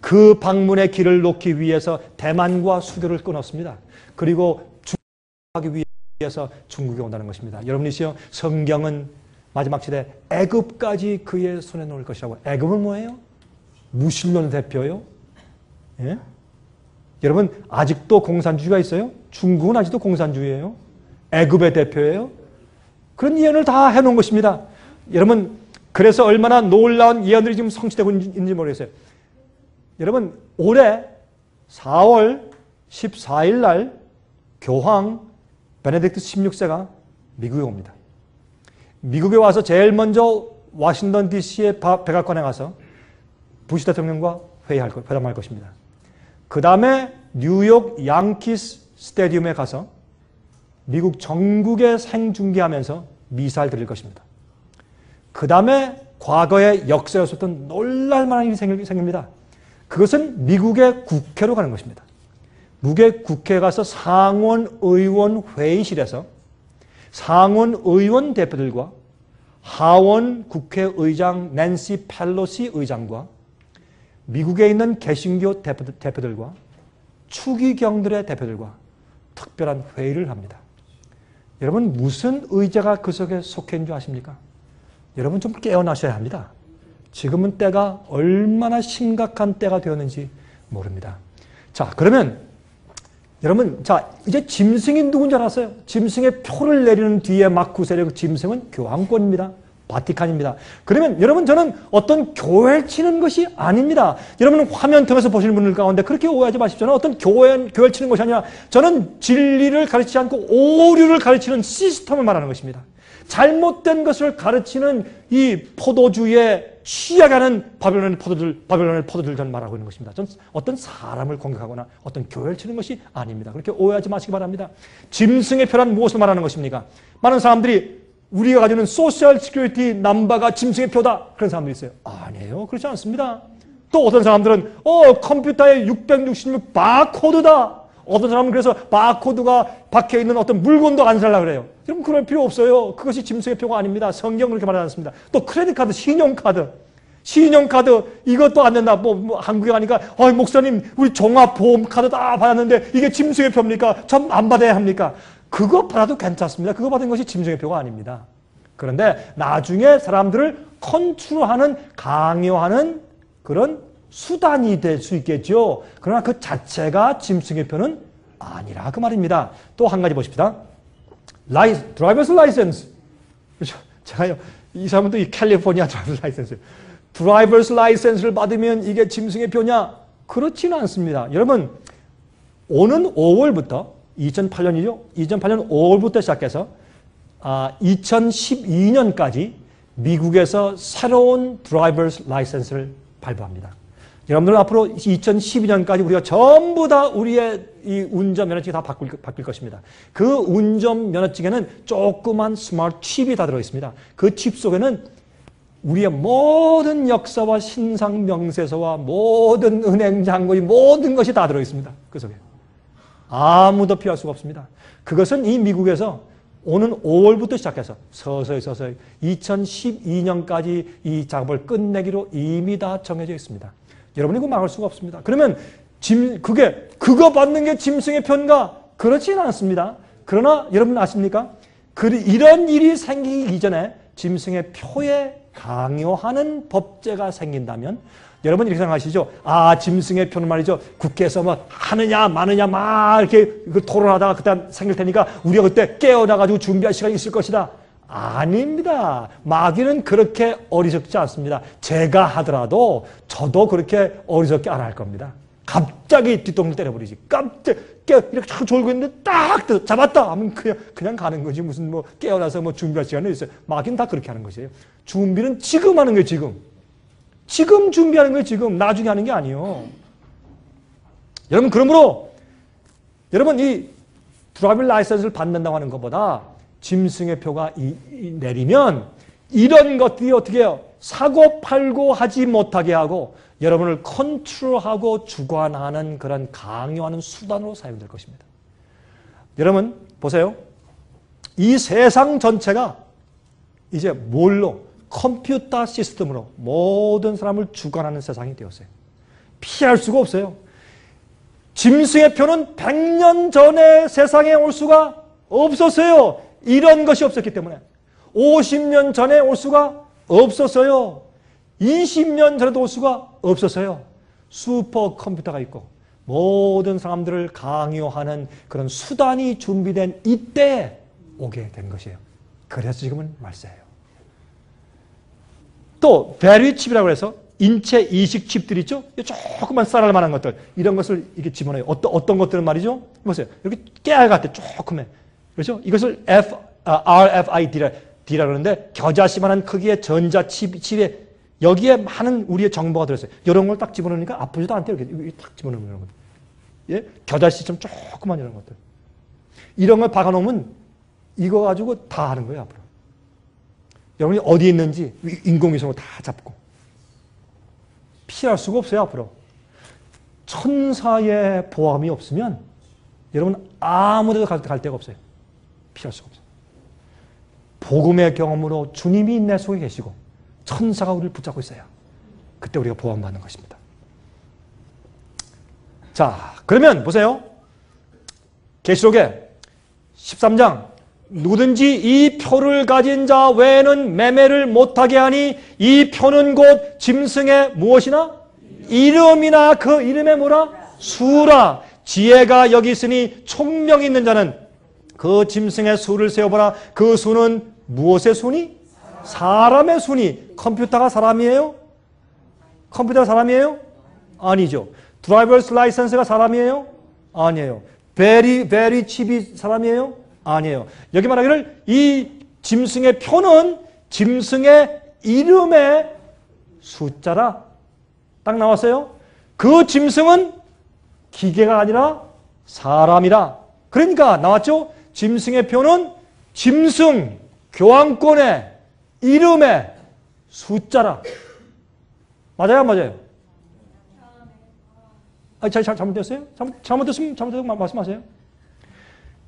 그 방문의 길을 놓기 위해서 대만과 수교를 끊었습니다. 그리고 중국하기 위해서 중국에 온다는 것입니다. 여러분이시여, 성경은 마지막 시대 애굽까지 그의 손에 놓을 것이라고. 애굽은 뭐예요? 무신론 대표요. 예? 여러분, 아직도 공산주의가 있어요? 중국은 아직도 공산주의예요. 애굽의 대표예요. 그런 예언을 다 해놓은 것입니다. 여러분, 그래서 얼마나 놀라운 예언들이 지금 성취되고 있는지 모르겠어요. 여러분, 올해 4월 14일 날 교황 베네딕트 16세가 미국에 옵니다. 미국에 와서 제일 먼저 워싱턴 DC의 백악관에 가서 부시 대통령과 회담할 것입니다. 그 다음에 뉴욕 양키스 스타디움에 가서 미국 전국에 생중계하면서 미사를 드릴 것입니다. 그 다음에 과거의 역사에 없었던 놀랄만한 일이 생깁니다. 그것은 미국의 국회로 가는 것입니다. 미국의 국회에 가서 상원의원 회의실에서 상원의원 대표들과 하원 국회의장 낸시 펠로시 의장과 미국에 있는 개신교 대표들과 추기경들의 대표들과 특별한 회의를 합니다. 여러분, 무슨 의제가 그 속에 속해 있는 줄 아십니까? 여러분, 좀 깨어나셔야 합니다. 지금은 때가 얼마나 심각한 때가 되었는지 모릅니다. 자, 그러면 여러분, 자, 이제 짐승이 누군지 알았어요? 짐승의 표를 내리는 뒤에 막 구세력 짐승은 교황권입니다. 바티칸입니다. 그러면 여러분, 저는 어떤 교회를 치는 것이 아닙니다. 여러분은 화면 통해서 보시는 분들 가운데 그렇게 오해하지 마십시오. 저는 어떤 교회를 치는 것이 아니라 저는 진리를 가르치지 않고 오류를 가르치는 시스템을 말하는 것입니다. 잘못된 것을 가르치는 이 포도주에 취약하는 바벨론의 포도들 저는 말하고 있는 것입니다. 저는 어떤 사람을 공격하거나 어떤 교회를 치는 것이 아닙니다. 그렇게 오해하지 마시기 바랍니다. 짐승의 표란 무엇을 말하는 것입니까? 많은 사람들이 우리가 가지고 있는 소셜 시큐리티 넘버가 짐승의 표다. 그런 사람들이 있어요. 아니에요. 그렇지 않습니다. 또 어떤 사람들은 컴퓨터에 666 바코드다. 어떤 사람은 그래서 바코드가 박혀있는 어떤 물건도 안 살려고 그래요. 여러분, 그럴 필요 없어요. 그것이 짐승의 표가 아닙니다. 성경은 그렇게 말하지 않습니다. 또 크레딧 카드, 신용카드 이것도 안 된다. 한국에 가니까 목사님 우리 종합보험 카드 다 받았는데 이게 짐승의 표입니까? 전 안 받아야 합니까? 그거 받아도 괜찮습니다. 그거 받은 것이 짐승의 표가 아닙니다. 그런데 나중에 사람들을 컨트롤하는, 강요하는 그런 수단이 될 수 있겠죠. 그러나 그 자체가 짐승의 표는 아니라 그 말입니다. 또 한 가지 보십시다. 드라이버스 라이센스. 그렇죠. 제가요, 이 사람은 또 이 캘리포니아 드라이버스 라이센스. 드라이버스 라이센스를 받으면 이게 짐승의 표냐? 그렇지는 않습니다. 여러분, 오는 5월부터 2008년이죠. 2008년 5월부터 시작해서 2012년까지 미국에서 새로운 드라이버스 라이센스를 발부합니다. 여러분들은 앞으로 2012년까지 우리가 전부 다 우리의 이 운전 면허증이 다 바뀔 것입니다. 그 운전 면허증에는 조그만 스마트 칩이 다 들어있습니다. 그 칩 속에는 우리의 모든 역사와 신상 명세서와 모든 은행 잔고의 모든 것이 다 들어있습니다. 그 속에. 아무도 피할 수가 없습니다. 그것은 이 미국에서 오는 5월부터 시작해서 서서히 2012년까지 이 작업을 끝내기로 이미 다 정해져 있습니다. 여러분이 그거 막을 수가 없습니다. 그러면 그거 받는 게 짐승의 표인가? 그렇지는 않습니다. 그러나 여러분 아십니까? 이런 일이 생기기 이전에 짐승의 표에 강요하는 법제가 생긴다면 여러분 이렇게 생각하시죠? 아, 짐승의 표는 말이죠. 국회에서 뭐 하느냐 마느냐 막 이렇게 토론하다가 그때 생길 테니까 우리가 그때 깨어나가지고 준비할 시간이 있을 것이다. 아닙니다. 마귀는 그렇게 어리석지 않습니다. 제가 하더라도 저도 그렇게 어리석게 안 할 겁니다. 갑자기 뒤통수 때려버리지. 깜짝 이렇게 쫙 졸고 있는데 딱 잡았다 하면 그냥 가는 거지. 무슨 뭐 깨어나서 뭐 준비할 시간이 있어요. 마귀는 다 그렇게 하는 것이에요. 준비는 지금 하는 거예요. 지금 준비하는 거예요. 지금 나중에 하는 게 아니에요. 여러분 그러므로 여러분 이 드라이빙 라이선스를 받는다고 하는 것보다 짐승의 표가 내리면 이런 것들이 어떻게 해요? 사고 팔고 하지 못하게 하고 여러분을 컨트롤하고 주관하는 그런 강요하는 수단으로 사용될 것입니다. 여러분 보세요. 이 세상 전체가 이제 뭘로? 컴퓨터 시스템으로 모든 사람을 주관하는 세상이 되었어요. 피할 수가 없어요. 짐승의 표는 100년 전에 세상에 올 수가 없었어요. 이런 것이 없었기 때문에. 50년 전에 올 수가 없었어요. 20년 전에도 올 수가 없었어요. 슈퍼컴퓨터가 있고 모든 사람들을 강요하는 그런 수단이 준비된 이때에 오게 된 것이에요. 그래서 지금은 말세예요. 또 베리 칩이라고 해서 인체 이식 칩들 있죠? 조그만 쌀알 만한 것들 이런 것을 이렇게 집어넣어요. 어떤 것들은 말이죠? 보세요. 이렇게 깨알 같아. 조그매. 그렇죠? 이것을 RFID라 그러는데 겨자씨만한 크기의 전자칩에 여기에 많은 우리의 정보가 들어있어요. 이런 걸 딱 집어넣으니까 아프지도 않대요. 이렇게 딱 집어넣으면 이런 것들. 예? 겨자씨처럼 조그만 이런 것들. 이런 걸 박아놓으면 이거 가지고 다 하는 거예요. 앞으로. 여러분이 어디 있는지 인공위성으로 다 잡고. 피할 수가 없어요. 앞으로. 천사의 보함이 없으면 여러분 아무 데도 갈 데가 없어요. 피할 수가 없어요. 복음의 경험으로 주님이 내 속에 계시고 천사가 우리를 붙잡고 있어요. 그때 우리가 보호받는 것입니다. 자, 그러면 보세요. 계시록에 13장 누구든지 이 표를 가진 자 외에는 매매를 못하게 하니 이 표는 곧 짐승의 무엇이나? 이름이나 그 이름의 뭐라? 수라. 지혜가 여기 있으니 총명이 있는 자는 그 짐승의 수를 세어보라. 그 수는 무엇의 수니? 사람의 수니. 컴퓨터가 사람이에요? 컴퓨터가 사람이에요? 아니죠. 드라이버스 라이선스가 사람이에요? 아니에요. 베리 칩이 사람이에요? 아니에요. 여기 말하기를 이 짐승의 표는 짐승의 이름의 숫자라. 딱 나왔어요. 그 짐승은 기계가 아니라 사람이라. 그러니까 나왔죠? 짐승의 표는 짐승 교황권의 이름의 숫자라. 맞아요? 맞아요? 잘못됐어요? 잘못됐으면 말씀하세요.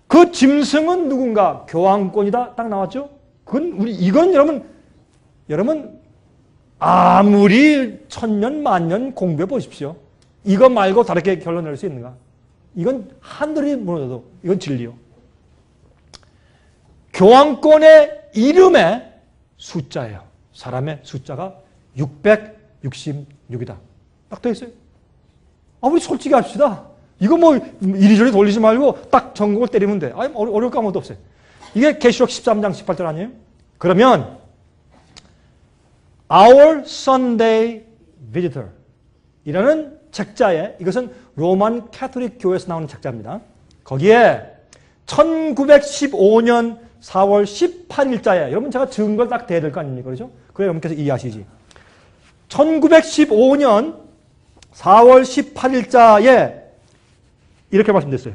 그 짐승은 누군가? 교황권이다. 딱 나왔죠? 이건 여러분, 아무리 천년, 만년 공부해 보십시오. 이거 말고 다르게 결론 낼 수 있는가? 이건 하늘이 무너져도 이건 진리요. 교황권의 이름의 숫자예요. 사람의 숫자가 666이다. 딱 되어 있어요. 우리 솔직히 합시다. 이거 뭐 이리저리 돌리지 말고 딱 전국을 때리면 돼. 어려울 거 아무것도 없어요. 이게 계시록 13장 18절 아니에요? 그러면 Our Sunday Visitor 이라는 책자에 이것은 로만 캐토릭 교회에서 나오는 책자입니다. 거기에 1915년 4월 18일자에 여러분 제가 증거를 딱 대야 될 거 아닙니까? 그렇죠? 그래 여러분께서 이해하시지. 1915년 4월 18일자에 이렇게 말씀드렸어요.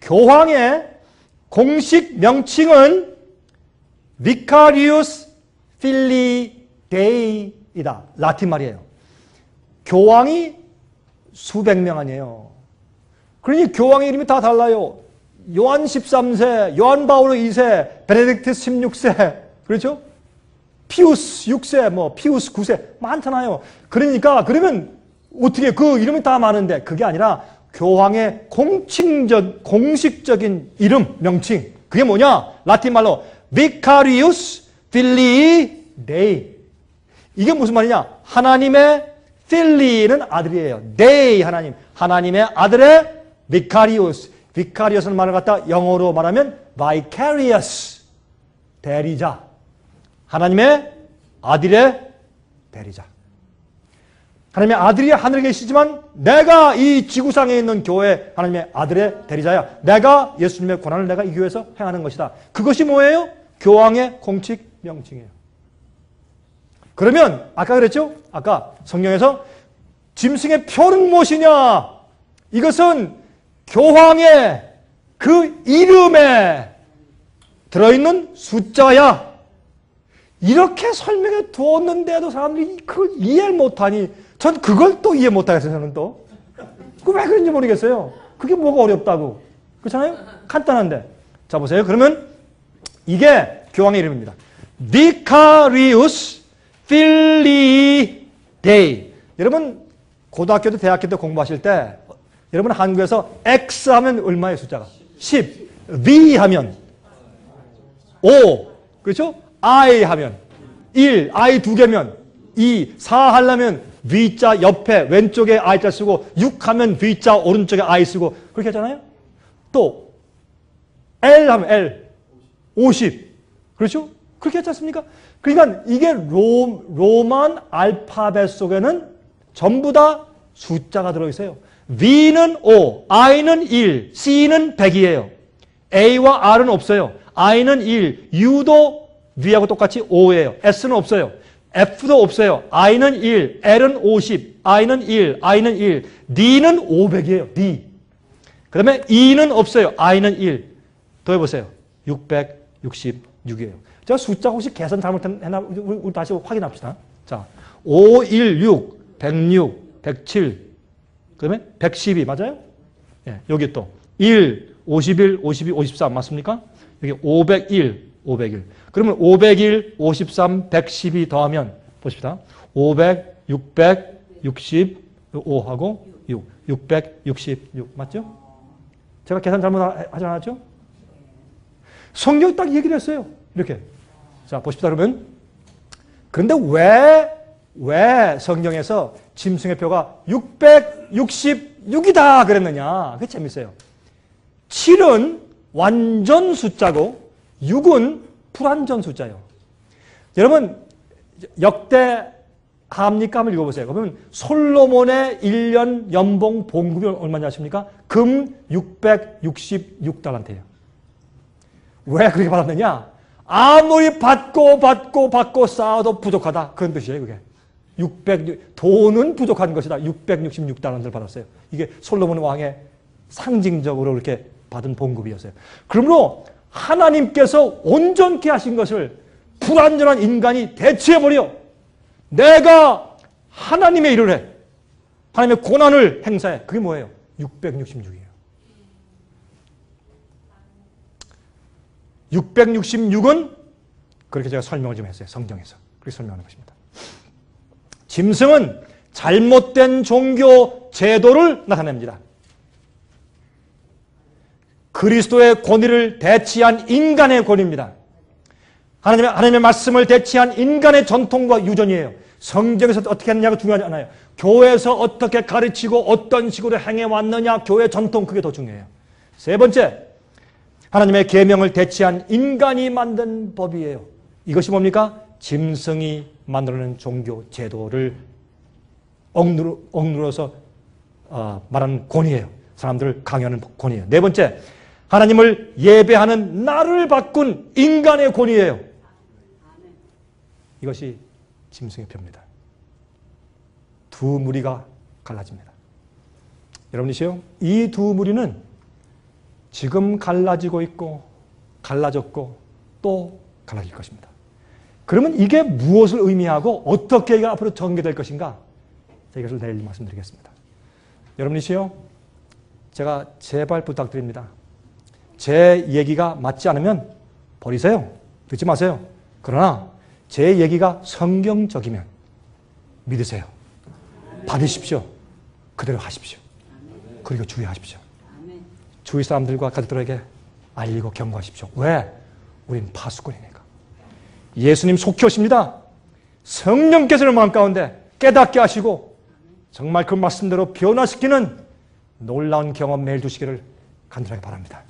교황의 공식 명칭은 Vicarius Filii Dei이다. 라틴 말이에요. 교황이 수백 명 아니에요. 그러니 교황의 이름이 다 달라요. 요한 13세, 요한 바오로 2세, 베네딕트 16세, 그렇죠? 피우스 6세, 피우스 9세, 많잖아요. 그러니까, 그러면 어떻게 그 이름이 다 많은데, 그게 아니라 교황의 공식적인 이름, 명칭. 그게 뭐냐? 라틴 말로 Vicarius Filii Dei. 이게 무슨 말이냐? 하나님의 필리는 아들이에요. they 하나님의 아들의 vicarious. vicarious는 말을 갖다 영어로 말하면 vicarious. 대리자. 하나님의 아들의 대리자. 하나님의 아들이 하늘에 계시지만 내가 이 지구상에 있는 교회 하나님의 아들의 대리자야. 내가 예수님의 고난을 내가 이 교회에서 행하는 것이다. 그것이 뭐예요? 교황의 공식 명칭이에요. 그러면 아까 그랬죠? 아까 성경에서 짐승의 표는 무엇이냐? 이것은 교황의 그 이름에 들어있는 숫자야. 이렇게 설명해 두었는데도 사람들이 그걸 이해를 못하니 전 그걸 또 이해 못하겠어요. 저는 또. 그 왜 그런지 모르겠어요. 그게 뭐가 어렵다고. 그렇잖아요? 간단한데. 자 보세요. 그러면 이게 교황의 이름입니다. Vicarius Filii Dei. 여러분 고등학교 때 대학교 때 공부하실 때 여러분 한국에서 X 하면 얼마예요 숫자가? 10. V 하면 5. 그렇죠? I 하면 1. I 두 개면 2. 4 하려면 V자 옆에 왼쪽에 I자 쓰고 6 하면 V자 오른쪽에 I 쓰고 그렇게 하잖아요? 또 L 하면 L 50. 그렇죠? 그렇게 했지 않습니까? 그러니까 이게 로만 알파벳 속에는 전부 다 숫자가 들어있어요. V는 5, I는 1, C는 100이에요. A와 R은 없어요. I는 1, U도 V하고 똑같이 5예요. S는 없어요. F도 없어요. I는 1, L은 50, I는 1, I는 1, D는 500이에요. D. 그 다음에 E는 없어요. I는 1. 더 해보세요. 666이에요. 제가 숫자 혹시 계산 잘못했나? 우리 다시 확인합시다. 자, 516, 106, 107, 그 다음에 112 맞아요? 예, 여기 또 1, 51, 52, 54 맞습니까? 여기 501, 501. 그러면 501, 53, 112 더하면 보십시다. 500, 665하고 6, 666 맞죠? 제가 계산 잘못하지 않았죠? 성경이 딱 얘기를 했어요. 이렇게. 자, 보십시다. 그러면 그런데 왜 성경에서 짐승의 표가 666이다 그랬느냐? 그게 재밌어요. 7은 완전 숫자고 6은 불완전 숫자예요. 여러분 역대하합니까? 한번 읽어보세요. 그러면 솔로몬의 1년 연봉 봉급이 얼마냐 아십니까? 금 666달란트예요. 왜 그렇게 받았느냐? 아무리 받고 쌓아도 부족하다. 그런 뜻이에요. 그게. 돈은 부족한 것이다. 666달란트를 받았어요. 이게 솔로몬 왕의 상징적으로 이렇게 받은 봉급이었어요. 그러므로 하나님께서 온전케 하신 것을 불완전한 인간이 대체해버려. 내가 하나님의 일을 해. 하나님의 고난을 행사해. 그게 뭐예요? 666이에요. 666은 그렇게 제가 설명을 좀 했어요. 성경에서. 그렇게 설명하는 것입니다. 짐승은 잘못된 종교 제도를 나타냅니다. 그리스도의 권위를 대치한 인간의 권위입니다. 하나님의 말씀을 대치한 인간의 전통과 유전이에요. 성경에서 어떻게 했느냐가 중요하지 않아요. 교회에서 어떻게 가르치고 어떤 식으로 행해왔느냐, 교회 전통, 그게 더 중요해요. 세 번째, 하나님의 계명을 대치한 인간이 만든 법이에요. 이것이 뭡니까? 짐승이 만들어낸 종교 제도를 억누러서 말하는 권위예요. 사람들을 강요하는 권위예요. 네 번째, 하나님을 예배하는 나를 바꾼 인간의 권위예요. 이것이 짐승의 표입니다. 두 무리가 갈라집니다. 여러분이시요, 이 두 무리는 지금 갈라지고 있고 갈라졌고 또 갈라질 것입니다. 그러면 이게 무엇을 의미하고 어떻게 이게 앞으로 전개될 것인가? 제가 이것을 내일 말씀드리겠습니다. 여러분이시요, 제가 제발 부탁드립니다. 제 얘기가 맞지 않으면 버리세요. 듣지 마세요. 그러나 제 얘기가 성경적이면 믿으세요. 받으십시오. 그대로 하십시오. 그리고 주의하십시오. 주위 사람들과 가족들에게 알리고 경고하십시오. 왜? 우린 파수꾼이니까. 예수님 속히 오십니다. 성령께서 마음 가운데 깨닫게 하시고 정말 그 말씀대로 변화시키는 놀라운 경험 매일 주시기를 간절하게 바랍니다.